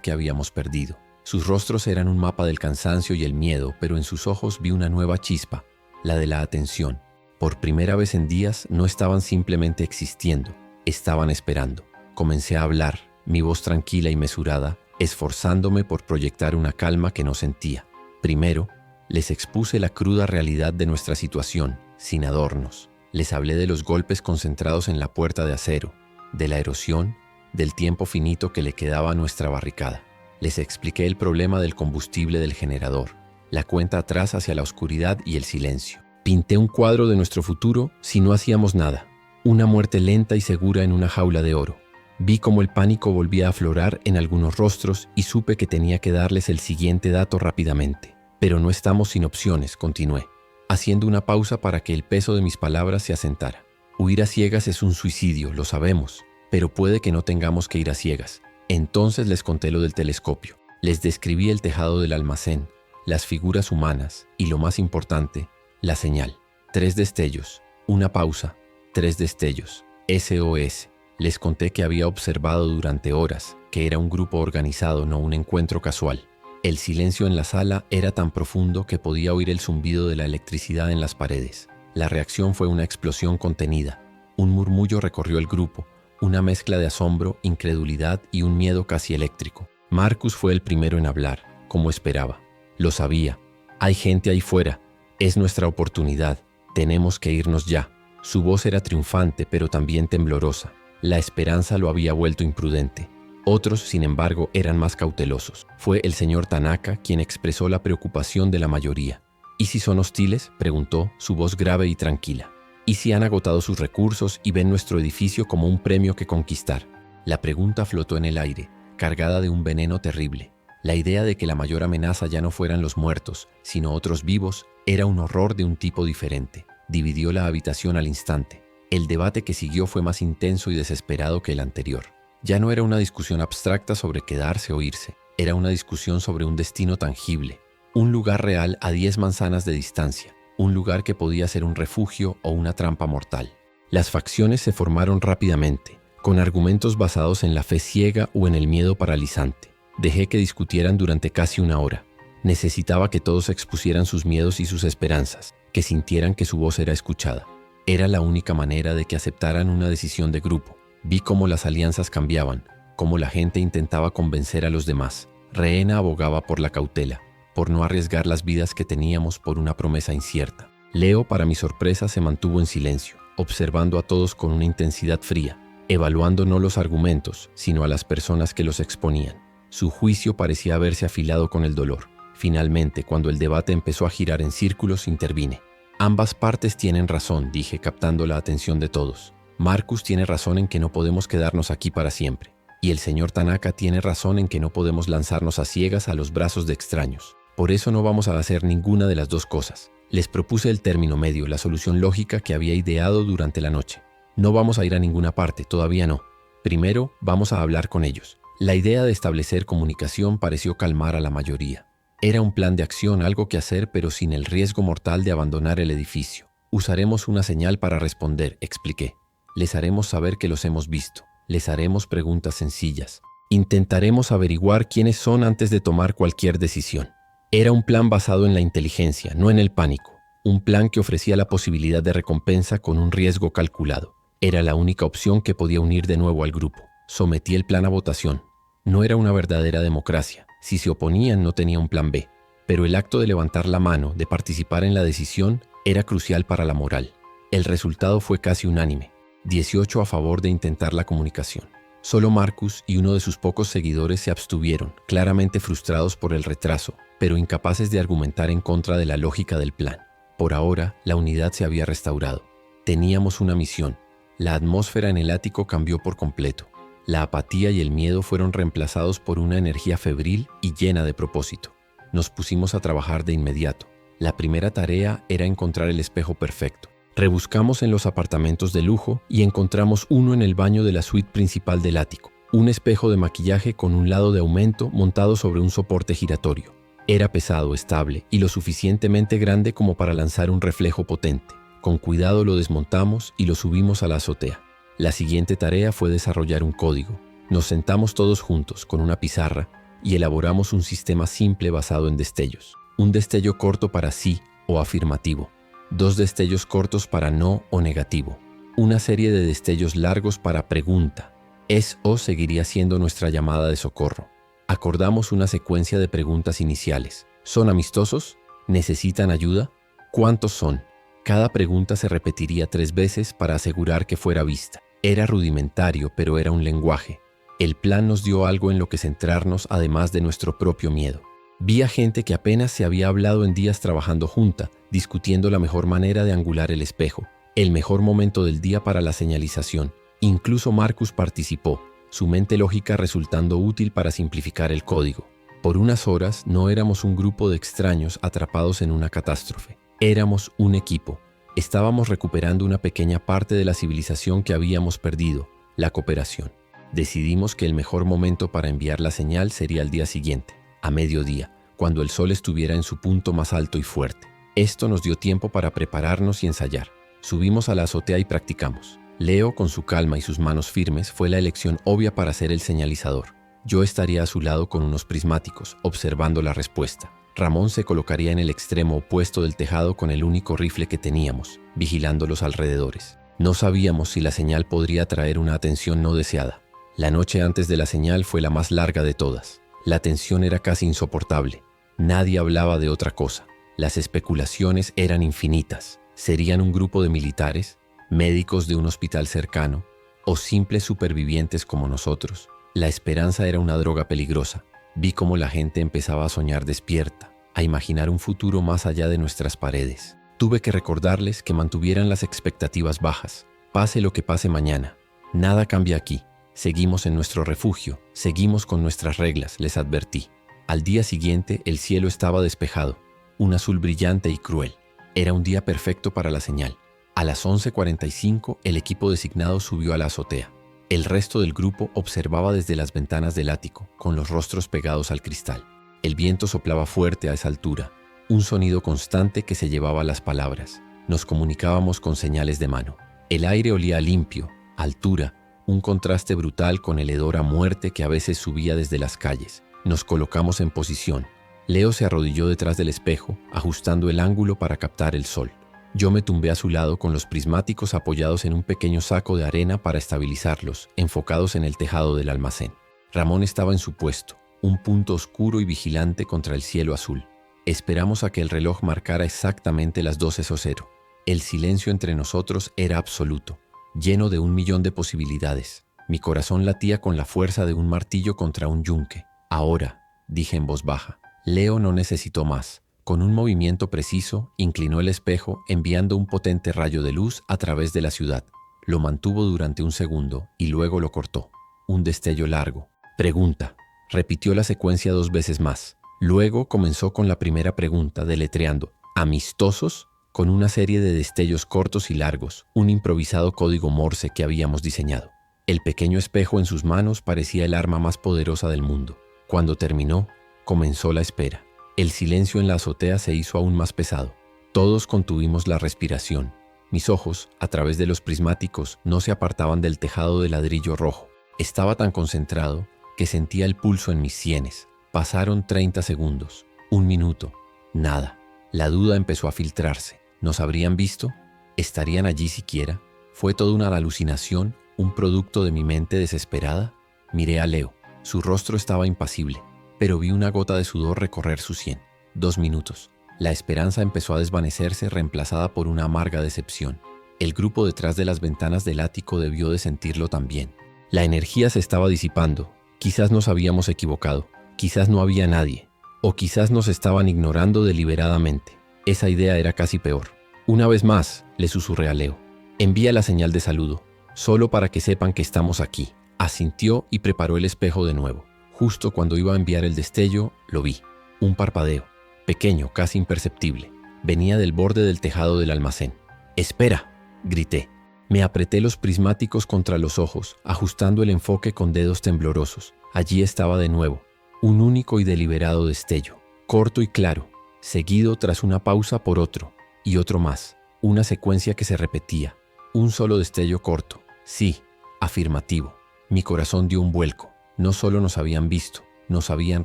que habíamos perdido. Sus rostros eran un mapa del cansancio y el miedo, pero en sus ojos vi una nueva chispa, la de la atención. Por primera vez en días no estaban simplemente existiendo, estaban esperando. Comencé a hablar, mi voz tranquila y mesurada, esforzándome por proyectar una calma que no sentía. Primero, les expuse la cruda realidad de nuestra situación, sin adornos. Les hablé de los golpes concentrados en la puerta de acero, de la erosión, del tiempo finito que le quedaba a nuestra barricada. Les expliqué el problema del combustible del generador, la cuenta atrás hacia la oscuridad y el silencio. Pinté un cuadro de nuestro futuro si no hacíamos nada, una muerte lenta y segura en una jaula de oro. Vi cómo el pánico volvía a aflorar en algunos rostros y supe que tenía que darles el siguiente dato rápidamente. Pero no estamos sin opciones, continué, haciendo una pausa para que el peso de mis palabras se asentara. Huir a ciegas es un suicidio, lo sabemos, pero puede que no tengamos que ir a ciegas. Entonces les conté lo del telescopio. Les describí el tejado del almacén, las figuras humanas y, lo más importante, la señal. 3 destellos, una pausa, 3 destellos, SOS. Les conté que había observado durante horas, que era un grupo organizado, no un encuentro casual. El silencio en la sala era tan profundo que podía oír el zumbido de la electricidad en las paredes. La reacción fue una explosión contenida. Un murmullo recorrió el grupo, una mezcla de asombro, incredulidad y un miedo casi eléctrico. Marcus fue el primero en hablar, como esperaba. Lo sabía. Hay gente ahí fuera. Es nuestra oportunidad. Tenemos que irnos ya. Su voz era triunfante, pero también temblorosa. La esperanza lo había vuelto imprudente. Otros, sin embargo, eran más cautelosos. Fue el señor Tanaka quien expresó la preocupación de la mayoría. ¿Y si son hostiles?, preguntó, su voz grave y tranquila. ¿Y si han agotado sus recursos y ven nuestro edificio como un premio que conquistar? La pregunta flotó en el aire, cargada de un veneno terrible. La idea de que la mayor amenaza ya no fueran los muertos, sino otros vivos, era un horror de un tipo diferente. Dividió la habitación al instante. El debate que siguió fue más intenso y desesperado que el anterior. Ya no era una discusión abstracta sobre quedarse o irse. Era una discusión sobre un destino tangible. Un lugar real a 10 manzanas de distancia. Un lugar que podía ser un refugio o una trampa mortal. Las facciones se formaron rápidamente, con argumentos basados en la fe ciega o en el miedo paralizante. Dejé que discutieran durante casi una hora. Necesitaba que todos expusieran sus miedos y sus esperanzas, que sintieran que su voz era escuchada. Era la única manera de que aceptaran una decisión de grupo. Vi cómo las alianzas cambiaban, cómo la gente intentaba convencer a los demás. Rehena abogaba por la cautela, por no arriesgar las vidas que teníamos por una promesa incierta. Leo, para mi sorpresa, se mantuvo en silencio, observando a todos con una intensidad fría, evaluando no los argumentos, sino a las personas que los exponían. Su juicio parecía haberse afilado con el dolor. Finalmente, cuando el debate empezó a girar en círculos, intervine. Ambas partes tienen razón, dije, captando la atención de todos. Marcus tiene razón en que no podemos quedarnos aquí para siempre. Y el señor Tanaka tiene razón en que no podemos lanzarnos a ciegas a los brazos de extraños. Por eso no vamos a hacer ninguna de las dos cosas. Les propuse el término medio, la solución lógica que había ideado durante la noche. No vamos a ir a ninguna parte, todavía no. Primero, vamos a hablar con ellos. La idea de establecer comunicación pareció calmar a la mayoría. Era un plan de acción, algo que hacer, pero sin el riesgo mortal de abandonar el edificio. Usaremos una señal para responder, expliqué. Les haremos saber que los hemos visto. Les haremos preguntas sencillas. Intentaremos averiguar quiénes son antes de tomar cualquier decisión. Era un plan basado en la inteligencia, no en el pánico. Un plan que ofrecía la posibilidad de recompensa con un riesgo calculado. Era la única opción que podía unir de nuevo al grupo. Sometí el plan a votación. No era una verdadera democracia. Si se oponían, no tenía un plan B. Pero el acto de levantar la mano, de participar en la decisión, era crucial para la moral. El resultado fue casi unánime. 18 a favor de intentar la comunicación. Solo Marcus y uno de sus pocos seguidores se abstuvieron, claramente frustrados por el retraso, pero incapaces de argumentar en contra de la lógica del plan. Por ahora, la unidad se había restaurado. Teníamos una misión. La atmósfera en el ático cambió por completo. La apatía y el miedo fueron reemplazados por una energía febril y llena de propósito. Nos pusimos a trabajar de inmediato. La primera tarea era encontrar el espejo perfecto. Rebuscamos en los apartamentos de lujo y encontramos uno en el baño de la suite principal del ático. Un espejo de maquillaje con un lado de aumento montado sobre un soporte giratorio. Era pesado, estable y lo suficientemente grande como para lanzar un reflejo potente. Con cuidado lo desmontamos y lo subimos a la azotea. La siguiente tarea fue desarrollar un código. Nos sentamos todos juntos con una pizarra y elaboramos un sistema simple basado en destellos. Un destello corto para sí o afirmativo. 2 destellos cortos para no o negativo. Una serie de destellos largos para pregunta. ¿Es o seguiría siendo nuestra llamada de socorro? Acordamos una secuencia de preguntas iniciales. ¿Son amistosos? ¿Necesitan ayuda? ¿Cuántos son? Cada pregunta se repetiría 3 veces para asegurar que fuera vista. Era rudimentario, pero era un lenguaje. El plan nos dio algo en lo que centrarnos además de nuestro propio miedo. Vi a gente que apenas se había hablado en días trabajando junta, discutiendo la mejor manera de angular el espejo, el mejor momento del día para la señalización. Incluso Marcus participó, su mente lógica resultando útil para simplificar el código. Por unas horas no éramos un grupo de extraños atrapados en una catástrofe. Éramos un equipo. Estábamos recuperando una pequeña parte de la civilización que habíamos perdido, la cooperación. Decidimos que el mejor momento para enviar la señal sería el día siguiente, a mediodía, cuando el sol estuviera en su punto más alto y fuerte. Esto nos dio tiempo para prepararnos y ensayar. Subimos a la azotea y practicamos. Leo, con su calma y sus manos firmes, fue la elección obvia para ser el señalizador. Yo estaría a su lado con unos prismáticos, observando la respuesta. Ramón se colocaría en el extremo opuesto del tejado con el único rifle que teníamos, vigilando los alrededores. No sabíamos si la señal podría atraer una atención no deseada. La noche antes de la señal fue la más larga de todas. La tensión era casi insoportable. Nadie hablaba de otra cosa. Las especulaciones eran infinitas. ¿Serían un grupo de militares? ¿Médicos de un hospital cercano? ¿O simples supervivientes como nosotros? La esperanza era una droga peligrosa. Vi cómo la gente empezaba a soñar despierta, a imaginar un futuro más allá de nuestras paredes. Tuve que recordarles que mantuvieran las expectativas bajas. Pase lo que pase mañana. Nada cambia aquí. Seguimos en nuestro refugio, seguimos con nuestras reglas, les advertí. Al día siguiente el cielo estaba despejado, un azul brillante y cruel. Era un día perfecto para la señal. A las 11:45 el equipo designado subió a la azotea. El resto del grupo observaba desde las ventanas del ático, con los rostros pegados al cristal. El viento soplaba fuerte a esa altura, un sonido constante que se llevaba las palabras. Nos comunicábamos con señales de mano. El aire olía limpio, altura, un contraste brutal con el hedor a muerte que a veces subía desde las calles. Nos colocamos en posición. Leo se arrodilló detrás del espejo, ajustando el ángulo para captar el sol. Yo me tumbé a su lado con los prismáticos apoyados en un pequeño saco de arena para estabilizarlos, enfocados en el tejado del almacén. Ramón estaba en su puesto, un punto oscuro y vigilante contra el cielo azul. Esperamos a que el reloj marcara exactamente las 12:00. El silencio entre nosotros era absoluto, lleno de 1.000.000 de posibilidades. Mi corazón latía con la fuerza de un martillo contra un yunque. Ahora, dije en voz baja. Leo no necesitó más. Con un movimiento preciso, inclinó el espejo, enviando un potente rayo de luz a través de la ciudad. Lo mantuvo durante un segundo y luego lo cortó. Un destello largo. Pregunta. Repitió la secuencia 2 veces más. Luego comenzó con la primera pregunta, deletreando «¿Amistosos?», con una serie de destellos cortos y largos, un improvisado código Morse que habíamos diseñado. El pequeño espejo en sus manos parecía el arma más poderosa del mundo. Cuando terminó, comenzó la espera. El silencio en la azotea se hizo aún más pesado. Todos contuvimos la respiración. Mis ojos, a través de los prismáticos, no se apartaban del tejado de ladrillo rojo. Estaba tan concentrado que sentía el pulso en mis sienes. Pasaron 30 segundos, 1 minuto, nada. La duda empezó a filtrarse. ¿Nos habrían visto? ¿Estarían allí siquiera? ¿Fue toda una alucinación, un producto de mi mente desesperada? Miré a Leo. Su rostro estaba impasible, pero vi una gota de sudor recorrer su sien. 2 minutos. La esperanza empezó a desvanecerse, reemplazada por una amarga decepción. El grupo detrás de las ventanas del ático debió de sentirlo también. La energía se estaba disipando. Quizás nos habíamos equivocado. Quizás no había nadie. O quizás nos estaban ignorando deliberadamente. Esa idea era casi peor. Una vez más, le susurré a Leo. Envía la señal de saludo, solo para que sepan que estamos aquí. Asintió y preparó el espejo de nuevo. Justo cuando iba a enviar el destello, lo vi. Un parpadeo, pequeño, casi imperceptible. Venía del borde del tejado del almacén. «¡Espera!», grité. Me apreté los prismáticos contra los ojos, ajustando el enfoque con dedos temblorosos. Allí estaba de nuevo, un único y deliberado destello, corto y claro, seguido tras una pausa por otro, y otro más, una secuencia que se repetía. Un solo destello corto. Sí, afirmativo. Mi corazón dio un vuelco. No solo nos habían visto, nos habían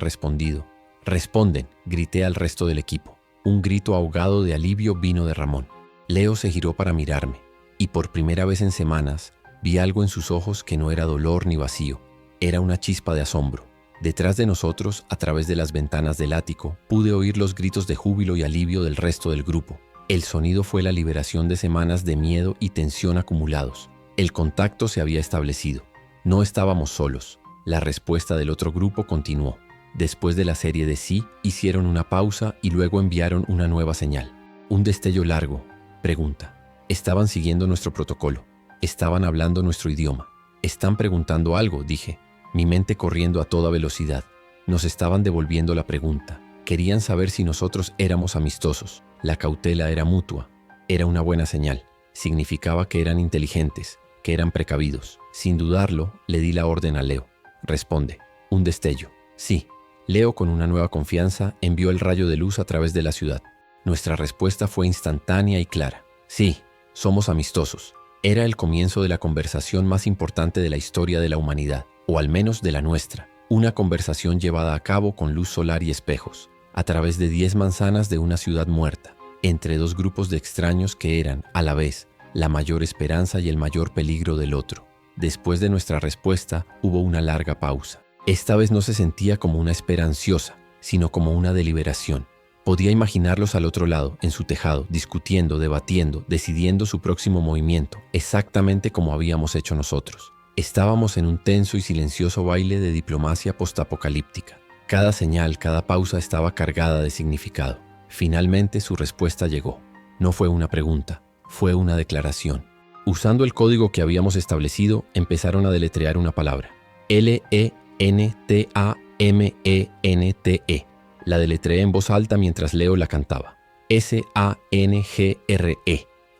respondido. «Responden», grité al resto del equipo. Un grito ahogado de alivio vino de Ramón. Leo se giró para mirarme, y por primera vez en semanas vi algo en sus ojos que no era dolor ni vacío. Era una chispa de asombro. Detrás de nosotros, a través de las ventanas del ático, pude oír los gritos de júbilo y alivio del resto del grupo. El sonido fue la liberación de semanas de miedo y tensión acumulados. El contacto se había establecido. No estábamos solos. La respuesta del otro grupo continuó. Después de la serie de sí, hicieron una pausa y luego enviaron una nueva señal. Un destello largo. Pregunta. Estaban siguiendo nuestro protocolo. Estaban hablando nuestro idioma. Están preguntando algo, dije, mi mente corriendo a toda velocidad. Nos estaban devolviendo la pregunta. Querían saber si nosotros éramos amistosos. La cautela era mutua. Era una buena señal. Significaba que eran inteligentes, que eran precavidos. Sin dudarlo, le di la orden a Leo. Responde. Un destello. Sí. Leo, con una nueva confianza, envió el rayo de luz a través de la ciudad. Nuestra respuesta fue instantánea y clara. Sí, somos amistosos. Era el comienzo de la conversación más importante de la historia de la humanidad, o al menos de la nuestra. Una conversación llevada a cabo con luz solar y espejos, a través de 10 manzanas de una ciudad muerta, entre dos grupos de extraños que eran, a la vez, la mayor esperanza y el mayor peligro del otro. Después de nuestra respuesta, hubo una larga pausa. Esta vez no se sentía como una espera ansiosa, sino como una deliberación. Podía imaginarlos al otro lado, en su tejado, discutiendo, debatiendo, decidiendo su próximo movimiento, exactamente como habíamos hecho nosotros. Estábamos en un tenso y silencioso baile de diplomacia postapocalíptica. Cada señal, cada pausa estaba cargada de significado. Finalmente su respuesta llegó. No fue una pregunta, fue una declaración. Usando el código que habíamos establecido, empezaron a deletrear una palabra. L-E-N-T-A-M-E-N-T-E. La deletreé en voz alta mientras Leo la cantaba. S-A-N-G-R-E.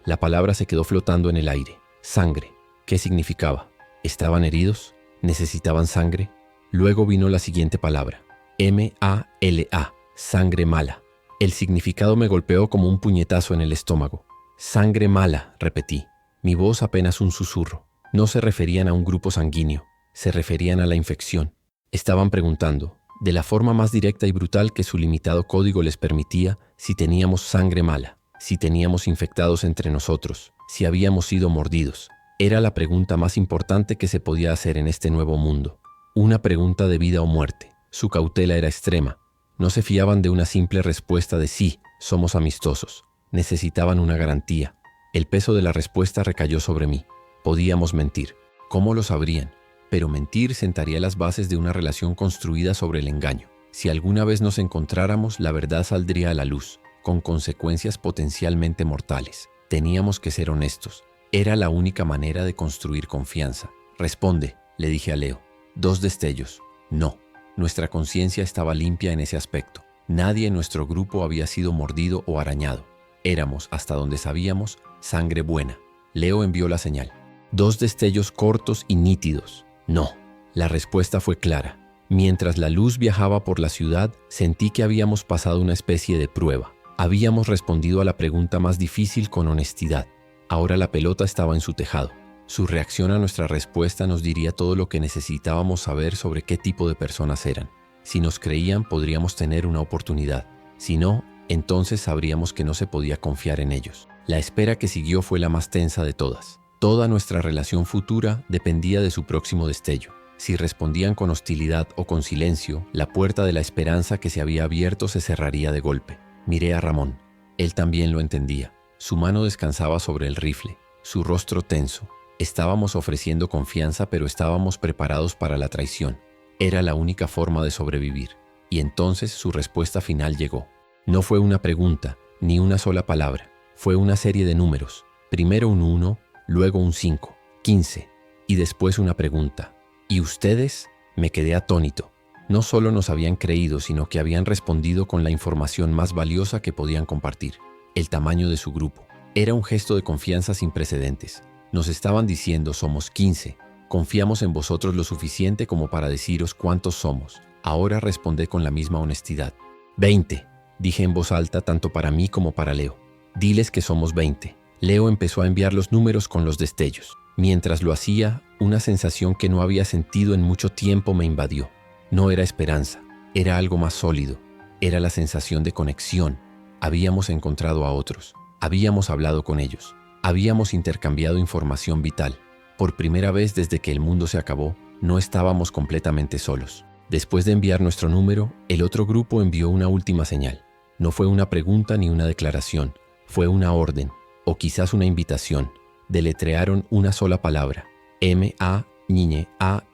La palabra se quedó flotando en el aire. Sangre. ¿Qué significaba? ¿Estaban heridos? ¿Necesitaban sangre? Luego vino la siguiente palabra. M-A-L-A. Sangre mala. El significado me golpeó como un puñetazo en el estómago. Sangre mala, repetí. Mi voz apenas un susurro. No se referían a un grupo sanguíneo. Se referían a la infección. Estaban preguntando, de la forma más directa y brutal que su limitado código les permitía, si teníamos sangre mala, si teníamos infectados entre nosotros, si habíamos sido mordidos. Era la pregunta más importante que se podía hacer en este nuevo mundo. Una pregunta de vida o muerte. Su cautela era extrema. No se fiaban de una simple respuesta de sí, somos amistosos. Necesitaban una garantía. El peso de la respuesta recayó sobre mí. Podíamos mentir. ¿Cómo lo sabrían? Pero mentir sentaría las bases de una relación construida sobre el engaño. Si alguna vez nos encontráramos, la verdad saldría a la luz, con consecuencias potencialmente mortales. Teníamos que ser honestos. Era la única manera de construir confianza. Responde, le dije a Leo. 2 destellos. No. Nuestra conciencia estaba limpia en ese aspecto. Nadie en nuestro grupo había sido mordido o arañado. Éramos, hasta donde sabíamos, sangre buena. Leo envió la señal. 2 destellos cortos y nítidos. No. La respuesta fue clara. Mientras la luz viajaba por la ciudad, sentí que habíamos pasado una especie de prueba. Habíamos respondido a la pregunta más difícil con honestidad. Ahora la pelota estaba en su tejado. Su reacción a nuestra respuesta nos diría todo lo que necesitábamos saber sobre qué tipo de personas eran. Si nos creían, podríamos tener una oportunidad. Si no, entonces sabríamos que no se podía confiar en ellos. La espera que siguió fue la más tensa de todas. Toda nuestra relación futura dependía de su próximo destello. Si respondían con hostilidad o con silencio, la puerta de la esperanza que se había abierto se cerraría de golpe. Miré a Ramón. Él también lo entendía. Su mano descansaba sobre el rifle, su rostro tenso. Estábamos ofreciendo confianza, pero estábamos preparados para la traición. Era la única forma de sobrevivir. Y entonces su respuesta final llegó. No fue una pregunta, ni una sola palabra. Fue una serie de números. Primero un 1, luego un 5, 15, y después una pregunta. ¿Y ustedes? Me quedé atónito. No solo nos habían creído, sino que habían respondido con la información más valiosa que podían compartir. El tamaño de su grupo. Era un gesto de confianza sin precedentes. Nos estaban diciendo somos 15. Confiamos en vosotros lo suficiente como para deciros cuántos somos. Ahora responded con la misma honestidad. 20, dije en voz alta tanto para mí como para Leo. Diles que somos 20. Leo empezó a enviar los números con los destellos. Mientras lo hacía, una sensación que no había sentido en mucho tiempo me invadió. No era esperanza, era algo más sólido. Era la sensación de conexión. Habíamos encontrado a otros, habíamos hablado con ellos, habíamos intercambiado información vital. Por primera vez desde que el mundo se acabó, no estábamos completamente solos. Después de enviar nuestro número, el otro grupo envió una última señal. No fue una pregunta ni una declaración, fue una orden, o quizás una invitación. Deletrearon una sola palabra, M-A-N-A,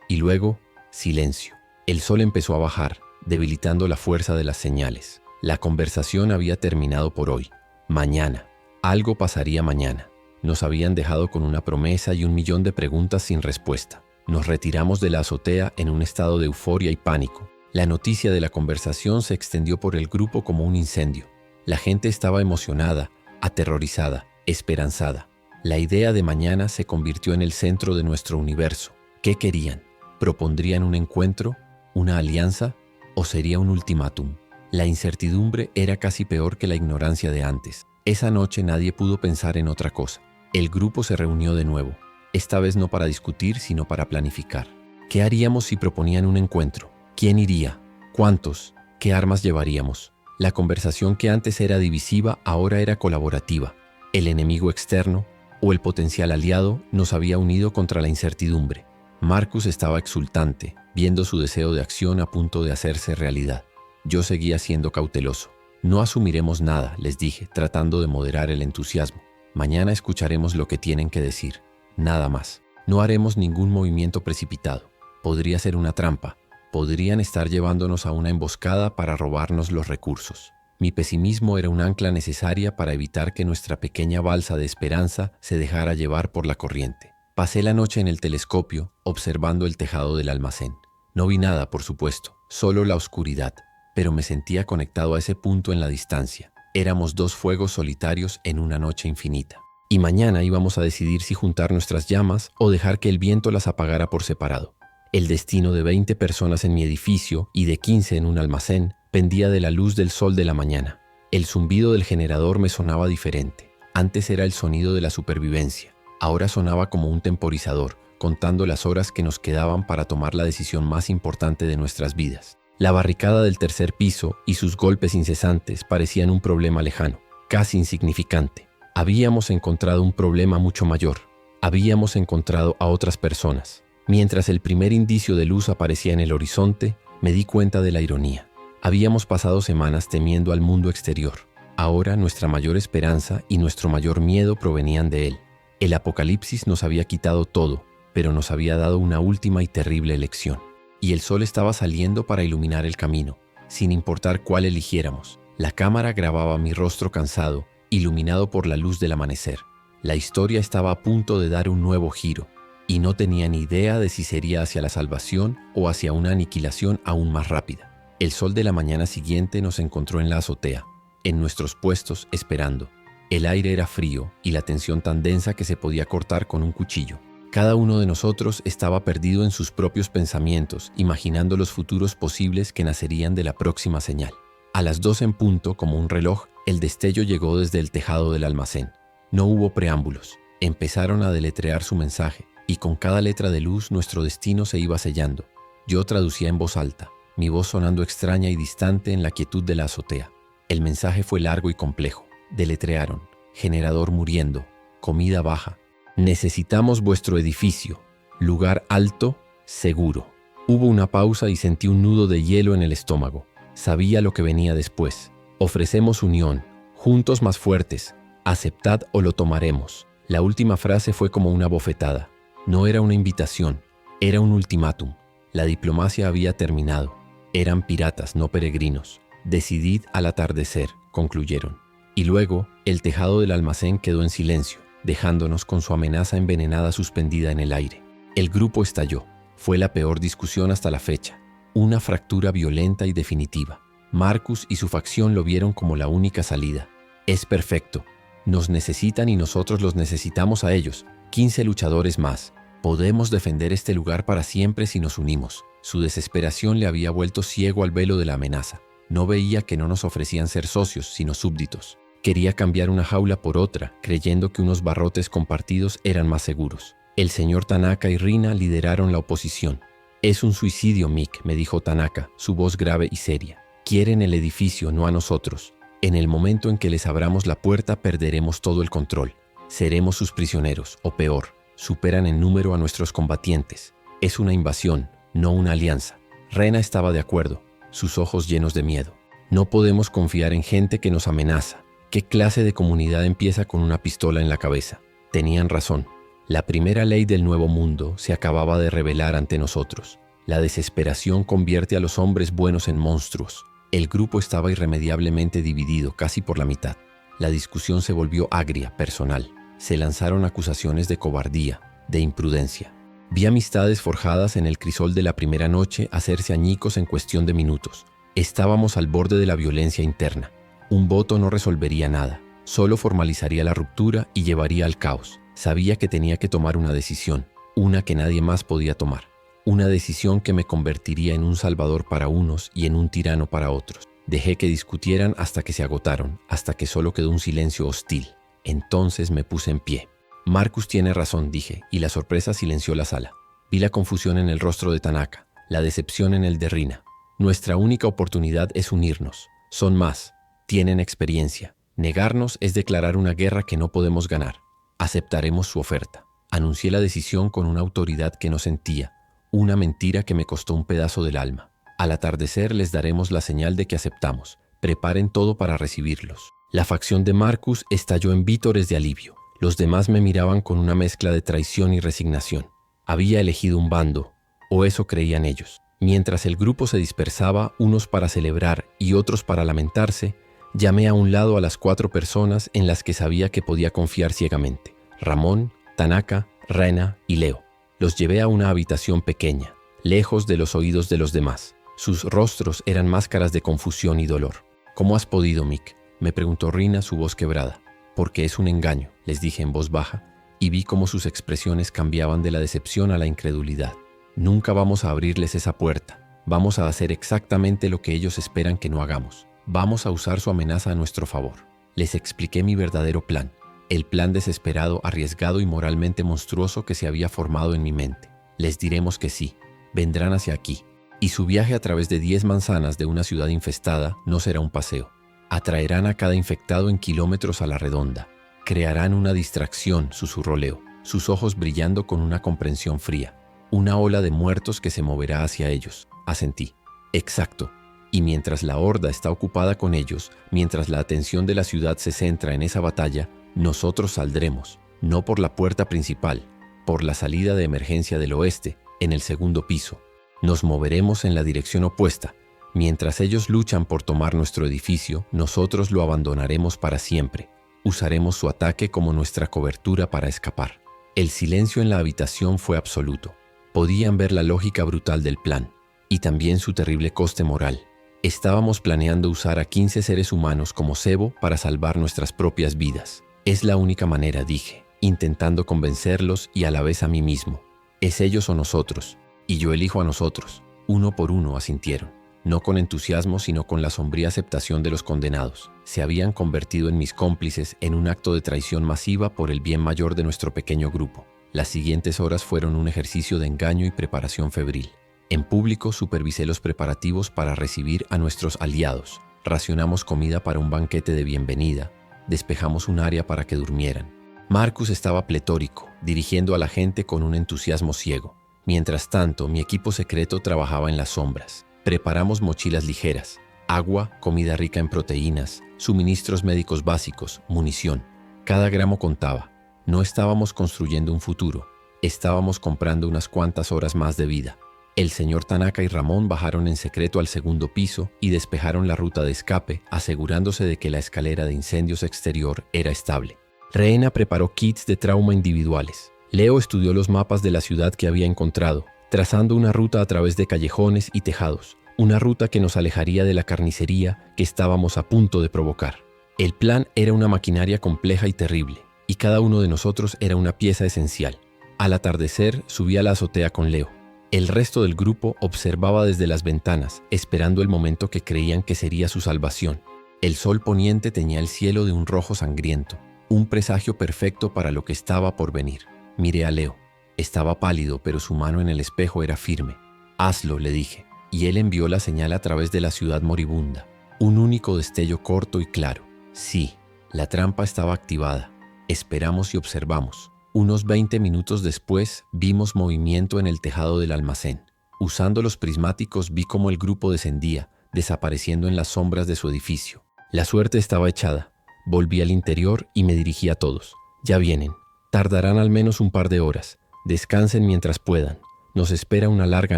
y luego, silencio. El sol empezó a bajar, debilitando la fuerza de las señales. La conversación había terminado por hoy. Mañana. Algo pasaría mañana. Nos habían dejado con una promesa y 1.000.000 de preguntas sin respuesta. Nos retiramos de la azotea en un estado de euforia y pánico. La noticia de la conversación se extendió por el grupo como un incendio. La gente estaba emocionada, aterrorizada, esperanzada. La idea de mañana se convirtió en el centro de nuestro universo. ¿Qué querían? ¿Propondrían un encuentro? ¿Una alianza? ¿O sería un ultimátum? La incertidumbre era casi peor que la ignorancia de antes. Esa noche nadie pudo pensar en otra cosa. El grupo se reunió de nuevo, esta vez no para discutir, sino para planificar. ¿Qué haríamos si proponían un encuentro? ¿Quién iría? ¿Cuántos? ¿Qué armas llevaríamos? La conversación que antes era divisiva ahora era colaborativa. El enemigo externo, o el potencial aliado, nos había unido contra la incertidumbre. Marcus estaba exultante, viendo su deseo de acción a punto de hacerse realidad. Yo seguía siendo cauteloso. No asumiremos nada, les dije, tratando de moderar el entusiasmo. Mañana escucharemos lo que tienen que decir. Nada más. No haremos ningún movimiento precipitado. Podría ser una trampa. Podrían estar llevándonos a una emboscada para robarnos los recursos. Mi pesimismo era un ancla necesaria para evitar que nuestra pequeña balsa de esperanza se dejara llevar por la corriente. Pasé la noche en el telescopio, observando el tejado del almacén. No vi nada, por supuesto, solo la oscuridad. Pero me sentía conectado a ese punto en la distancia. Éramos 2 fuegos solitarios en una noche infinita. Y mañana íbamos a decidir si juntar nuestras llamas o dejar que el viento las apagara por separado. El destino de 20 personas en mi edificio y de 15 en un almacén pendía de la luz del sol de la mañana. El zumbido del generador me sonaba diferente. Antes era el sonido de la supervivencia. Ahora sonaba como un temporizador, contando las horas que nos quedaban para tomar la decisión más importante de nuestras vidas. La barricada del 3er piso y sus golpes incesantes parecían un problema lejano, casi insignificante. Habíamos encontrado un problema mucho mayor. Habíamos encontrado a otras personas. Mientras el primer indicio de luz aparecía en el horizonte, me di cuenta de la ironía. Habíamos pasado semanas temiendo al mundo exterior. Ahora nuestra mayor esperanza y nuestro mayor miedo provenían de él. El apocalipsis nos había quitado todo, pero nos había dado una última y terrible lección. Y el sol estaba saliendo para iluminar el camino, sin importar cuál eligiéramos. La cámara grababa mi rostro cansado, iluminado por la luz del amanecer. La historia estaba a punto de dar un nuevo giro, y no tenía ni idea de si sería hacia la salvación o hacia una aniquilación aún más rápida. El sol de la mañana siguiente nos encontró en la azotea, en nuestros puestos, esperando. El aire era frío y la tensión tan densa que se podía cortar con un cuchillo. Cada uno de nosotros estaba perdido en sus propios pensamientos, imaginando los futuros posibles que nacerían de la próxima señal. A las 2 en punto, como un reloj, el destello llegó desde el tejado del almacén. No hubo preámbulos. Empezaron a deletrear su mensaje, y con cada letra de luz nuestro destino se iba sellando. Yo traducía en voz alta, mi voz sonando extraña y distante en la quietud de la azotea. El mensaje fue largo y complejo. Deletrearon: generador muriendo, comida baja. Necesitamos vuestro edificio, lugar alto, seguro. Hubo una pausa y sentí un nudo de hielo en el estómago. Sabía lo que venía después. Ofrecemos unión, juntos más fuertes. Aceptad o lo tomaremos. La última frase fue como una bofetada. No era una invitación, era un ultimátum. La diplomacia había terminado. Eran piratas, no peregrinos. Decidid al atardecer, concluyeron. Y luego, el tejado del almacén quedó en silencio, dejándonos con su amenaza envenenada suspendida en el aire. El grupo estalló. Fue la peor discusión hasta la fecha. Una fractura violenta y definitiva. Marcus y su facción lo vieron como la única salida. Es perfecto, Nos necesitan y nosotros los necesitamos a ellos. 15 luchadores más. Podemos defender este lugar para siempre si nos unimos. Su desesperación le había vuelto ciego al velo de la amenaza. No veía que no nos ofrecían ser socios, sino súbditos. Quería cambiar una jaula por otra, creyendo que unos barrotes compartidos eran más seguros. El señor Tanaka y Rina lideraron la oposición. «Es un suicidio, Mick», me dijo Tanaka, su voz grave y seria. «Quieren el edificio, no a nosotros. En el momento en que les abramos la puerta, perderemos todo el control. Seremos sus prisioneros, o peor, superan en número a nuestros combatientes. Es una invasión, no una alianza». Rena estaba de acuerdo, sus ojos llenos de miedo. «No podemos confiar en gente que nos amenaza. ¿Qué clase de comunidad empieza con una pistola en la cabeza?» Tenían razón. La primera ley del Nuevo Mundo se acababa de revelar ante nosotros. La desesperación convierte a los hombres buenos en monstruos. El grupo estaba irremediablemente dividido, casi por la mitad. La discusión se volvió agria, personal. Se lanzaron acusaciones de cobardía, de imprudencia. Vi amistades forjadas en el crisol de la primera noche hacerse añicos en cuestión de minutos. Estábamos al borde de la violencia interna. Un voto no resolvería nada, solo formalizaría la ruptura y llevaría al caos. Sabía que tenía que tomar una decisión, una que nadie más podía tomar. Una decisión que me convertiría en un salvador para unos y en un tirano para otros. Dejé que discutieran hasta que se agotaron, hasta que solo quedó un silencio hostil. Entonces me puse en pie. «Marcus tiene razón», dije, y la sorpresa silenció la sala. Vi la confusión en el rostro de Tanaka, la decepción en el de Rina. «Nuestra única oportunidad es unirnos. Son más. Tienen experiencia. Negarnos es declarar una guerra que no podemos ganar. Aceptaremos su oferta». Anuncié la decisión con una autoridad que no sentía, una mentira que me costó un pedazo del alma. «Al atardecer les daremos la señal de que aceptamos. Preparen todo para recibirlos». La facción de Marcus estalló en vítores de alivio. Los demás me miraban con una mezcla de traición y resignación. Había elegido un bando, o eso creían ellos. Mientras el grupo se dispersaba, unos para celebrar y otros para lamentarse, llamé a un lado a las 4 personas en las que sabía que podía confiar ciegamente: Ramón, Tanaka, Rena y Leo. Los llevé a una habitación pequeña, lejos de los oídos de los demás. Sus rostros eran máscaras de confusión y dolor. «¿Cómo has podido, Mick?», me preguntó Rina, su voz quebrada. «Porque es un engaño», les dije en voz baja, y vi cómo sus expresiones cambiaban de la decepción a la incredulidad. «Nunca vamos a abrirles esa puerta. Vamos a hacer exactamente lo que ellos esperan que no hagamos. Vamos a usar su amenaza a nuestro favor». Les expliqué mi verdadero plan, el plan desesperado, arriesgado y moralmente monstruoso que se había formado en mi mente. Les diremos que sí, vendrán hacia aquí, y su viaje a través de 10 manzanas de una ciudad infestada no será un paseo. Atraerán a cada infectado en kilómetros a la redonda. Crearán una distracción, susurró Leo, sus ojos brillando con una comprensión fría. Una ola de muertos que se moverá hacia ellos, asentí. Exacto. Y mientras la horda está ocupada con ellos, mientras la atención de la ciudad se centra en esa batalla, nosotros saldremos, no por la puerta principal, por la salida de emergencia del oeste, en el segundo piso. Nos moveremos en la dirección opuesta. Mientras ellos luchan por tomar nuestro edificio, nosotros lo abandonaremos para siempre. Usaremos su ataque como nuestra cobertura para escapar. El silencio en la habitación fue absoluto. Podían ver la lógica brutal del plan, y también su terrible coste moral. Estábamos planeando usar a 15 seres humanos como cebo para salvar nuestras propias vidas. «Es la única manera», dije, intentando convencerlos y a la vez a mí mismo. «Es ellos o nosotros, y yo elijo a nosotros». Uno por uno asintieron. No con entusiasmo, sino con la sombría aceptación de los condenados. Se habían convertido en mis cómplices en un acto de traición masiva por el bien mayor de nuestro pequeño grupo. Las siguientes horas fueron un ejercicio de engaño y preparación febril. En público supervisé los preparativos para recibir a nuestros aliados. Racionamos comida para un banquete de bienvenida. Despejamos un área para que durmieran. Marcus estaba pletórico, dirigiendo a la gente con un entusiasmo ciego. Mientras tanto, mi equipo secreto trabajaba en las sombras. Preparamos mochilas ligeras, agua, comida rica en proteínas, suministros médicos básicos, munición. Cada gramo contaba. No estábamos construyendo un futuro, estábamos comprando unas cuantas horas más de vida. El señor Tanaka y Ramón bajaron en secreto al segundo piso y despejaron la ruta de escape, asegurándose de que la escalera de incendios exterior era estable. Rena preparó kits de trauma individuales. Leo estudió los mapas de la ciudad que había encontrado, trazando una ruta a través de callejones y tejados, una ruta que nos alejaría de la carnicería que estábamos a punto de provocar. El plan era una maquinaria compleja y terrible, y cada uno de nosotros era una pieza esencial. Al atardecer subí a la azotea con Leo. El resto del grupo observaba desde las ventanas, esperando el momento que creían que sería su salvación. El sol poniente teñía el cielo de un rojo sangriento, un presagio perfecto para lo que estaba por venir. Miré a Leo. Estaba pálido, pero su mano en el espejo era firme. «Hazlo», le dije, y él envió la señal a través de la ciudad moribunda. Un único destello corto y claro. Sí, la trampa estaba activada. Esperamos y observamos. Unos 20 minutos después, vimos movimiento en el tejado del almacén. Usando los prismáticos vi cómo el grupo descendía, desapareciendo en las sombras de su edificio. La suerte estaba echada. Volví al interior y me dirigí a todos. «Ya vienen. Tardarán al menos un par de horas. Descansen mientras puedan. Nos espera una larga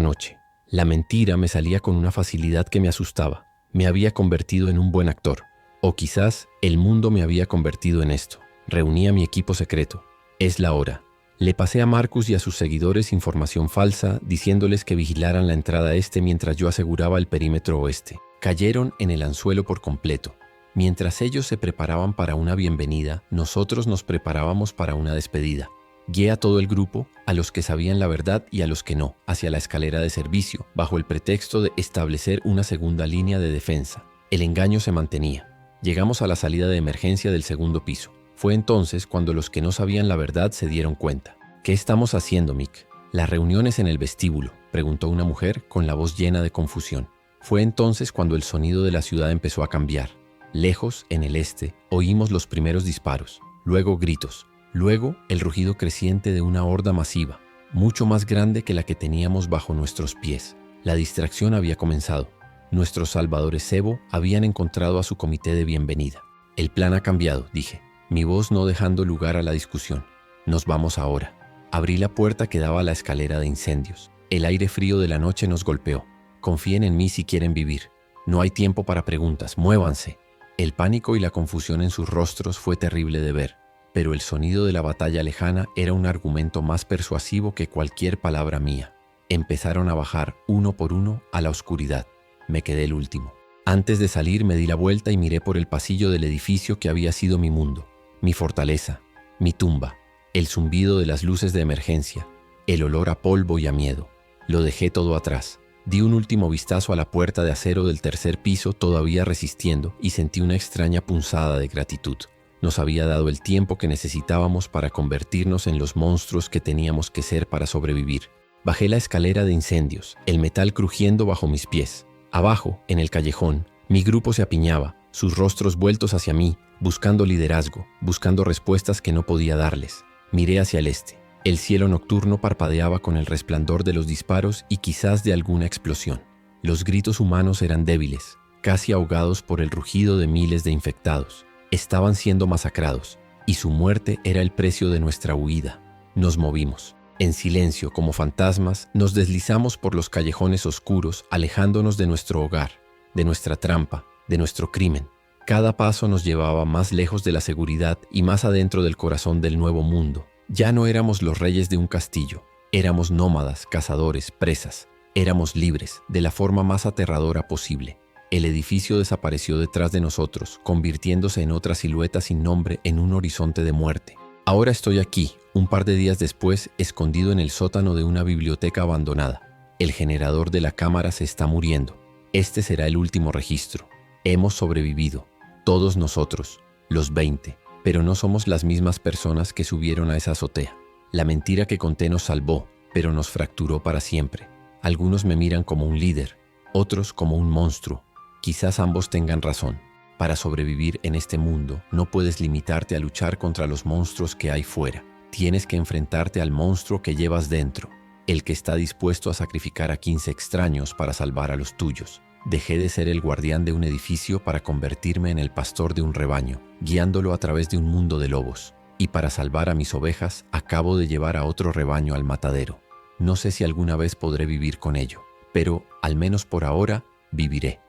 noche». La mentira me salía con una facilidad que me asustaba. Me había convertido en un buen actor. O quizás el mundo me había convertido en esto. Reuní a mi equipo secreto. «Es la hora». Le pasé a Marcus y a sus seguidores información falsa, diciéndoles que vigilaran la entrada este mientras yo aseguraba el perímetro oeste. Cayeron en el anzuelo por completo. Mientras ellos se preparaban para una bienvenida, nosotros nos preparábamos para una despedida. Guié a todo el grupo, a los que sabían la verdad y a los que no, hacia la escalera de servicio, bajo el pretexto de establecer una segunda línea de defensa. El engaño se mantenía. Llegamos a la salida de emergencia del segundo piso. Fue entonces cuando los que no sabían la verdad se dieron cuenta. «¿Qué estamos haciendo, Mick?» «Las reuniones en el vestíbulo», preguntó una mujer con la voz llena de confusión. Fue entonces cuando el sonido de la ciudad empezó a cambiar. Lejos, en el este, oímos los primeros disparos, luego gritos, luego el rugido creciente de una horda masiva, mucho más grande que la que teníamos bajo nuestros pies. La distracción había comenzado. Nuestros salvadores Sebo habían encontrado a su comité de bienvenida. «El plan ha cambiado», dije, mi voz no dejando lugar a la discusión. «Nos vamos ahora». Abrí la puerta que daba a la escalera de incendios. El aire frío de la noche nos golpeó. «Confíen en mí si quieren vivir. No hay tiempo para preguntas. Muévanse». El pánico y la confusión en sus rostros fue terrible de ver, pero el sonido de la batalla lejana era un argumento más persuasivo que cualquier palabra mía. Empezaron a bajar uno por uno a la oscuridad. Me quedé el último. Antes de salir me di la vuelta y miré por el pasillo del edificio que había sido mi mundo, mi fortaleza, mi tumba, el zumbido de las luces de emergencia, el olor a polvo y a miedo. Lo dejé todo atrás. Di un último vistazo a la puerta de acero del tercer piso todavía resistiendo y sentí una extraña punzada de gratitud. Nos había dado el tiempo que necesitábamos para convertirnos en los monstruos que teníamos que ser para sobrevivir. Bajé la escalera de incendios, el metal crujiendo bajo mis pies. Abajo, en el callejón, mi grupo se apiñaba, sus rostros vueltos hacia mí, buscando liderazgo, buscando respuestas que no podía darles. Miré hacia el este. El cielo nocturno parpadeaba con el resplandor de los disparos y quizás de alguna explosión. Los gritos humanos eran débiles, casi ahogados por el rugido de miles de infectados. Estaban siendo masacrados, y su muerte era el precio de nuestra huida. Nos movimos. En silencio, como fantasmas, nos deslizamos por los callejones oscuros, alejándonos de nuestro hogar, de nuestra trampa, de nuestro crimen. Cada paso nos llevaba más lejos de la seguridad y más adentro del corazón del nuevo mundo. Ya no éramos los reyes de un castillo, éramos nómadas, cazadores, presas. Éramos libres, de la forma más aterradora posible. El edificio desapareció detrás de nosotros, convirtiéndose en otra silueta sin nombre en un horizonte de muerte. Ahora estoy aquí, un par de días después, escondido en el sótano de una biblioteca abandonada. El generador de la cámara se está muriendo. Este será el último registro. Hemos sobrevivido, todos nosotros, los 20. Pero no somos las mismas personas que subieron a esa azotea. La mentira que conté nos salvó, pero nos fracturó para siempre. Algunos me miran como un líder, otros como un monstruo. Quizás ambos tengan razón. Para sobrevivir en este mundo, no puedes limitarte a luchar contra los monstruos que hay fuera. Tienes que enfrentarte al monstruo que llevas dentro, el que está dispuesto a sacrificar a 15 extraños para salvar a los tuyos. Dejé de ser el guardián de un edificio para convertirme en el pastor de un rebaño, guiándolo a través de un mundo de lobos. Y para salvar a mis ovejas, acabo de llevar a otro rebaño al matadero. No sé si alguna vez podré vivir con ello, pero, al menos por ahora, viviré.